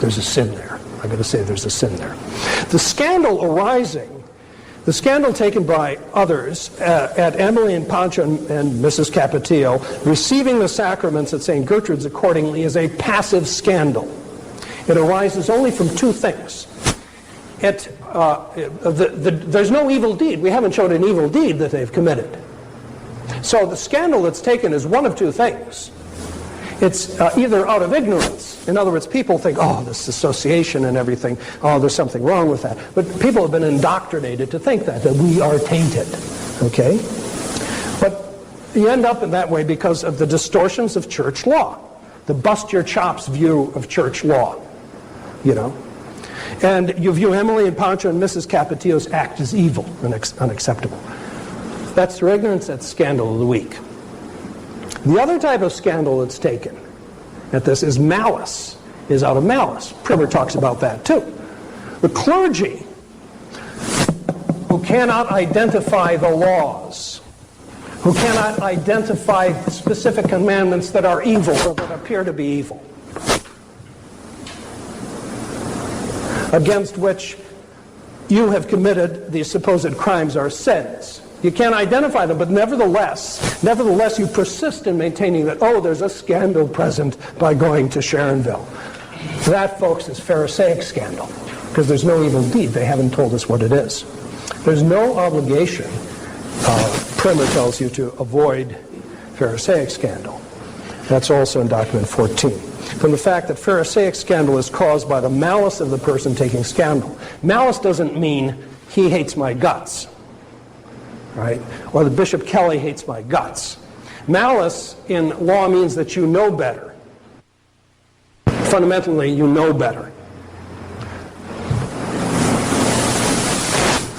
there's a sin there. I'm going to say there's a sin there. The scandal arising, the scandal taken by others at Emily and Pancho and Mrs. Capetillo, receiving the sacraments at St. Gertrude's accordingly, is a passive scandal. It arises only from two things. There's no evil deed. We haven't showed an evil deed that they've committed. So the scandal that's taken is one of two things. It's either out of ignorance. In other words, people think, oh, this association and everything, oh, there's something wrong with that. But people have been indoctrinated to think that we are tainted, okay? But you end up in that way because of the distortions of church law, the bust-your-chops view of church law, you know? And you view Emily and Pancho and Mrs. Capetillo's act as evil and unacceptable. That's their ignorance, that's scandal of the week. The other type of scandal that's taken at this is malice, is out of malice. Primer talks about that too. The clergy who cannot identify the laws, who cannot identify specific commandments that are evil or that appear to be evil, against which you have committed these supposed crimes or sins. You can't identify them, but nevertheless you persist in maintaining that, oh, there's a scandal present by going to Sharonville. That, folks, is Pharisaic scandal, because there's no evil deed. They haven't told us what it is. There's no obligation, Primer tells you, to avoid Pharisaic scandal. That's also in document 14. From the fact that Pharisaic scandal is caused by the malice of the person taking scandal. Malice doesn't mean he hates my guts, right? Or the Bishop Kelly hates my guts. Malice in law means that you know better. Fundamentally, you know better.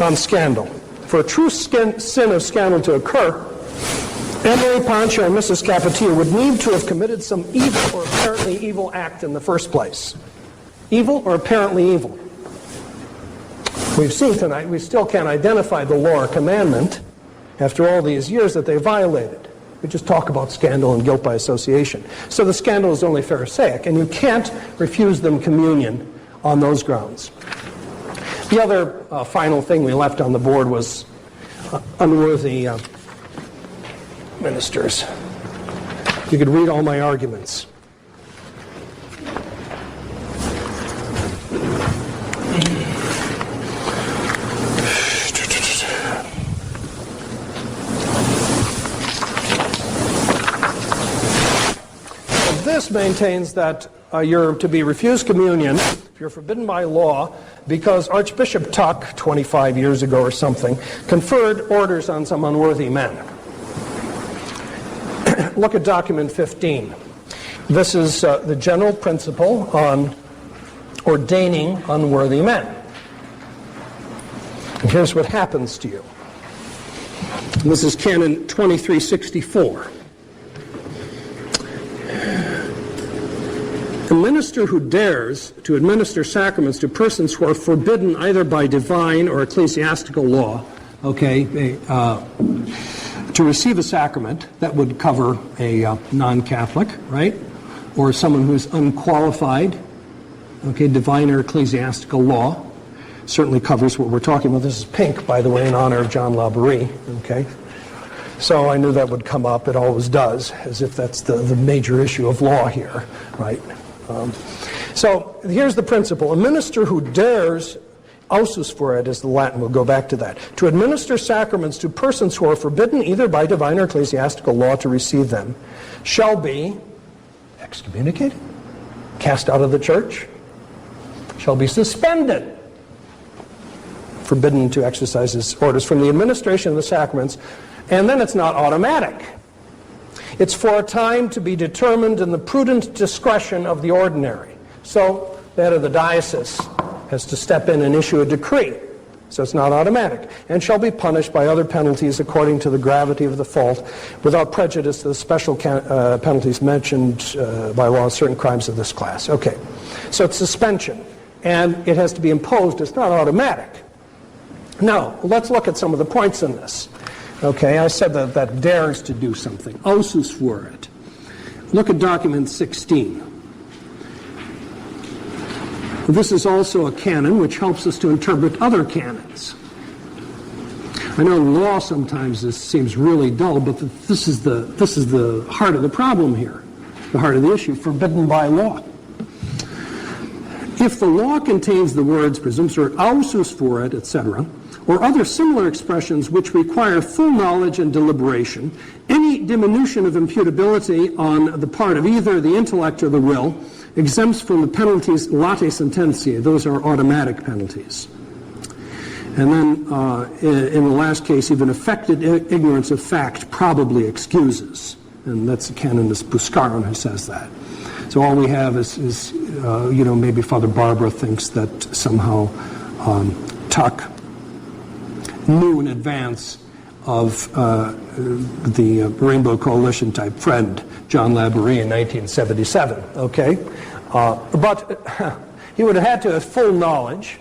On scandal. For a true sin of scandal to occur, Emily, Pancho, and Mrs. Capetillo would need to have committed some evil or apparently evil act in the first place. Evil or apparently evil. We've seen tonight we still can't identify the law or commandment after all these years that they violated. We just talk about scandal and guilt by association. So the scandal is only Pharisaic, and you can't refuse them communion on those grounds. The other final thing we left on the board was unworthy ministers. You could read all my arguments. This maintains that you're to be refused communion if you're forbidden by law because Archbishop Thuc, 25 years ago or something, conferred orders on some unworthy men. Look at document 15. This is the general principle on ordaining unworthy men. And here's what happens to you. And this is Canon 2364. A minister who dares to administer sacraments to persons who are forbidden either by divine or ecclesiastical law, to receive a sacrament, that would cover a non-Catholic, right? Or someone who's unqualified, divine or ecclesiastical law, certainly covers what we're talking about. This is pink, by the way, in honor of John Laborie, okay? So I knew that would come up. It always does, as if that's the major issue of law here, right? So here's the principle. A minister who dares Ausus fuerit is the Latin, we'll go back to that. To administer sacraments to persons who are forbidden either by divine or ecclesiastical law to receive them shall be excommunicated, cast out of the church, shall be suspended, forbidden to exercise his orders from the administration of the sacraments, and then it's not automatic. It's for a time to be determined in the prudent discretion of the ordinary. So that of the diocese has to step in and issue a decree. So it's not automatic. And shall be punished by other penalties according to the gravity of the fault, without prejudice to the special penalties mentioned by law, certain crimes of this class. Okay. So it's suspension. And it has to be imposed. It's not automatic. Now, let's look at some of the points in this. Okay, I said that dares to do something. Ausus fuerit. Look at document 16. This is also a canon which helps us to interpret other canons. I know law sometimes seems really dull, but this is the heart of the problem here, the heart of the issue, forbidden by law. If the law contains the words presumptuary ausus fuerit, etc., or other similar expressions which require full knowledge and deliberation, any diminution of imputability on the part of either the intellect or the will exempts from the penalties late sententiae. Those are automatic penalties. And then in the last case, even affected ignorance of fact probably excuses. And that's the canonist Buscaron who says that. So all we have is maybe Father Barbara thinks that somehow Thuc knew in advance of the Rainbow Coalition type friend, John Laborie, in 1977, okay? But he would have had to have full knowledge,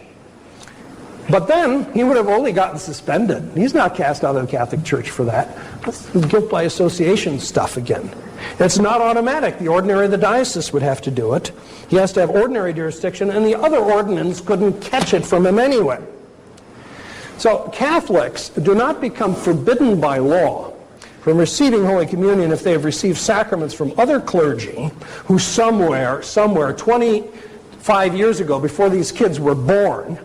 but then he would have only gotten suspended. He's not cast out of the Catholic Church for that. That's the guilt by association stuff again. It's not automatic. The ordinary of the diocese would have to do it. He has to have ordinary jurisdiction, and the other ordinance couldn't catch it from him anyway. So Catholics do not become forbidden by law from receiving Holy Communion if they have received sacraments from other clergy who somewhere 25 years ago, before these kids were born,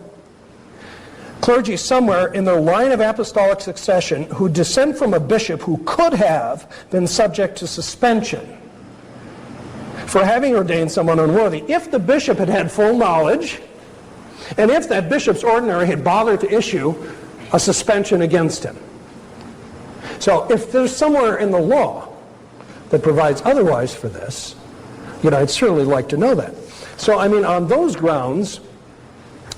clergy somewhere in their line of apostolic succession who descend from a bishop who could have been subject to suspension for having ordained someone unworthy. If the bishop had had full knowledge, and if that bishop's ordinary had bothered to issue a suspension against him. So if there's somewhere in the law that provides otherwise for this, I'd certainly like to know that. So, I mean, on those grounds,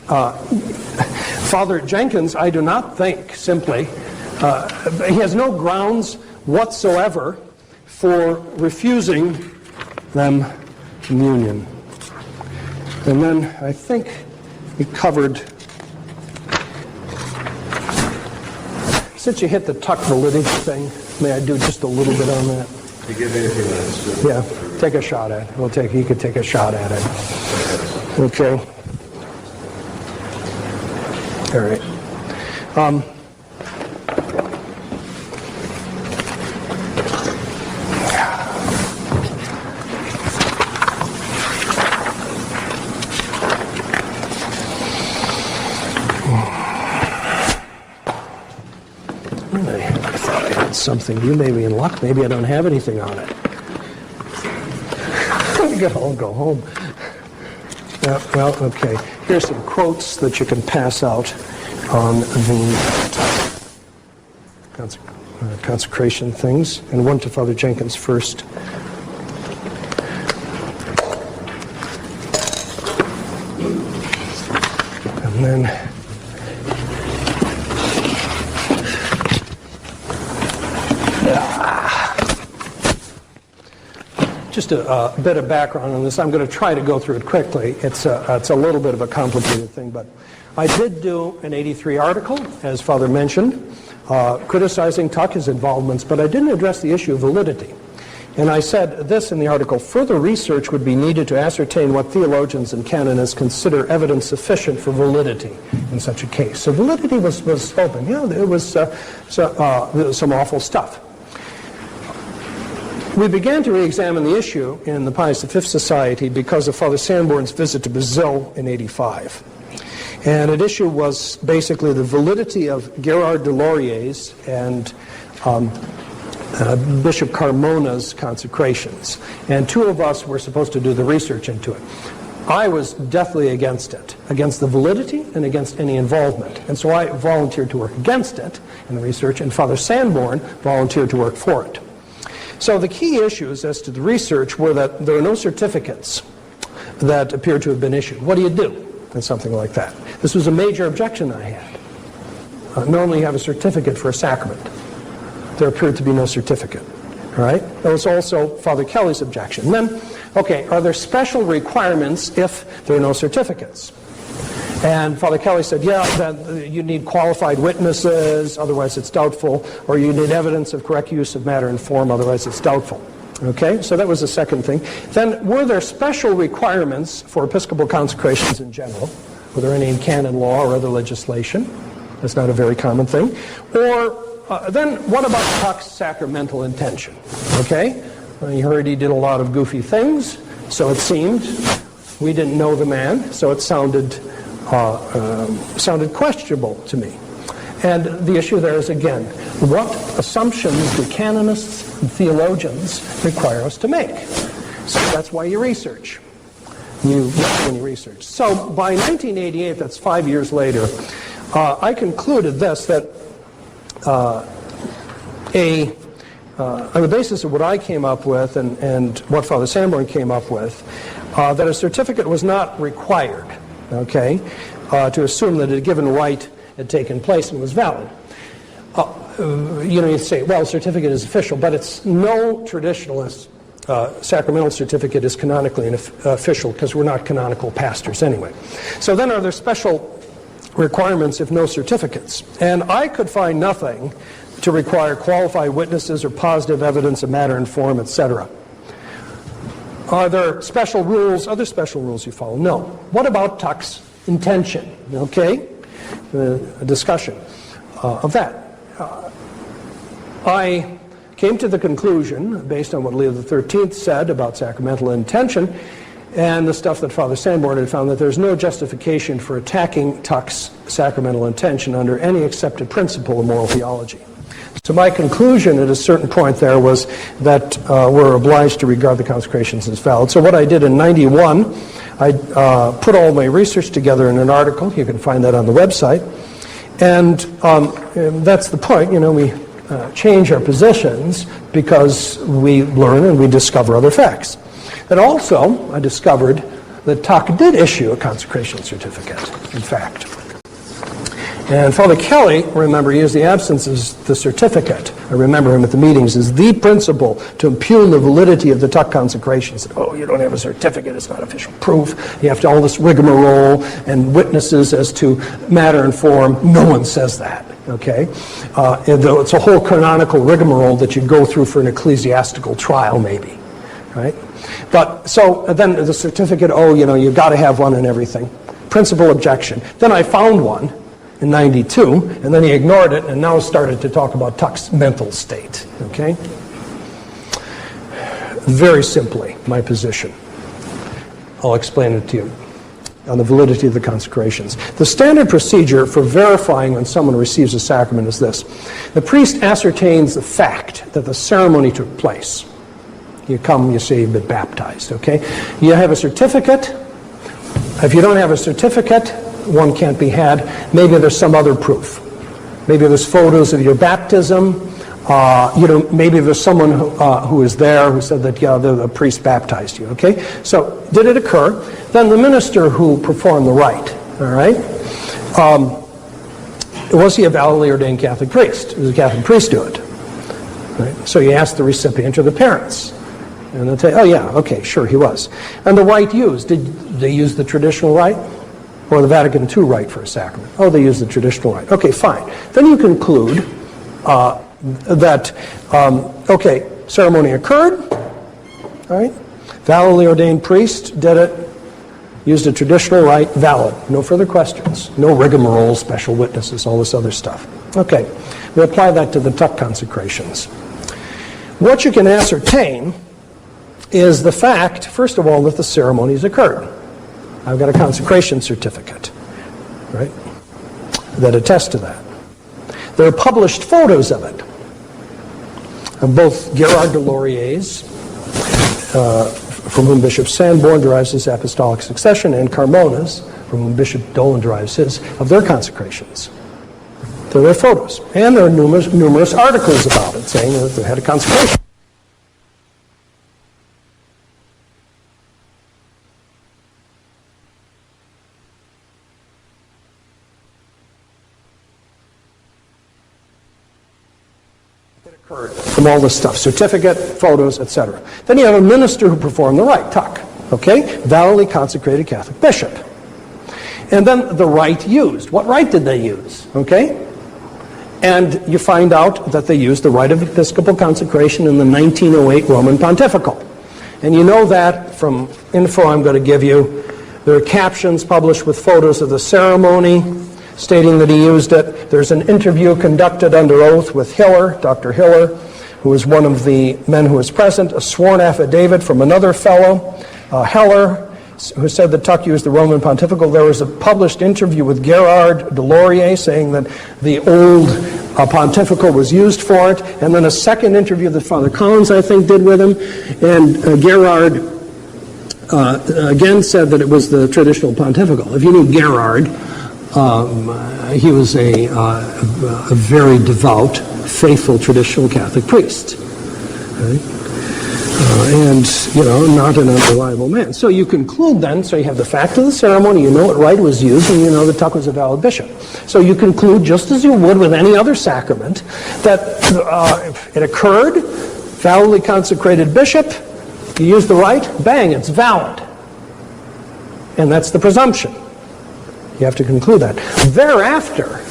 Father Jenkins, I do not think simply, he has no grounds whatsoever for refusing them communion. And then I think we covered, since you hit the Thuc validity thing, may I do just a little bit on that? To give anything else. Yeah, take a shot at it. You could take a shot at it. Okay. All right. Something. You may be in luck. Maybe I don't have anything on it. I'll go home. Well, okay. Here's some quotes that you can pass out on the consecration things, and one to Father Jenkins first. And then just a bit of background on this. I'm going to try to go through it quickly. It's a little bit of a complicated thing, but I did do an 83 article, as Father mentioned, criticizing Thuc, his involvements, but I didn't address the issue of validity. And I said this in the article: further research would be needed to ascertain what theologians and canonists consider evidence sufficient for validity in such a case. So validity was open. Yeah, there was some awful stuff. We began to re-examine the issue in the Pius V Society because of Father Sanborn's visit to Brazil in '85. And at issue was basically the validity of Gerard de Laurier's and Bishop Carmona's consecrations. And two of us were supposed to do the research into it. I was deathly against it, against the validity and against any involvement. And so I volunteered to work against it in the research, and Father Sanborn volunteered to work for it. So the key issues as to the research were that there are no certificates that appear to have been issued. What do you do in something like that? This was a major objection I had. Normally you have a certificate for a sacrament. There appeared to be no certificate. All right? That was also Father Kelly's objection. And then, okay, are there special requirements if there are no certificates? And Father Kelly said, yeah, that you need qualified witnesses, otherwise it's doubtful, or you need evidence of correct use of matter and form, otherwise it's doubtful. Okay, so that was the second thing. Then, were there special requirements for Episcopal consecrations in general? Were there any in canon law or other legislation? That's not a very common thing. Or then, what about Thuc's sacramental intention? Okay, you heard he did a lot of goofy things, so it seemed. We didn't know the man, so it sounded questionable to me. And the issue there is, again, what assumptions do canonists and theologians require us to make? So that's why you research. When you research. So by 1988, that's 5 years later, I concluded this, that on the basis of what I came up with and what Father Sanborn came up with, that a certificate was not required, okay, to assume that a given rite had taken place and was valid. You say, well, certificate is official, but it's no traditionalist sacramental certificate is canonically official because we're not canonical pastors anyway. So then are there special requirements if no certificates? And I could find nothing to require qualified witnesses or positive evidence of matter and form, etc. Are there special rules, other special rules you follow? No. What about Thuc's intention? Okay? A discussion of that. I came to the conclusion, based on what Leo XIII said about sacramental intention, and the stuff that Father Sanborn had found, that there's no justification for attacking Thuc's sacramental intention under any accepted principle of moral theology. So my conclusion at a certain point there was that we're obliged to regard the consecrations as valid. So what I did in '91, I put all my research together in an article. You can find that on the website. And that's the point. We change our positions because we learn and we discover other facts. And also, I discovered that Thuc did issue a consecration certificate, in fact. And Father Kelly, remember, he used the absence as the certificate. I remember him at the meetings as the principle to impugn the validity of the Thuc consecrations. Oh, you don't have a certificate, it's not official proof. You have to all this rigmarole and witnesses as to matter and form. No one says that, okay? It's a whole canonical rigmarole that you go through for an ecclesiastical trial, maybe, right? But so then the certificate, you've got to have one and everything. Principal objection. Then I found one in '92, and then he ignored it and now started to talk about Thuc's mental state, okay? Very simply, my position. I'll explain it to you on the validity of the consecrations. The standard procedure for verifying when someone receives a sacrament is this. The priest ascertains the fact that the ceremony took place. You come, you say you've been baptized, okay? You have a certificate. If you don't have a certificate, one can't be had. Maybe there's some other proof. Maybe there's photos of your baptism. Maybe there's someone who was there who said that, the priest baptized you, okay? So, did it occur? Then the minister who performed the rite, all right? Was he a validly ordained Catholic priest? Does a Catholic priest do it? Right? So you ask the recipient or the parents. And they'll tell you, oh yeah, okay, sure, he was. And the rite used, did they use the traditional rite? Or the Vatican II rite for a sacrament? Oh, they used the traditional rite. Okay, fine. Then you conclude that, ceremony occurred, all right? Validly ordained priest did it, used a traditional rite, valid. No further questions. No rigmarole, special witnesses, all this other stuff. Okay, we apply that to the Thuc consecrations. What you can ascertain is the fact, first of all, that the ceremonies occurred. I've got a consecration certificate. right, that attest to that. There are published photos of it, of both Gerard de Laurier's, from whom Bishop Sanborn derives his apostolic succession, and Carmona's, from whom Bishop Dolan derives his, of their consecrations. There are photos. And there are numerous articles about it saying that they had a consecration. From all this stuff, certificate, photos, etc. Then you have a minister who performed the rite, Thuc, okay? Validly consecrated Catholic bishop. And then the rite used. What rite did they use, okay? And you find out that they used the rite of episcopal consecration in the 1908 Roman Pontifical. And you know that from info I'm going to give you. There are captions published with photos of the ceremony stating that he used it. There's an interview conducted under oath with Hiller, Dr. Hiller, who was one of the men who was present, a sworn affidavit from another fellow, Heller, who said that Thuc used the Roman Pontifical. There was a published interview with Gerard de Laurier saying that the old Pontifical was used for it, and then a second interview that Father Collins, I think, did with him, and Gerard again said that it was the traditional Pontifical. If you knew Gerard, he was a very devout, faithful, traditional Catholic priest, right? And, you know, not an unreliable man. So you conclude then, so you have the fact of the ceremony, you know what rite was used, and you know that Thuc was a valid bishop. So you conclude, just as you would with any other sacrament, that it occurred, validly consecrated bishop, you use the rite, bang, it's valid. And that's the presumption. You have to conclude that. Thereafter,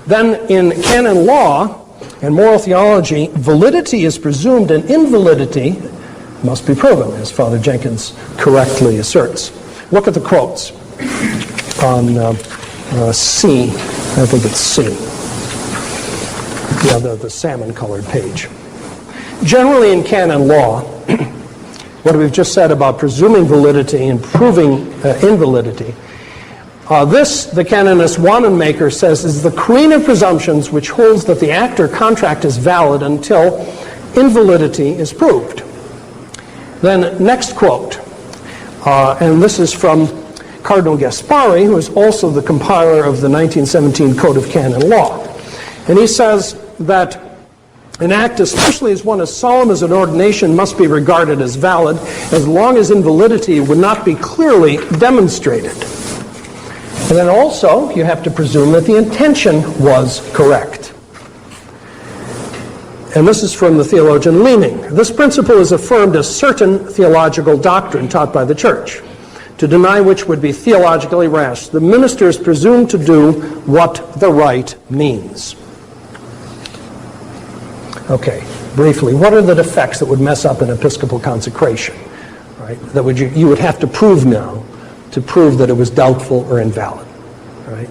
then in canon law and moral theology, validity is presumed and invalidity must be proven, as Father Jenkins correctly asserts. Look at the quotes on C. I think it's C. Yeah, the salmon-colored page. Generally in canon law, what we've just said about presuming validity and proving invalidity, this, the canonist Wanenmaker says, is the cream of presumptions which holds that the act or contract is valid until invalidity is proved. Then, next quote, and this is from Cardinal Gaspari, who is also the compiler of the 1917 Code of Canon Law. And he says that an act, especially as one as solemn as an ordination, must be regarded as valid as long as invalidity would not be clearly demonstrated. And then also, you have to presume that the intention was correct. And this is from the theologian Leaning. This principle is affirmed as certain theological doctrine taught by the Church, to deny which would be theologically rash. The minister is presumed to do what the rite means. Okay, briefly, what are the defects that would mess up an episcopal consecration? Right? That you would have to prove now to prove that it was doubtful or invalid, right?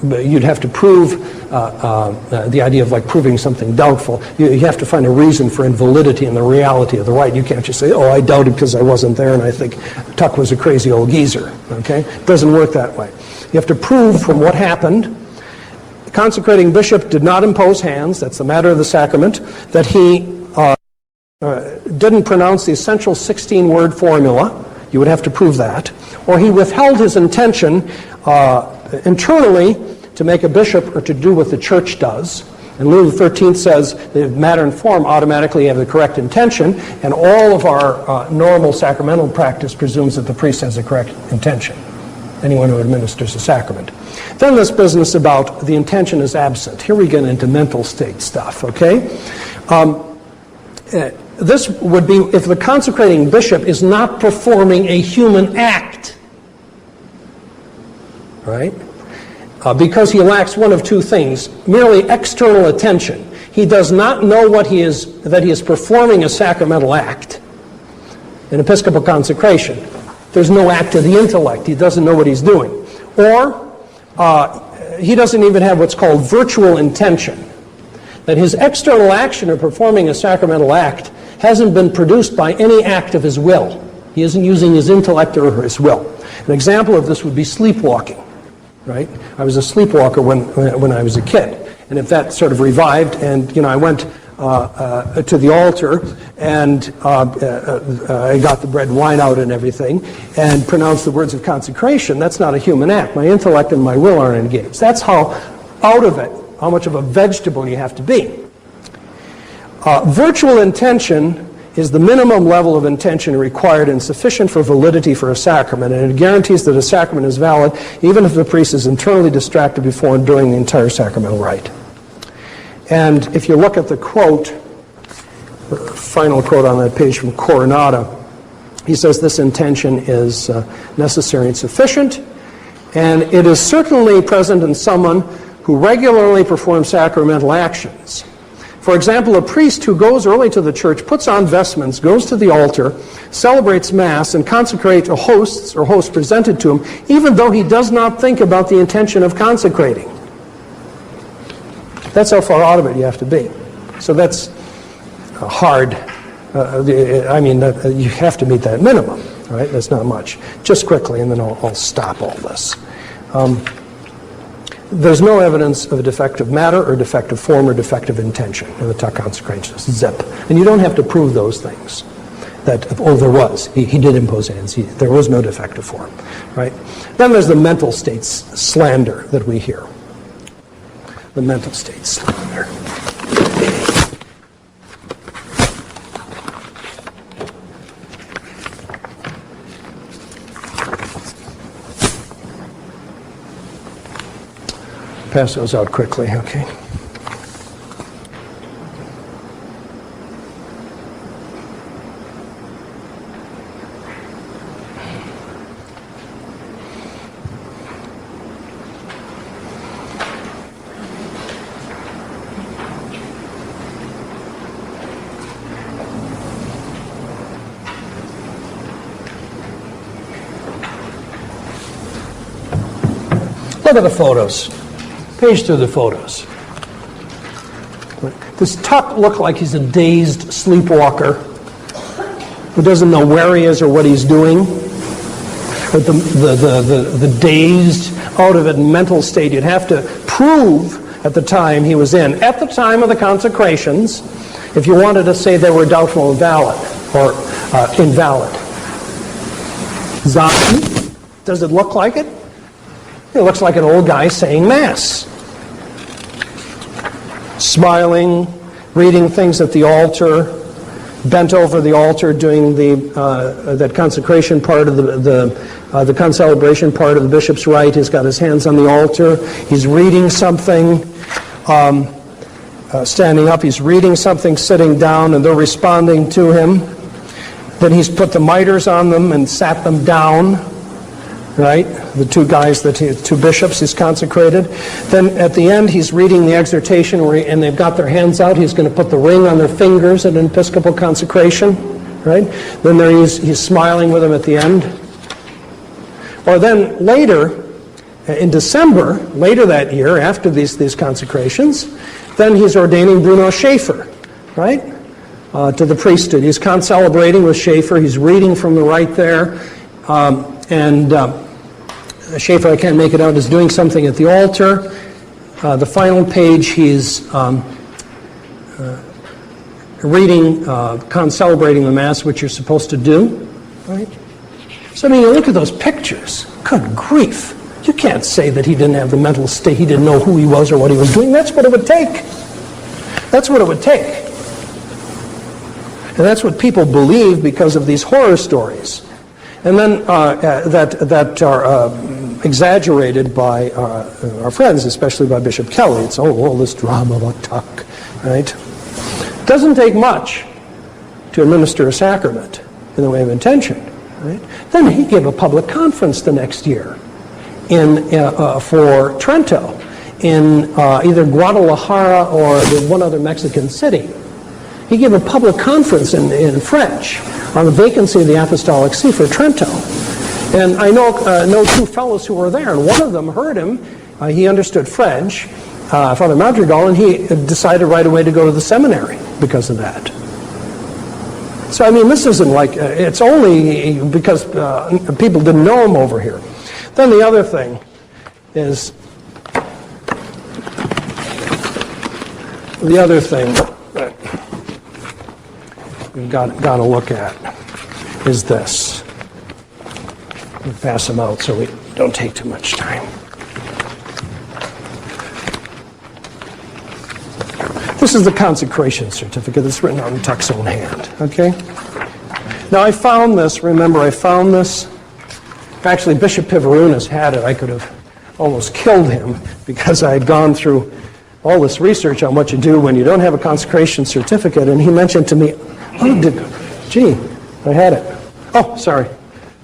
But you'd have to prove the idea of like proving something doubtful. You have to find a reason for invalidity in the reality of the rite. You can't just say, oh, I doubted because I wasn't there and I think Thuc was a crazy old geezer, okay? It doesn't work that way. You have to prove from what happened. The consecrating bishop did not impose hands, that's the matter of the sacrament, that he didn't pronounce the essential 16-word formula. You would have to prove that. Or he withheld his intention internally to make a bishop or to do what the Church does. And Leo XIII says that matter and form automatically have the correct intention, and all of our normal sacramental practice presumes that the priest has the correct intention, anyone who administers a sacrament. Then this business about the intention is absent. Here we get into mental state stuff, okay? This would be if the consecrating bishop is not performing a human act, right? Because he lacks one of two things, merely external attention. He does not know that he is performing a sacramental act. In episcopal consecration, there's no act of the intellect. He doesn't know what he's doing. Or he doesn't even have what's called virtual intention. That his external action of performing a sacramental act hasn't been produced by any act of his will. He isn't using his intellect or his will. An example of this would be sleepwalking. right? I was a sleepwalker when I was a kid. And if that sort of revived, and, I went to the altar, and I got the bread and wine out and everything, and pronounced the words of consecration, that's not a human act. My intellect and my will aren't engaged. That's how out of it, how much of a vegetable you have to be. Virtual intention is the minimum level of intention required and sufficient for validity for a sacrament, and it guarantees that a sacrament is valid even if the priest is internally distracted before and during the entire sacramental rite. And if you look at the quote, the final quote on that page from Coronata, he says this intention is necessary and sufficient, and it is certainly present in someone who regularly performs sacramental actions. For example, a priest who goes early to the church, puts on vestments, goes to the altar, celebrates Mass, and consecrates a host or host presented to him, even though he does not think about the intention of consecrating. That's how far out of it you have to be. So that's hard. You have to meet that minimum, right? That's not much. Just quickly, and then I'll stop all this. There's no evidence of a defective matter or defective form or defective intention in the Thuc consecrations. Zip. And you don't have to prove those things. That, there was. He did impose hands. There was no defective form, right? Then there's the mental states slander that we hear. The mental state slander. Pass those out quickly, okay. Look at the photos. Page through the photos. Does Thuc look like he's a dazed sleepwalker who doesn't know where he is or what he's doing? But the dazed, out of it mental state you'd have to prove at the time he was in. At the time of the consecrations, if you wanted to say they were doubtful and valid, or invalid. Zombie? Does it look like it? It looks like an old guy saying Mass. Smiling, reading things at the altar, bent over the altar doing that consecration part of the concelebration part of the bishop's rite. He's got his hands on the altar. He's reading something, standing up. He's reading something, sitting down, and they're responding to him. Then he's put the mitres on them and sat them down. Right? The two guys, two bishops he's consecrated. Then at the end he's reading the exhortation and they've got their hands out. He's going to put the ring on their fingers at an Episcopal consecration. Right? Then he's smiling with them at the end. Or then later, in December, later that year, after these consecrations, then he's ordaining Bruno Schaefer, right? To the priesthood. He's concelebrating with Schaefer. He's reading from the rite there. Schaefer, I can't make it out, is doing something at the altar. The final page, he's reading, concelebrating the Mass, which you're supposed to do. Right? So, you look at those pictures. Good grief. You can't say that he didn't have the mental state, he didn't know who he was or what he was doing. That's what it would take. That's what it would take. And that's what people believe because of these horror stories. And then that are exaggerated by our friends, especially by Bishop Kelly. It's all this drama about Thuc, right? It doesn't take much to administer a sacrament in the way of intention, right? Then he gave a public conference the next year for Trento in either Guadalajara or one other Mexican city. He gave a public conference in French on the vacancy of the apostolic see for Trento. And I know two fellows who were there, and one of them heard him. He understood French, Father Madrigal, and he decided right away to go to the seminary because of that. So, this isn't like, it's only because people didn't know him over here. Then the other thing, is the other thing that we've got to look at is this. We'll pass them out so we don't take too much time. This is the consecration certificate that's written on Thuc's own hand, okay? Now I found this, remember I found this, actually Bishop Pivarunas had it. I could have almost killed him because I had gone through all this research on what you do when you don't have a consecration certificate, and he mentioned to me, gee, I had it. Oh, sorry.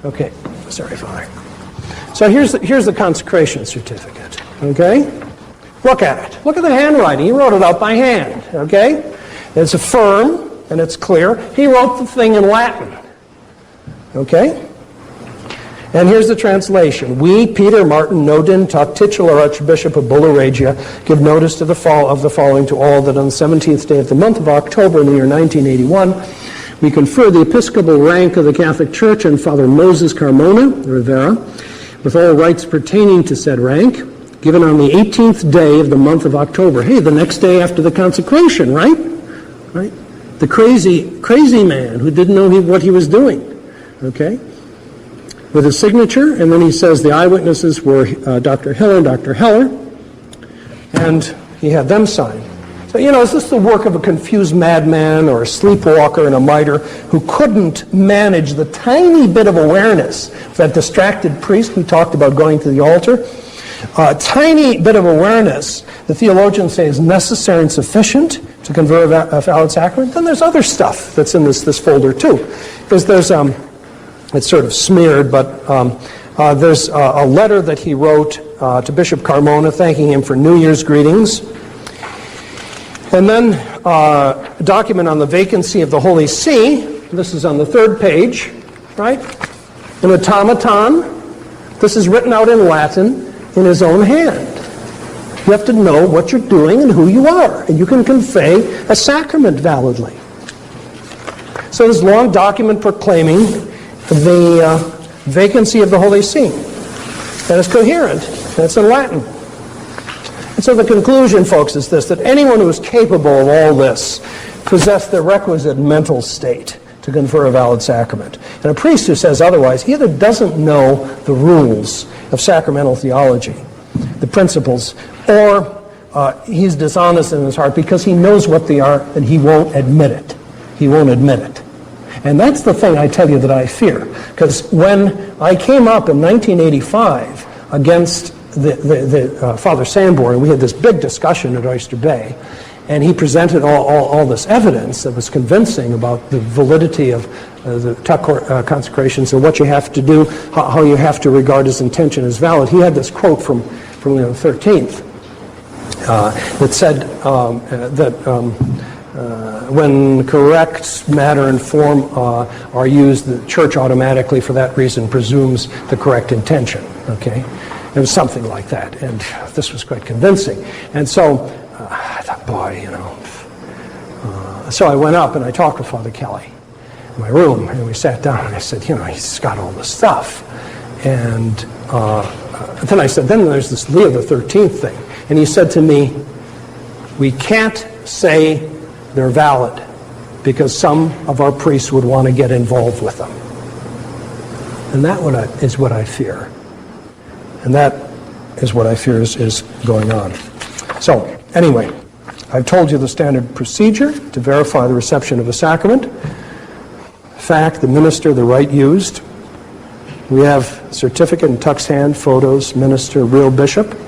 Okay, sorry, Father. So here's the consecration certificate, okay? Look at it. Look at the handwriting. He wrote it out by hand, okay? It's firm and it's clear. He wrote the thing in Latin, okay? And here's the translation. We, Peter Martin Nodin, Thuc, titular Archbishop of Bulla Regia, give notice to the following to all, that on the 17th day of the month of October in the year 1981, we confer the episcopal rank of the Catholic Church on Father Moses Carmona Rivera, with all rights pertaining to said rank, given on the 18th day of the month of October. Hey, the next day after the consecration, right? Right? The crazy man who didn't know what he was doing, okay? With a signature, and then he says the eyewitnesses were Dr. Hiller and Dr. Heller, and he had them sign. So, is this the work of a confused madman or a sleepwalker and a mitre who couldn't manage the tiny bit of awareness, that distracted priest who talked about going to the altar? A tiny bit of awareness, the theologians say, is necessary and sufficient to confer a valid sacrament. Then there's other stuff that's in this folder too. Because there's, it's sort of smeared, but there's a letter that he wrote to Bishop Carmona thanking him for New Year's greetings. And then a document on the vacancy of the Holy See. This is on the 3rd page, right? An automaton. This is written out in Latin in his own hand. You have to know what you're doing and who you are, and you can convey a sacrament validly. So this long document proclaiming the vacancy of the Holy See. And it's coherent, and it's in Latin. And so the conclusion, folks, is this, that anyone who is capable of all this possessed the requisite mental state to confer a valid sacrament. And a priest who says otherwise, he either doesn't know the rules of sacramental theology, the principles, or he's dishonest in his heart because he knows what they are and he won't admit it. He won't admit it. And that's the thing I tell you that I fear. Because when I came up in 1985 against the Father Sanborn, we had this big discussion at Oyster Bay, and he presented all this evidence that was convincing about the validity of the Thuc consecrations and what you have to do, how you have to regard his intention as valid. He had this quote from Leo XIII that said that when correct matter and form are used, the Church automatically, for that reason, presumes the correct intention. Okay, it was something like that, and this was quite convincing. And so I thought, boy, so I went up and I talked with Father Kelly in my room, and we sat down, and I said, he's got all this stuff. And then I said, then there's this Leo XIII thing. And he said to me, we can't say they're valid because some of our priests would want to get involved with them. And that is what I fear. And that is what I fear is going on. So, anyway, I've told you the standard procedure to verify the reception of a sacrament. Fact, the minister, the rite used. We have certificate in Thuc's hand, photos, minister, real bishop.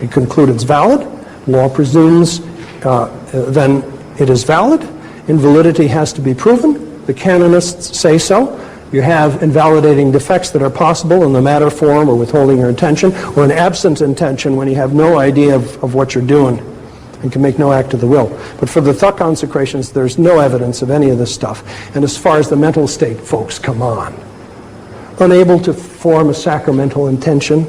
We conclude it's valid. Law presumes then it is valid. Invalidity has to be proven. The canonists say so. You have invalidating defects that are possible in the matter, form, or withholding your intention, or an absent intention when you have no idea of what you're doing and can make no act of the will. But for the Thuc consecrations, there's no evidence of any of this stuff. And as far as the mental state, folks, come on. Unable to form a sacramental intention,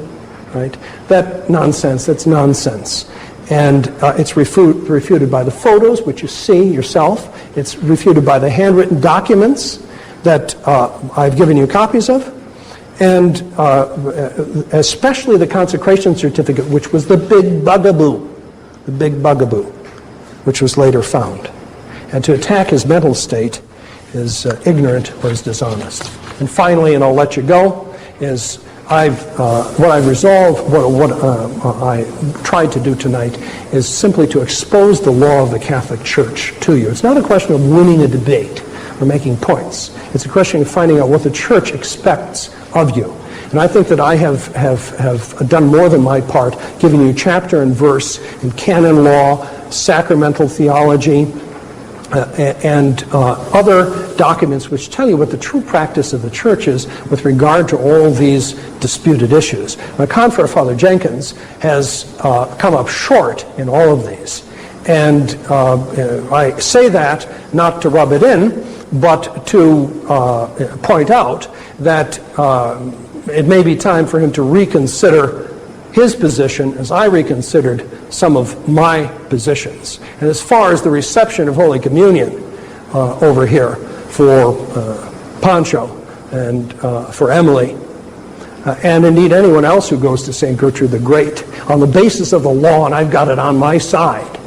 right? That's nonsense. And it's refuted by the photos, which you see yourself. It's refuted by the handwritten documents that I've given you copies of. And especially the consecration certificate, which was the big bugaboo, which was later found. And to attack his mental state is ignorant or is dishonest. And finally, and I'll let you go, is what I've resolved, what I tried to do tonight is simply to expose the law of the Catholic Church to you. It's not a question of winning a debate or making points. It's a question of finding out what the Church expects of you. And I think that I have done more than my part, giving you chapter and verse in canon law, sacramental theology, and other documents which tell you what the true practice of the Church is with regard to all these disputed issues. My confrere, Father Jenkins, has come up short in all of these. And I say that not to rub it in, but to point out that it may be time for him to reconsider his position as I reconsidered some of my positions. And as far as the reception of Holy Communion over here for Pancho and for Emily, and indeed anyone else who goes to St. Gertrude the Great, on the basis of the law, and I've got it on my side,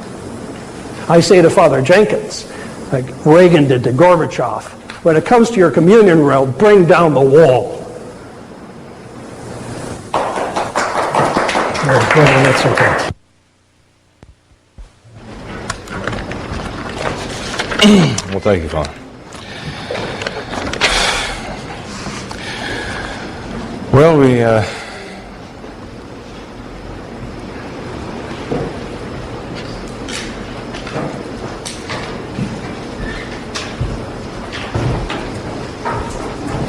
I say to Father Jenkins, like Reagan did to Gorbachev, when it comes to your communion rail, bring down the wall. That's okay. Well, thank you, Father. Well, we I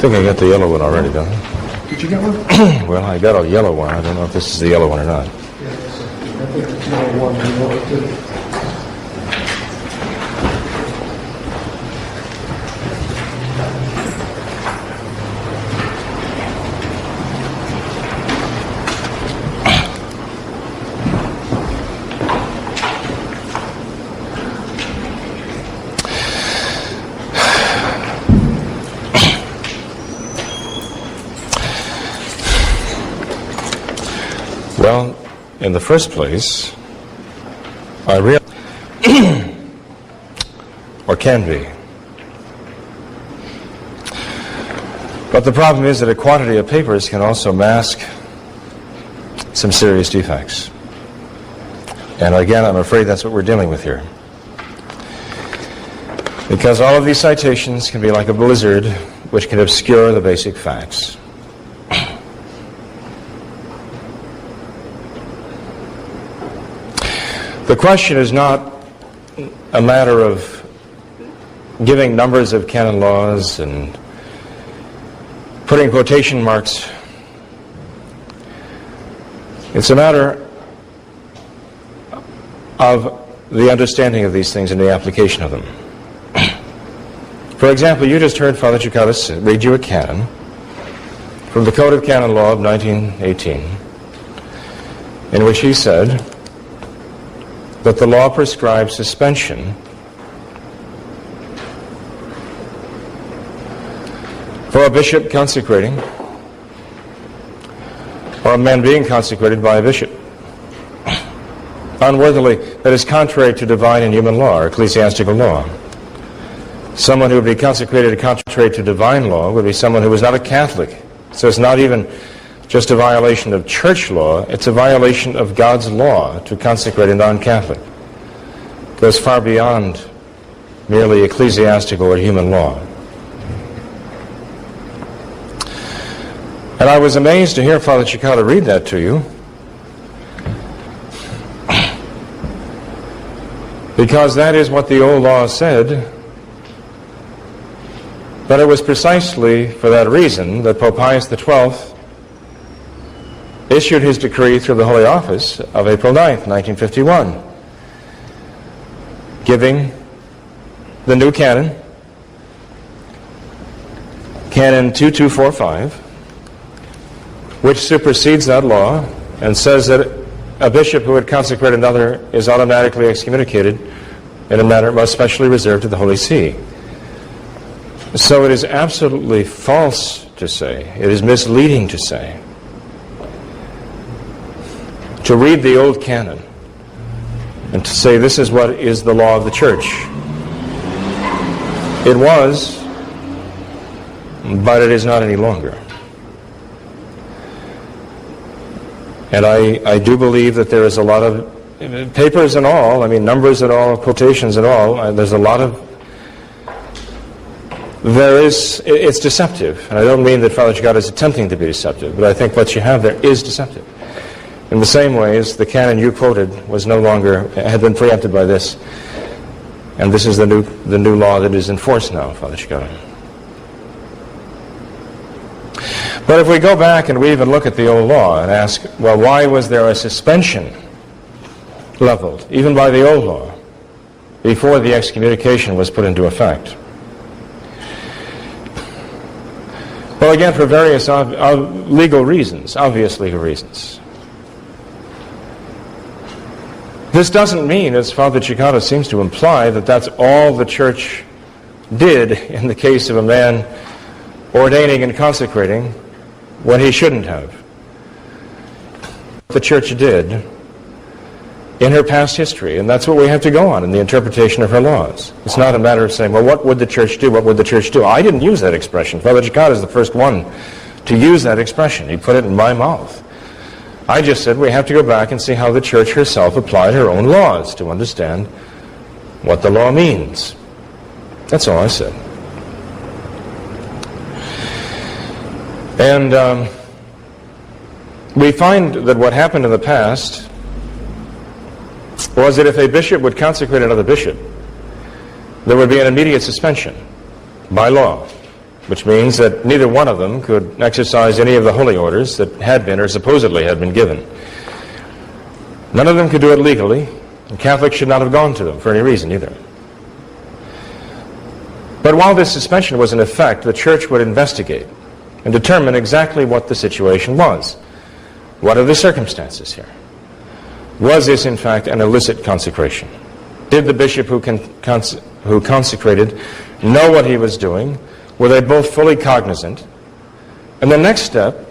think I got the yellow one already, don't I? Did you get one? Well, I got a yellow one. I don't know if this is the yellow one or not. I think it's yellow one and yellow two. Well, in the first place, I realize, or can be. But the problem is that a quantity of papers can also mask some serious defects. And again, I'm afraid that's what we're dealing with here. Because all of these citations can be like a blizzard which can obscure the basic facts. The question is not a matter of giving numbers of canon laws and putting quotation marks. It's a matter of the understanding of these things and the application of them. For example, you just heard Father Cekada read you a canon from the Code of Canon Law of 1918, in which he said that the law prescribes suspension for a bishop consecrating or a man being consecrated by a bishop unworthily, that is contrary to divine and human law or ecclesiastical law. Someone who would be consecrated contrary to divine law would be someone who was not a Catholic. So it's not even just a violation of church law, it's a violation of God's law to consecrate a non-Catholic. It goes far beyond merely ecclesiastical or human law. And I was amazed to hear Father Cekada read that to you, because that is what the old law said, but it was precisely for that reason that Pope Pius XII issued his decree through the Holy Office of April 9th, 1951, giving the new canon, Canon 2245, which supersedes that law and says that a bishop who would consecrate another is automatically excommunicated in a manner most specially reserved to the Holy See. So it is absolutely false to say, it is misleading to say, to read the old canon and to say this is what is the law of the church. It was, but it is not any longer. And I do believe that there is a lot of papers and all, I mean numbers and all, quotations and all, there's a lot of, it's deceptive. And I don't mean that Father Cekada is attempting to be deceptive, but I think what you have there is deceptive. In the same way as the canon you quoted was no longer, had been preempted by this, and this is the new law that is in force now, Father Cekada. But if we go back and we even look at the old law and ask, well, why was there a suspension leveled, even by the old law, before the excommunication was put into effect? Well, again, for various legal reasons, obvious legal reasons. This doesn't mean, as Father Cekada seems to imply, that that's all the church did in the case of a man ordaining and consecrating when he shouldn't have. The church did in her past history, and that's what we have to go on in the interpretation of her laws. It's not a matter of saying, well, what would the church do? What would the church do? I didn't use that expression. Father Cekada is the first one to use that expression. He put it in my mouth. I just said we have to go back and see how the church herself applied her own laws to understand what the law means. That's all I said. And we find that what happened in the past was that if a bishop would consecrate another bishop, there would be an immediate suspension by law, which means that neither one of them could exercise any of the holy orders that had been or supposedly had been given. None of them could do it legally, and Catholics should not have gone to them for any reason either. But while this suspension was in effect, the church would investigate and determine exactly what the situation was. What are the circumstances here? Was this in fact an illicit consecration? Did the bishop who consecrated know what he was doing? Were they both fully cognizant? And the next step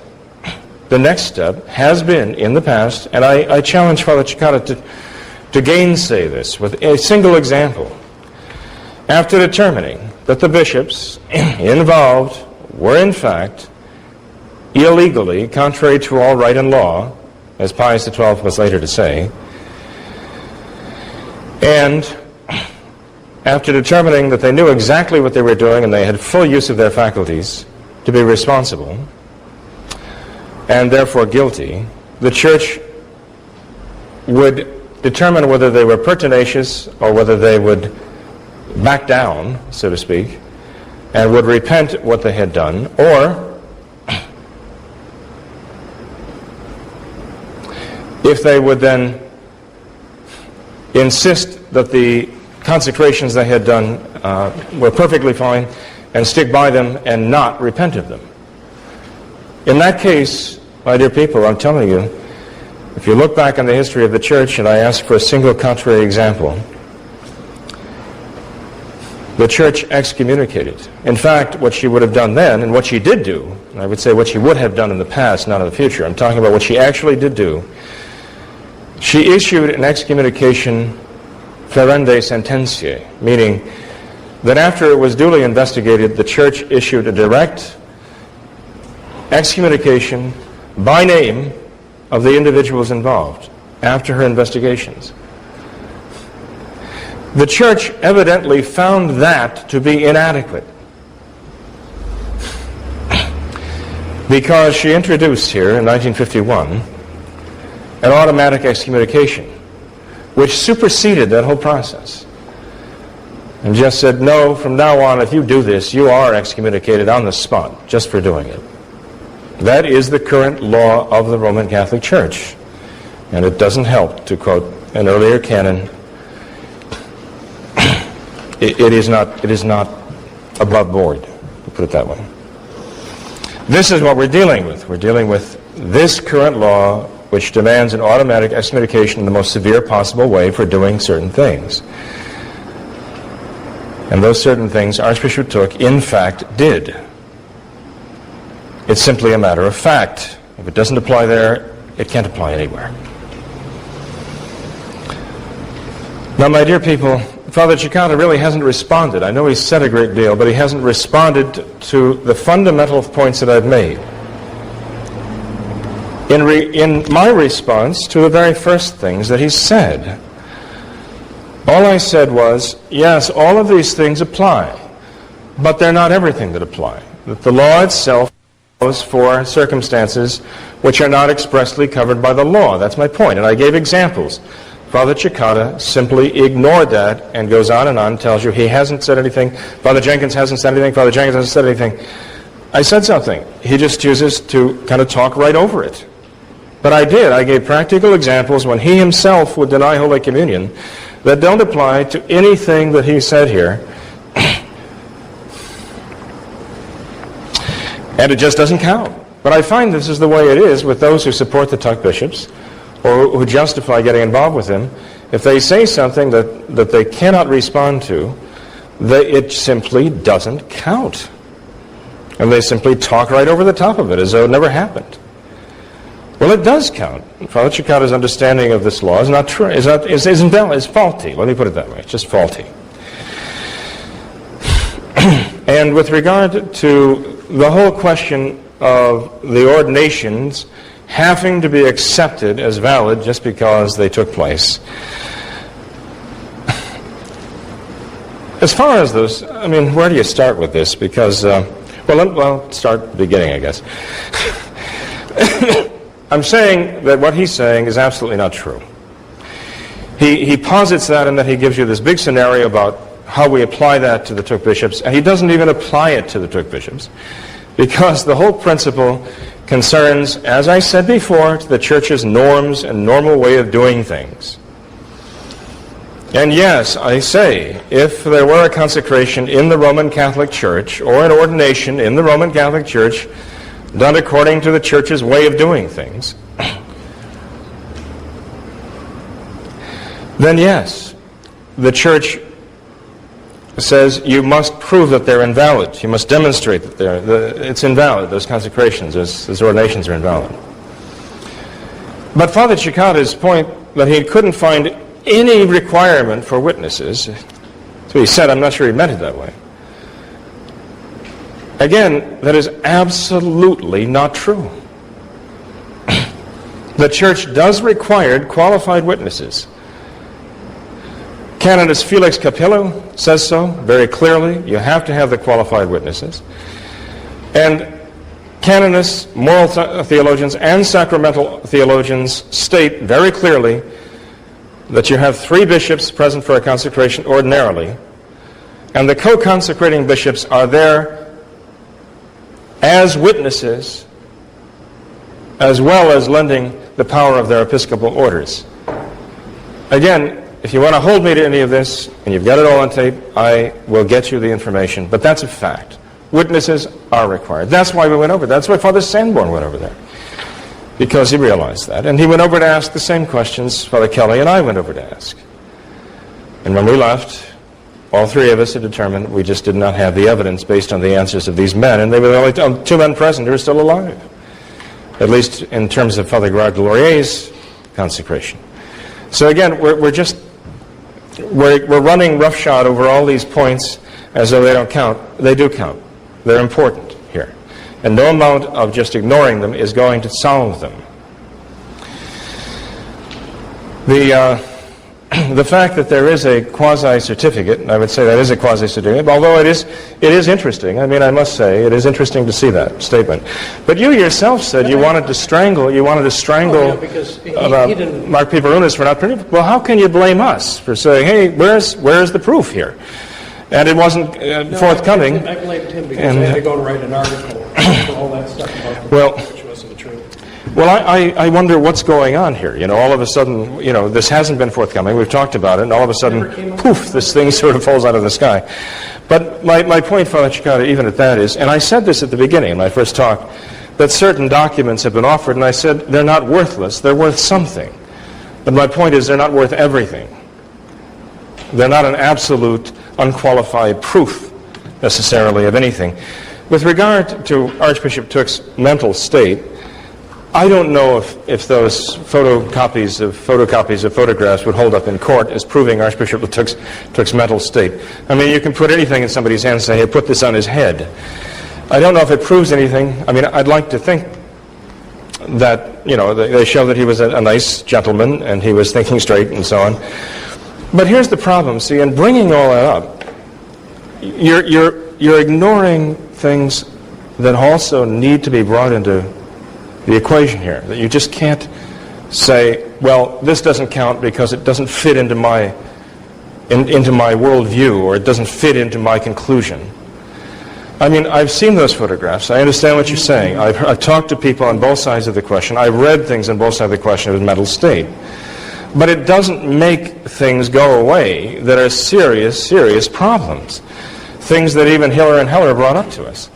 has been in the past, and I challenge Father Cekada to gainsay this with a single example. After determining that the bishops involved were in fact illegally, contrary to all right and law, as Pius XII was later to say, and after determining that they knew exactly what they were doing and they had full use of their faculties to be responsible and therefore guilty, the church would determine whether they were pertinacious or whether they would back down, so to speak, and would repent what they had done, or if they would then insist that the consecrations they had done were perfectly fine and stick by them and not repent of them. In that case, my dear people, I'm telling you, if you look back on the history of the church, and I ask for a single contrary example, the church excommunicated. In fact, what she would have done then, and what she did do, and I would say what she would have done in the past, not in the future, I'm talking about what she actually did do, she issued an excommunication ferende sententiae, meaning that after it was duly investigated, the church issued a direct excommunication by name of the individuals involved after her investigations. The church evidently found that to be inadequate because she introduced here in 1951 an automatic excommunication which superseded that whole process and just said, no, from now on, if you do this, you are excommunicated on the spot just for doing it. That is the current law of the Roman Catholic Church. And it doesn't help to quote an earlier canon. It is not above board, to put it that way. This is what we're dealing with. We're dealing with this current law which demands an automatic excommunication in the most severe possible way for doing certain things. And those certain things Archbishop Thuc, in fact, did. It's simply a matter of fact. If it doesn't apply there, it can't apply anywhere. Now, my dear people, Father Cekada really hasn't responded. I know he's said a great deal, but he hasn't responded to the fundamental points that I've made. In my response to the very first things that he said, all I said was, yes, all of these things apply, but they're not everything that apply. That the law itself allows for circumstances which are not expressly covered by the law. That's my point, and I gave examples. Father Cekada simply ignored that and goes on, tells you he hasn't said anything, Father Jenkins hasn't said anything, Father Jenkins hasn't said anything. I said something. He just chooses to kind of talk right over it. But I did. I gave practical examples when he himself would deny Holy Communion that don't apply to anything that he said here. And it just doesn't count. But I find this is the way it is with those who support the Thuc bishops or who justify getting involved with him. If they say something that they cannot respond to, it simply doesn't count. And they simply talk right over the top of it as though it never happened. Well, it does count. Father Cekada's understanding of this law is not true. Is invalid. Is faulty. Let me put it that way. It's just faulty. And with regard to the whole question of the ordinations having to be accepted as valid just because they took place, as far as those, I mean, where do you start with this? Because, well, start at the beginning, I guess. I'm saying that what he's saying is absolutely not true. He posits that and that he gives you this big scenario about how we apply that to the Thuc bishops, and he doesn't even apply it to the Thuc bishops, because the whole principle concerns, as I said before, to the Church's norms and normal way of doing things. And yes, I say, if there were a consecration in the Roman Catholic Church or an ordination in the Roman Catholic Church done according to the Church's way of doing things, then yes, the Church says you must prove that they're invalid. You must demonstrate that it's invalid, those consecrations, those ordinations are invalid. But Father Cekada's point that he couldn't find any requirement for witnesses, so he said, I'm not sure he meant it that way. Again, that is absolutely not true. The Church does require qualified witnesses. Canonist Felix Capello says so very clearly. You have to have the qualified witnesses. And canonists, moral theologians, and sacramental theologians state very clearly that you have 3 bishops present for a consecration ordinarily, and the co-consecrating bishops are there as witnesses, as well as lending the power of their episcopal orders. Again, if you want to hold me to any of this, and you've got it all on tape, I will get you the information. But that's a fact. Witnesses are required. That's why we went over. That's why Father Sanborn went over there, because he realized that. And he went over to ask the same questions Father Kelly and I went over to ask. And when we left, all 3 of us had determined we just did not have the evidence based on the answers of these men, and they were the only 2 men present who were still alive, at least in terms of Father Gérard Glorier's consecration. So again, we're running roughshod over all these points as though they don't count. They do count. They're important here. And no amount of just ignoring them is going to solve them. The fact that there is a quasi-certificate, and I would say that is a quasi-certificate, although it is interesting. I mean, I must say, it is interesting to see that statement. But you yourself said you wanted to strangle Mark P. Barunas for not printing. Well, how can you blame us for saying, hey, where's the proof here? And it wasn't forthcoming. I blamed him because I had to go and write an article for all that stuff about which wasn't true. Well, I wonder what's going on here. You know, all of a sudden, you know, this hasn't been forthcoming. We've talked about it, and all of a sudden, poof, this thing sort of falls out of the sky. But my point, Father Cekada, even at that is, and I said this at the beginning in my first talk, that certain documents have been offered, and I said they're not worthless. They're worth something. But my point is they're not worth everything. They're not an absolute, unqualified proof, necessarily, of anything. With regard to Archbishop Thuc's mental state, I don't know if those photocopies of photographs would hold up in court as proving Archbishop Thuc's mental state. I mean, you can put anything in somebody's hand and say, hey, put this on his head. I don't know if it proves anything. I mean, I'd like to think that, you know, they show that he was a nice gentleman and he was thinking straight and so on. But here's the problem. See, in bringing all that up, you're ignoring things that also need to be brought into the equation here. That you just can't say, well, this doesn't count because it doesn't fit into my worldview, or it doesn't fit into my conclusion. I mean, I've seen those photographs. I understand what you're saying. I've talked to people on both sides of the question. I've read things on both sides of the question of his mental state. But it doesn't make things go away that are serious, serious problems. Things that even Hiller and Heller brought up to us.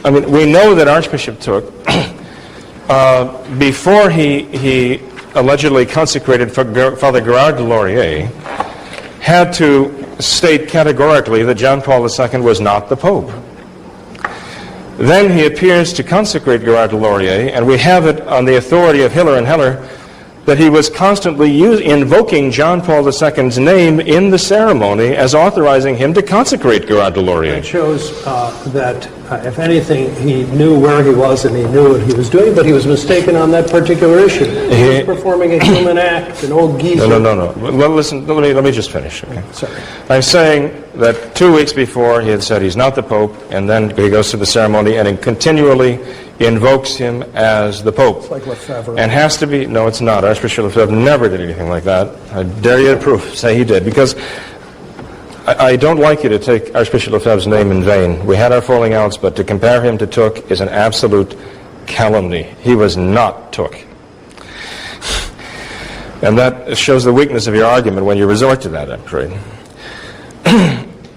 I mean, we know that Archbishop Thuc, before he allegedly consecrated Father Gerard de Laurier, had to state categorically that John Paul II was not the Pope. Then he appears to consecrate Gerard de Laurier, and we have it on the authority of Hiller and Heller that he was constantly invoking John Paul II's name in the ceremony as authorizing him to consecrate Gerard de Laurier. It shows that, if anything, he knew where he was and he knew what he was doing, but he was mistaken on that particular issue. He was performing a human act, an old geezer. No. Well, listen, let me just finish. Okay? Sorry. I'm saying that 2 weeks before he had said he's not the Pope, and then he goes to the ceremony and he continually invokes him as the Pope. It's like Lefebvre. And has to be, no, it's not. Archbishop Lefebvre never did anything like that. I dare you to prove, say he did, because I don't like you to take Archbishop Lefebvre's name in vain. We had our falling outs, but to compare him to Thuc is an absolute calumny. He was not Thuc. And that shows the weakness of your argument when you resort to that, I'm afraid.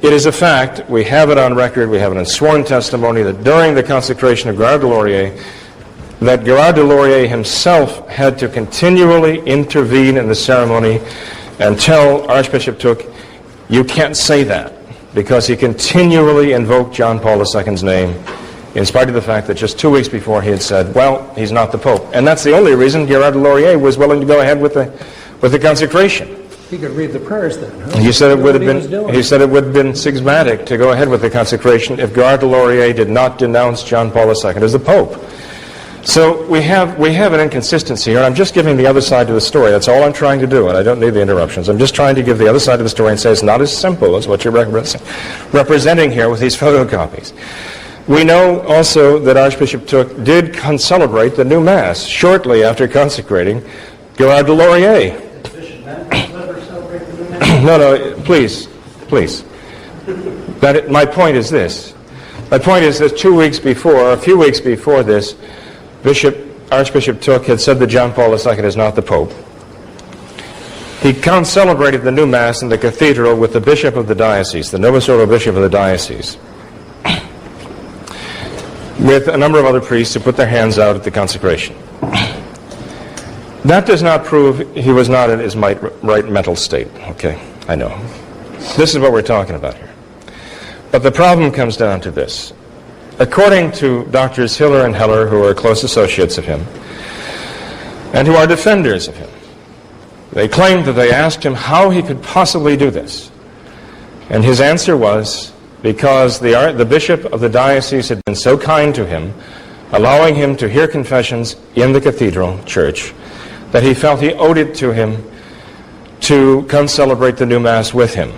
It is a fact, we have it on record, we have it in sworn testimony, that during the consecration of Gerard de Laurier, that Gerard de Laurier himself had to continually intervene in the ceremony and tell Archbishop Thuc, you can't say that, because he continually invoked John Paul II's name, in spite of the fact that just 2 weeks before he had said, well, he's not the Pope. And that's the only reason Gerard de Laurier was willing to go ahead with the consecration. He could read the prayers then, huh? He said it would have been schismatic to go ahead with the consecration if Gerard de Laurier did not denounce John Paul II as the Pope. So we have an inconsistency here. I'm just giving the other side of the story. That's all I'm trying to do, and I don't need the interruptions. I'm just trying to give the other side of the story and say it's not as simple as what you're representing here with these photocopies. We know also that Archbishop Thuc did celebrate the new Mass shortly after consecrating Gerard de Laurier. No, please. My point is this. My point is that 2 weeks before, a few weeks before this, Archbishop Thuc had said that John Paul II is not the Pope. He celebrated the new Mass in the cathedral with the bishop of the diocese, the Novus Ordo bishop of the diocese, with a number of other priests who put their hands out at the consecration. That does not prove he was not in his right mental state. Okay, I know. This is what we're talking about here. But the problem comes down to this. According to Doctors Hiller and Heller, who are close associates of him, and who are defenders of him, they claimed that they asked him how he could possibly do this. And his answer was, because the bishop of the diocese had been so kind to him, allowing him to hear confessions in the cathedral church, that he felt he owed it to him to come celebrate the new Mass with him.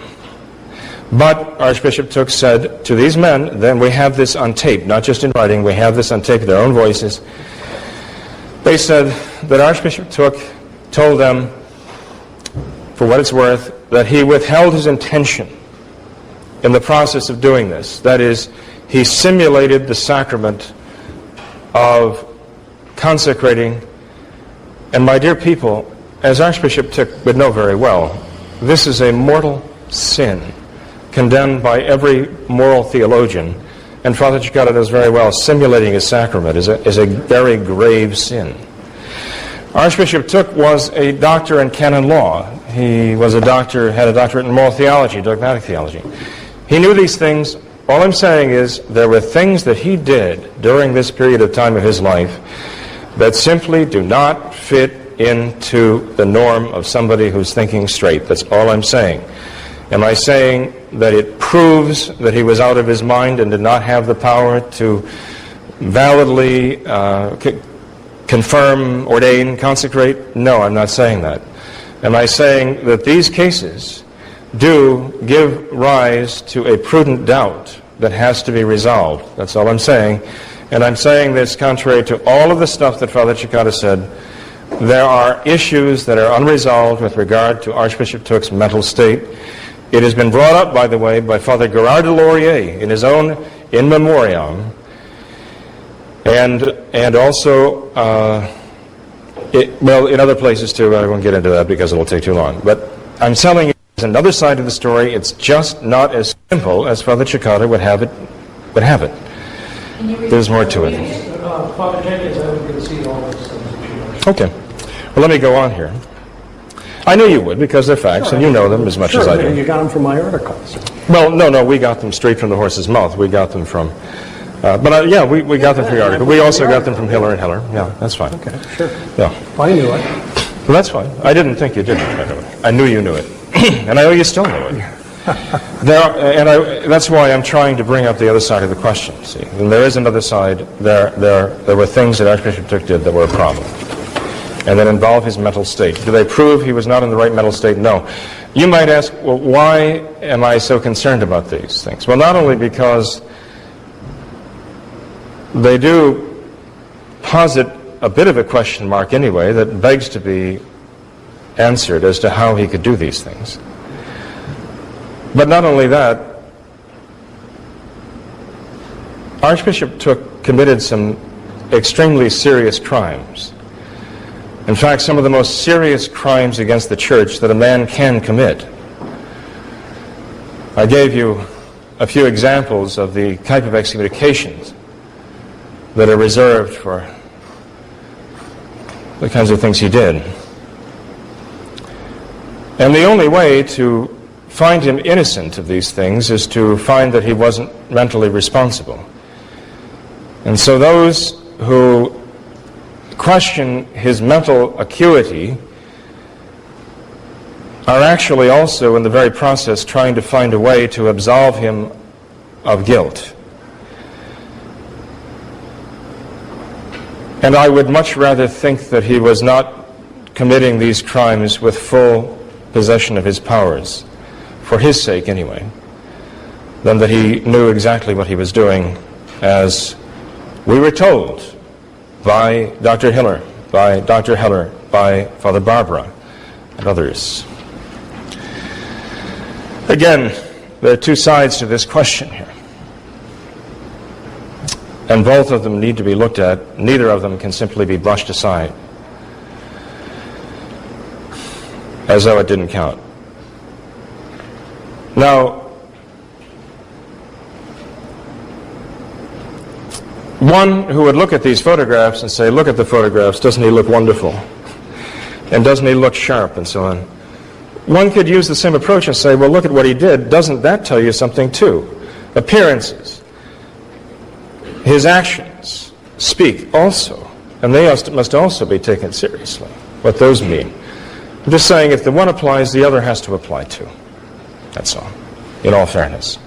But Archbishop Thuc said to these men, then we have this on tape, not just in writing, we have this on tape, their own voices. They said that Archbishop Thuc told them, for what it's worth, that he withheld his intention in the process of doing this. That is, he simulated the sacrament of consecrating. And my dear people, as Archbishop Thuc would know very well, this is a mortal sin, condemned by every moral theologian. And Father Cekada knows very well, simulating a sacrament is a very grave sin. Archbishop Thuc was a doctor in canon law. He was had a doctorate in moral theology, dogmatic theology. He knew these things All I'm saying is there were things that he did during this period of time of his life that simply do not fit into the norm of somebody who's thinking straight. That's all I'm saying. Am I saying that it proves that he was out of his mind and did not have the power to validly confirm, ordain, consecrate? No, I'm not saying that. Am I saying that these cases do give rise to a prudent doubt that has to be resolved? That's all I'm saying. And I'm saying this contrary to all of the stuff that Father Cekada said. There are issues that are unresolved with regard to Archbishop Thuc's mental state. It has been brought up, by the way, by Father Gerard de Laurier in his own In Memoriam, and also, in other places too. I won't get into that because it'll take too long. But I'm telling you, there's another side of the story. It's just not as simple as Father Cekada would have it. There's more to it. Father Jenkins, I would concede all those things that you mentioned. Okay. Well, let me go on here. I knew you would, because they're facts, and you know them as much as I do. And you got them from my articles. Well, no, we got them straight from the horse's mouth. We got them from... we got them from the article. We also got them from Hiller and Hiller. Yeah, that's fine. Okay, sure. Yeah. I knew it. Well, that's fine. I didn't think you didn't, by the way. I knew you knew it. And I know you still knew it. That's why I'm trying to bring up the other side of the question, see. And there is another side. There were things that Archbishop Thuc did that were a problem, and that involve his mental state. Do they prove he was not in the right mental state? No. You might ask, well, why am I so concerned about these things? Well, not only because they do posit a bit of a question mark anyway that begs to be answered as to how he could do these things. But not only that, Archbishop Thuc committed some extremely serious crimes. In fact, some of the most serious crimes against the Church that a man can commit. I gave you a few examples of the type of excommunications that are reserved for the kinds of things he did. And the only way to find him innocent of these things is to find that he wasn't mentally responsible. And so those who question his mental acuity are actually also in the very process trying to find a way to absolve him of guilt. And I would much rather think that he was not committing these crimes with full possession of his powers, for his sake anyway, than that he knew exactly what he was doing, as we were told by Dr. Hiller, by Dr. Heller, by Father Barbara, and others. Again, there are two sides to this question here, and both of them need to be looked at. Neither of them can simply be brushed aside as though it didn't count. Now, one who would look at these photographs and say, look at the photographs, doesn't he look wonderful? And doesn't he look sharp, and so on? One could use the same approach and say, well, look at what he did. Doesn't that tell you something too? Appearances, his actions speak also, and they must also be taken seriously, what those mean. I'm just saying, if the one applies, the other has to apply too. That's all, in all fairness.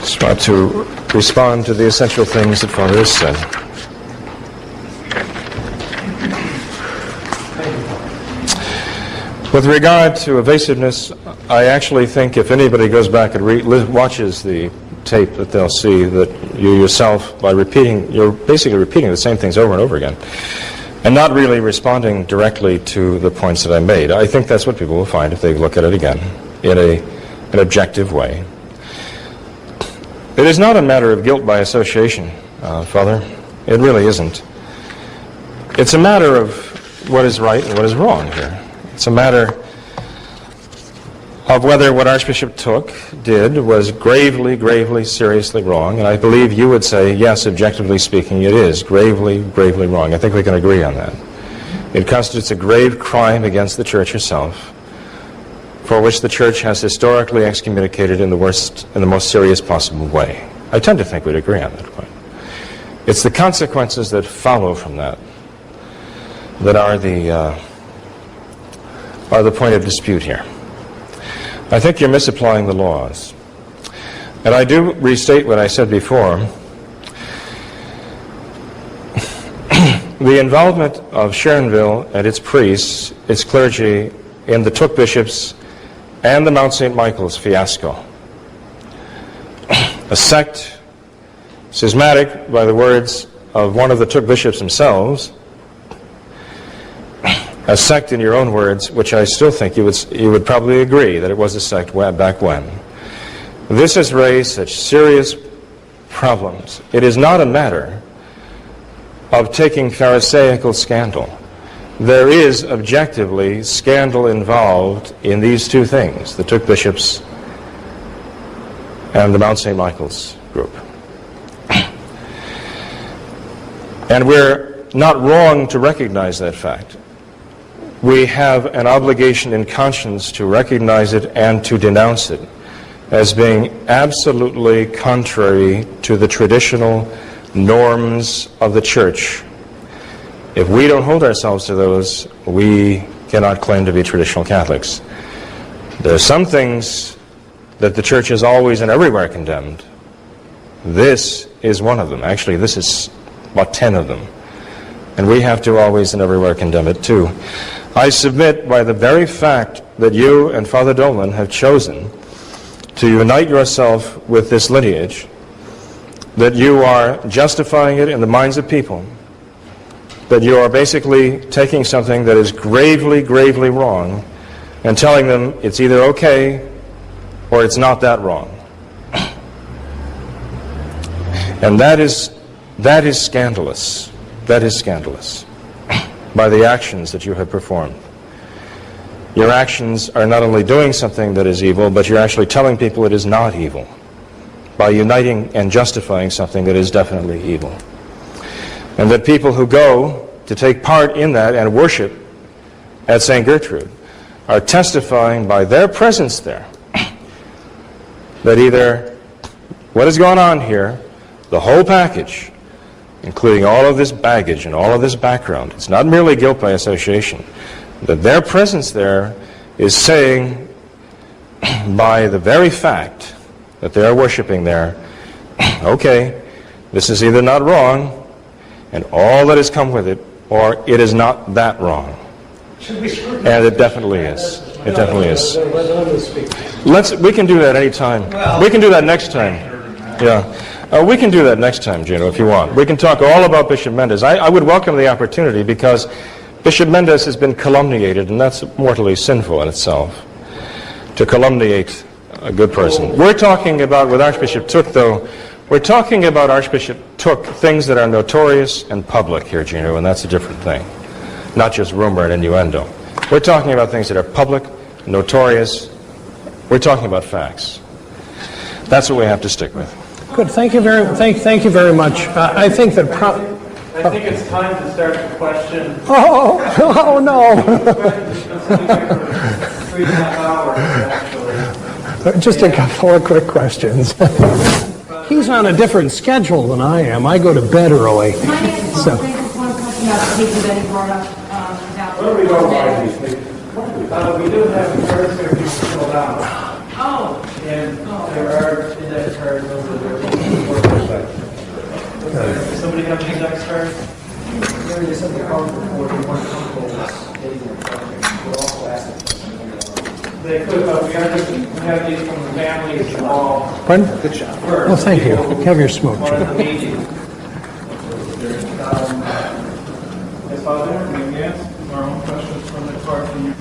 Just want to respond to the essential things that Father has said. With regard to evasiveness, I actually think if anybody goes back and watches the tape, that they'll see that you yourself, by repeating, you're basically repeating the same things over and over again, and not really responding directly to the points that I made. I think that's what people will find if they look at it again in an objective way. It is not a matter of guilt by association, Father. It really isn't. It's a matter of what is right and what is wrong here. It's a matter of whether what Archbishop Thuc did was gravely, gravely, seriously wrong. And I believe you would say, yes, objectively speaking, it is gravely, gravely wrong. I think we can agree on that. It constitutes a grave crime against the Church herself, for which the Church has historically excommunicated in the most serious possible way. I tend to think we'd agree on that point. It's the consequences that follow from that that are the point of dispute here. I think you're misapplying the laws. And I do restate what I said before. The involvement of Sharonville and its priests, its clergy, in the Thuc bishops and the Mount St. Michael's fiasco. A sect, schismatic, by the words of one of the Thuc bishops themselves, a sect in your own words, which I still think you would probably agree that it was a sect back when. This has raised such serious problems. It is not a matter of taking Pharisaical scandal. There is objectively scandal involved in these two things, the Thuc bishops and the Mount St. Michael's group. And we're not wrong to recognize that fact. We have an obligation in conscience to recognize it and to denounce it as being absolutely contrary to the traditional norms of the Church. If we don't hold ourselves to those, we cannot claim to be traditional Catholics. There are some things that the Church has always and everywhere condemned. This is one of them. Actually, this is about 10 of them. And we have to always and everywhere condemn it too. I submit by the very fact that you and Father Dolan have chosen to unite yourself with this lineage, that you are justifying it in the minds of people, that you are basically taking something that is gravely, gravely wrong and telling them it's either okay or it's not that wrong. And that is scandalous. That is scandalous by the actions that you have performed. Your actions are not only doing something that is evil, but you're actually telling people it is not evil by uniting and justifying something that is definitely evil. And that people who go to take part in that and worship at St. Gertrude are testifying by their presence there that either what is going on here, the whole package, including all of this baggage and all of this background, it's not merely guilt by association, that their presence there is saying by the very fact that they are worshiping there, okay, this is either not wrong and all that has come with it, or it is not that wrong. And it definitely is. It definitely is. We can do that anytime. We can do that next time. Yeah. We can do that next time, Gino, if you want. We can talk all about Bishop Mendes. I would welcome the opportunity because Bishop Mendes has been calumniated, and that's mortally sinful in itself, to calumniate a good person. We're talking about, with Archbishop Thuc, though, we're talking about Archbishop Thuc, things that are notorious and public here, Gino, and that's a different thing. Not just rumor and innuendo. We're talking about things that are public, notorious. We're talking about facts. That's what we have to stick with. Good. Thank you very much. I think that I think it's time to start the question. Oh no. 3.5 hours, actually. Just a couple of quick questions. He's on a different schedule than I am. I go to bed early. Can I ask So. one question about the people that he brought up about... Where do we go by these people? We do have cards here people filled out. Oh. And there are index cards over there. Somebody have an index card? There is something called for 41 They could, but we have these from the families involved. Pardon? Good job. Well, thank you. Have your smoke, Jim. Yes, Father, may we ask our own questions from the card from you?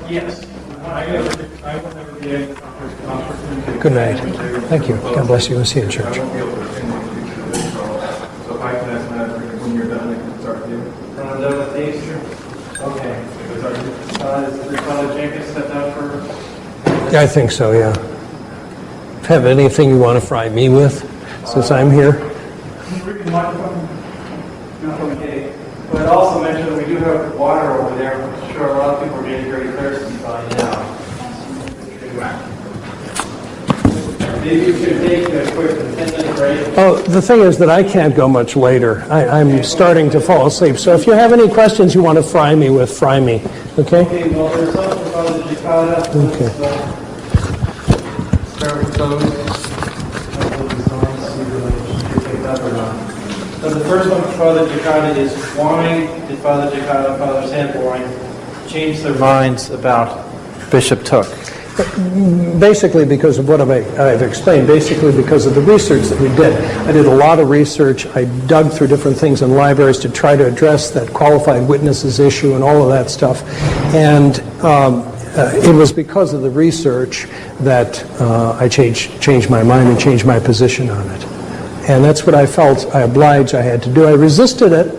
Yes. I will never be able to opportunity. Good night. Thank you. God bless you. We'll see you in church. So if I can ask that, when you're done, I can start you. When I'm done with these? Okay. Is Father Jenkins stepped out for? Yeah, I think so, yeah. Have anything you want to fry me with since I'm here? Okay. But I'd also mention that we do have water over there. I'm sure a lot of people are getting very thirsty by now. Maybe you could take a quick 10-minute break. Oh, the thing is that I can't go much later. I'm starting to fall asleep. So if you have any questions you want to fry me with, fry me. Okay? Okay, well, there's something about the Cekada. Okay. Start with those. So the first one for Father Cekada is, why did Father Cekada, Father Sanborn, change their minds about Bishop Thuc? Basically because of what I've explained, basically because of the research that we did. I did a lot of research. I dug through different things in libraries to try to address that qualified witnesses issue and all of that stuff. And it was because of the research that I changed my mind and changed my position on it. And that's what I felt I had to do. I resisted it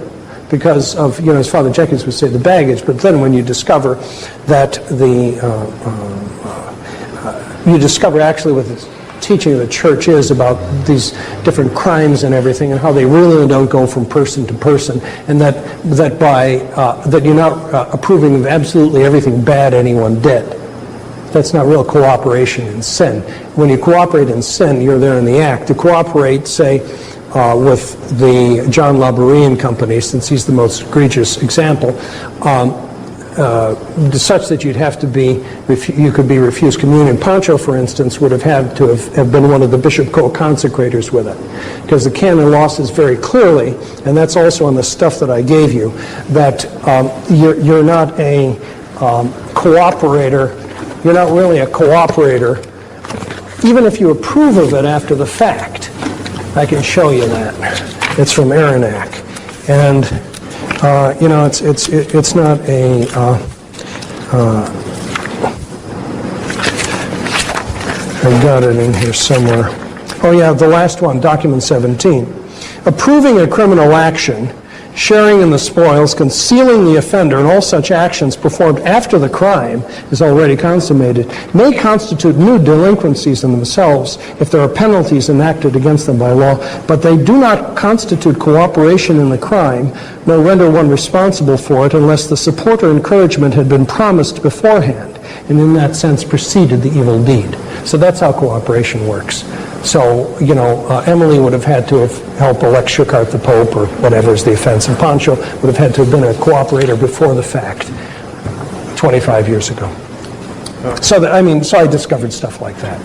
because of, as Father Jenkins would say, the baggage. But then when you discover that you discover actually what the teaching of the church is about these different crimes and everything, and how they really don't go from person to person, and that you're not approving of absolutely everything bad anyone did. That's not real cooperation in sin. When you cooperate in sin, you're there in the act. To cooperate, say, with the John Labourian company, since he's the most egregious example, such that you'd have to you could be refused communion. Pancho, for instance, would have had to have been one of the bishop co-consecrators with it, because the canon law says very clearly, and that's also on the stuff that I gave you, that you're not a cooperator. You're not really a cooperator, even if you approve of it after the fact. I can show you that. It's from Aranak, and it's not a. I got it in here somewhere. Oh yeah, the last one, document 17. Approving a criminal action, sharing in the spoils, concealing the offender, and all such actions performed after the crime is already consummated, may constitute new delinquencies in themselves if there are penalties enacted against them by law, but they do not constitute cooperation in the crime, nor render one responsible for it unless the support or encouragement had been promised beforehand, and in that sense preceded the evil deed. So that's how cooperation works. So, Emily would have had to have helped elect Schuchart the Pope, or whatever is the offense, and Pancho would have had to have been a cooperator before the fact, 25 years ago. So I discovered stuff like that.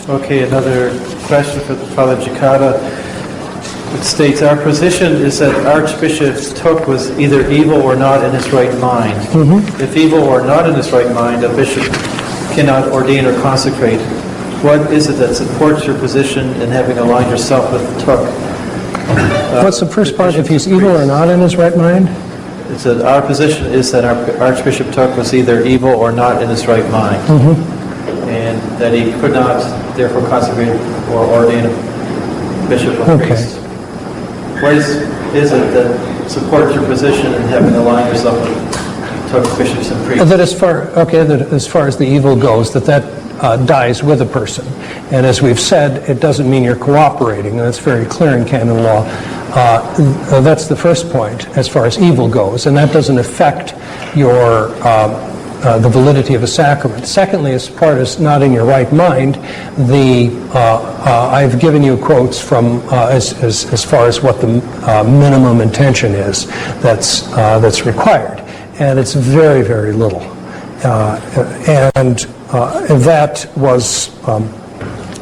Okay, another question for Father Cekada. It states, our position is that Archbishop Thuc was either evil or not in his right mind. Mm-hmm. If evil or not in his right mind, a bishop cannot ordain or consecrate. What is it that supports your position in having aligned yourself with Thuc? What's the first part? If he's evil or not in his right mind? It said, our position is that Archbishop Thuc was either evil or not in his right mind. Mm-hmm. And that he could not, therefore, consecrate or ordain a bishop or priest. What is it that supports your position in having aligned yourself with Thuc bishops and priests? That as far as the evil goes, that dies with a person. And as we've said, it doesn't mean you're cooperating. That's very clear in canon law. That's the first point as far as evil goes, and that doesn't affect your the validity of a sacrament. Secondly, as far as not in your right mind, I've given you quotes from as far as what the minimum intention is that's required, and it's very, very little. And that was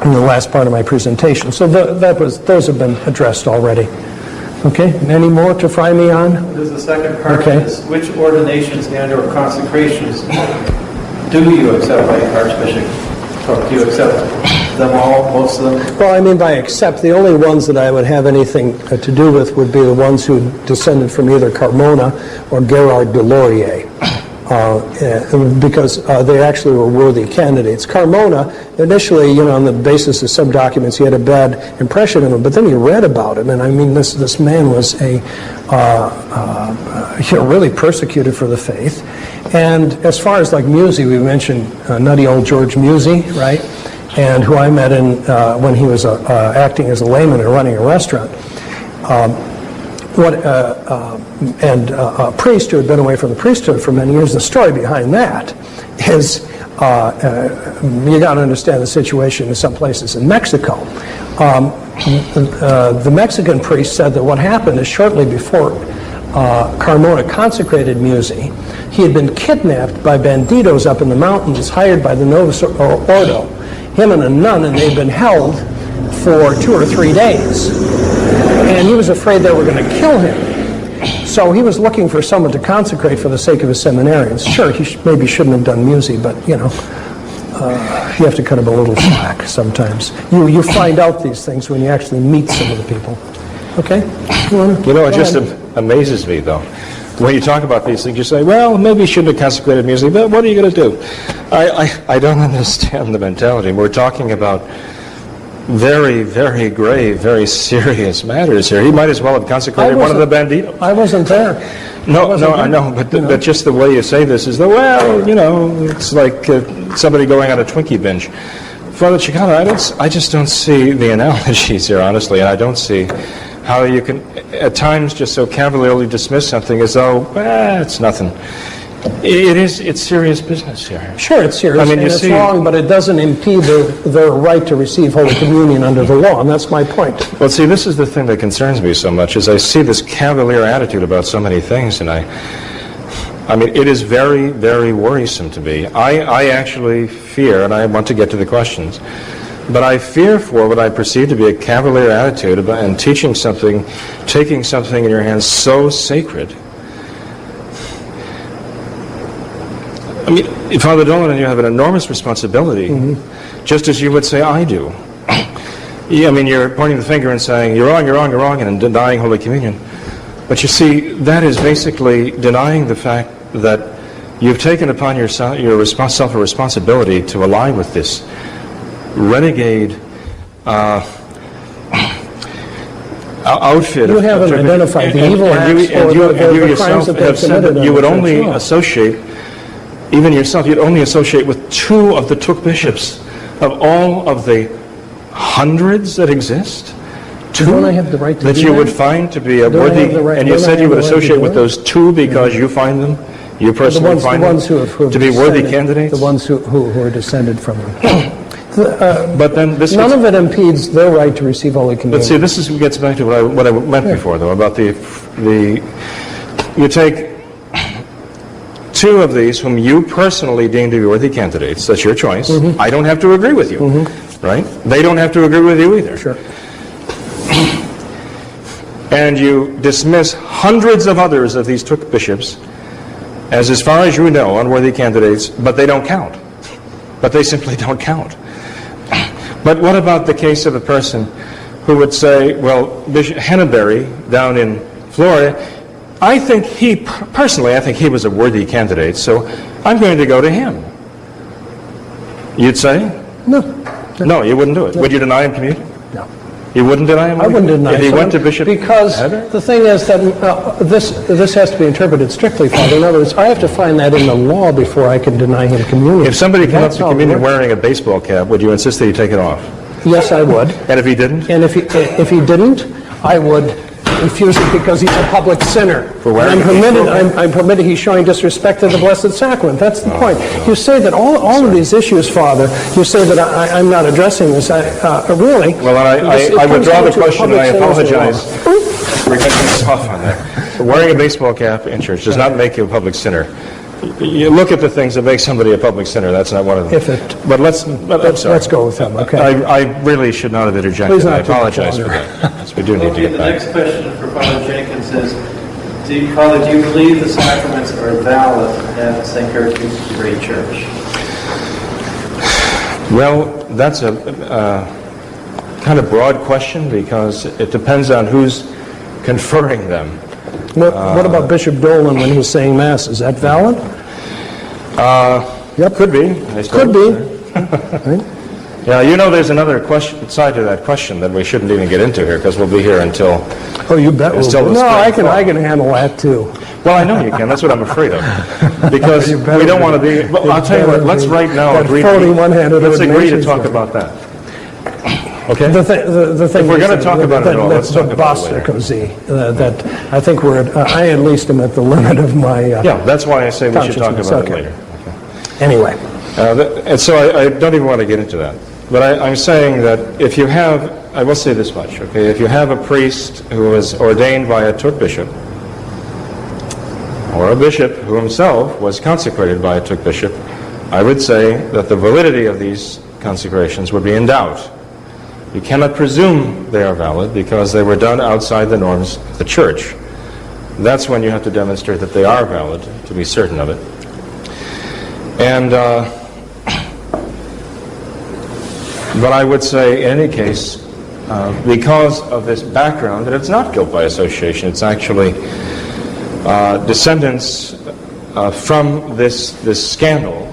in the last part of my presentation. So those have been addressed already. Okay, any more to fry me on? There's the second part. Is which ordinations and or consecrations do you accept by Archbishop Thuc? Do you accept them all, most of them? Well, by accept, the only ones that I would have anything to do with would be the ones who descended from either Carmona or Gerard de Laurier. Because they actually were worthy candidates. Carmona, initially, on the basis of some documents, he had a bad impression of him, but then he read about him, and this man was really persecuted for the faith. And as far as like Musey, we mentioned nutty old George Musey, right? And who I met when he was acting as a layman and running a restaurant. a priest who had been away from the priesthood for many years. The story behind that is, you got to understand the situation in some places in Mexico. The Mexican priest said that what happened is shortly before Carmona consecrated Musi, he had been kidnapped by banditos up in the mountains, hired by the Novus Ordo, him and a nun, and they'd been held for 2 or 3 days. And he was afraid they were going to kill him. So he was looking for someone to consecrate for the sake of his seminarians. Sure, he maybe shouldn't have done Musi, but, you know, you have to cut him a little slack sometimes. You find out these things when you actually meet some of the people. Okay? You know, it just amazes me, though. When you talk about these things, you say, well, maybe you shouldn't have consecrated Musi, but what are you going to do? I don't understand the mentality. We're talking about very, very grave, very serious matters here. He might as well have consecrated one of the banditos. I wasn't there. No, I know, but just the way you say this is, well, you know, it's like somebody going on a Twinkie binge. Father Cekada, I just don't see the analogies here, honestly, and I don't see how you can, at times, just so cavalierly dismiss something as though, it's nothing. It's serious business here. Sure, it's serious, and it's wrong, but it doesn't impede their right to receive Holy Communion under the law, and that's my point. Well, see, this is the thing that concerns me so much, is I see this cavalier attitude about so many things, and I mean, it is very, very worrisome to me. I actually fear, and I want to get to the questions, but I fear for what I perceive to be a cavalier attitude about, and teaching something, taking something in your hands so sacred. I mean, Father Dolan and you have an enormous responsibility, just as you would say I do. Yeah, I mean, you're pointing the finger and saying, you're wrong, you're wrong, you're wrong, and denying Holy Communion. But you see, that is basically denying the fact that you've taken upon yourself a responsibility to ally with this renegade outfit. You haven't identified the evil acts or the crimes that they've committed. You would only associate, even yourself, you'd only associate with 2 of the Thuc bishops of all of the hundreds that exist. 2 don't I have the right to that do you that? would find to be a worthy, and you said you would associate with those 2 because you find them, you personally find them to be worthy candidates? The ones who are descended from them. But then this none of it impedes their right to receive Holy Communion. But see, this gets back to what I meant before, though, about you take 2 of these whom you personally deem to be worthy candidates. That's your choice. I don't have to agree with you, right? They don't have to agree with you either. Sure. And you dismiss hundreds of others of these Thuc bishops as far as you know, unworthy candidates, but they don't count. But they simply don't count. But what about the case of a person who would say, well, Bishop Henneberry down in Florida, I think he was a worthy candidate, so I'm going to go to him. You'd say? No. No, you wouldn't do it. No. Would you deny him communion? No. You wouldn't deny him? I wouldn't deny him. If he went to Bishop because the thing is that this has to be interpreted strictly, Father. In other words, I have to find that in the law before I can deny him communion. If somebody came up to communion wearing a baseball cap, would you insist that he take it off? Yes, I would. And if he didn't? And if he didn't, I would refuse it because he's a public sinner. For wearing I'm permitted. He's showing disrespect to the Blessed Sacrament. That's the point. You say that all of these issues, Father. You say that I'm not addressing this. Really? Well, I withdraw the question, and I apologize for cutting us off on that. Wearing a baseball cap in church does not make you a public sinner. You look at the things that make somebody a public sinner. That's not one of them. But let's go with them. Okay. I really should not have interjected. I apologize for that. Yes, we do need to get The back. next question for Father Jenkins is, do you believe the sacraments are valid at St. Gertrude's Great Church? Well, that's a kind of broad question because it depends on who's conferring them. What about Bishop Dolan when he's saying Mass? Is that valid? Yep, could be. Could be. Yeah, you know, there's another side to that question that we shouldn't even get into here because we'll be here until. Oh, you bet. No, I can handle that too. Well, I know you can. That's what I'm afraid of. Because we don't want to be. Well, I'll tell you what. Let's right now agree. One-handed. Let's agree to talk about that. Okay? The thing If we're is going to talk about it at all, let's talk the about it later. apostasy, that I think we're at, I at least am at the limit of my Yeah, that's why I say we should talk consciousness. about it Okay. later. Anyway. And so I don't even want to get into that. But I'm saying that if you have, I will say this much, okay, if you have a priest who was ordained by a Thuc bishop, or a bishop who himself was consecrated by a Thuc bishop, I would say that the validity of these consecrations would be in doubt. You cannot presume they are valid because they were done outside the norms of the church. That's when you have to demonstrate that they are valid, to be certain of it. And, but I would say, in any case, because of this background, that it's not guilt by association, it's actually descendants from this scandal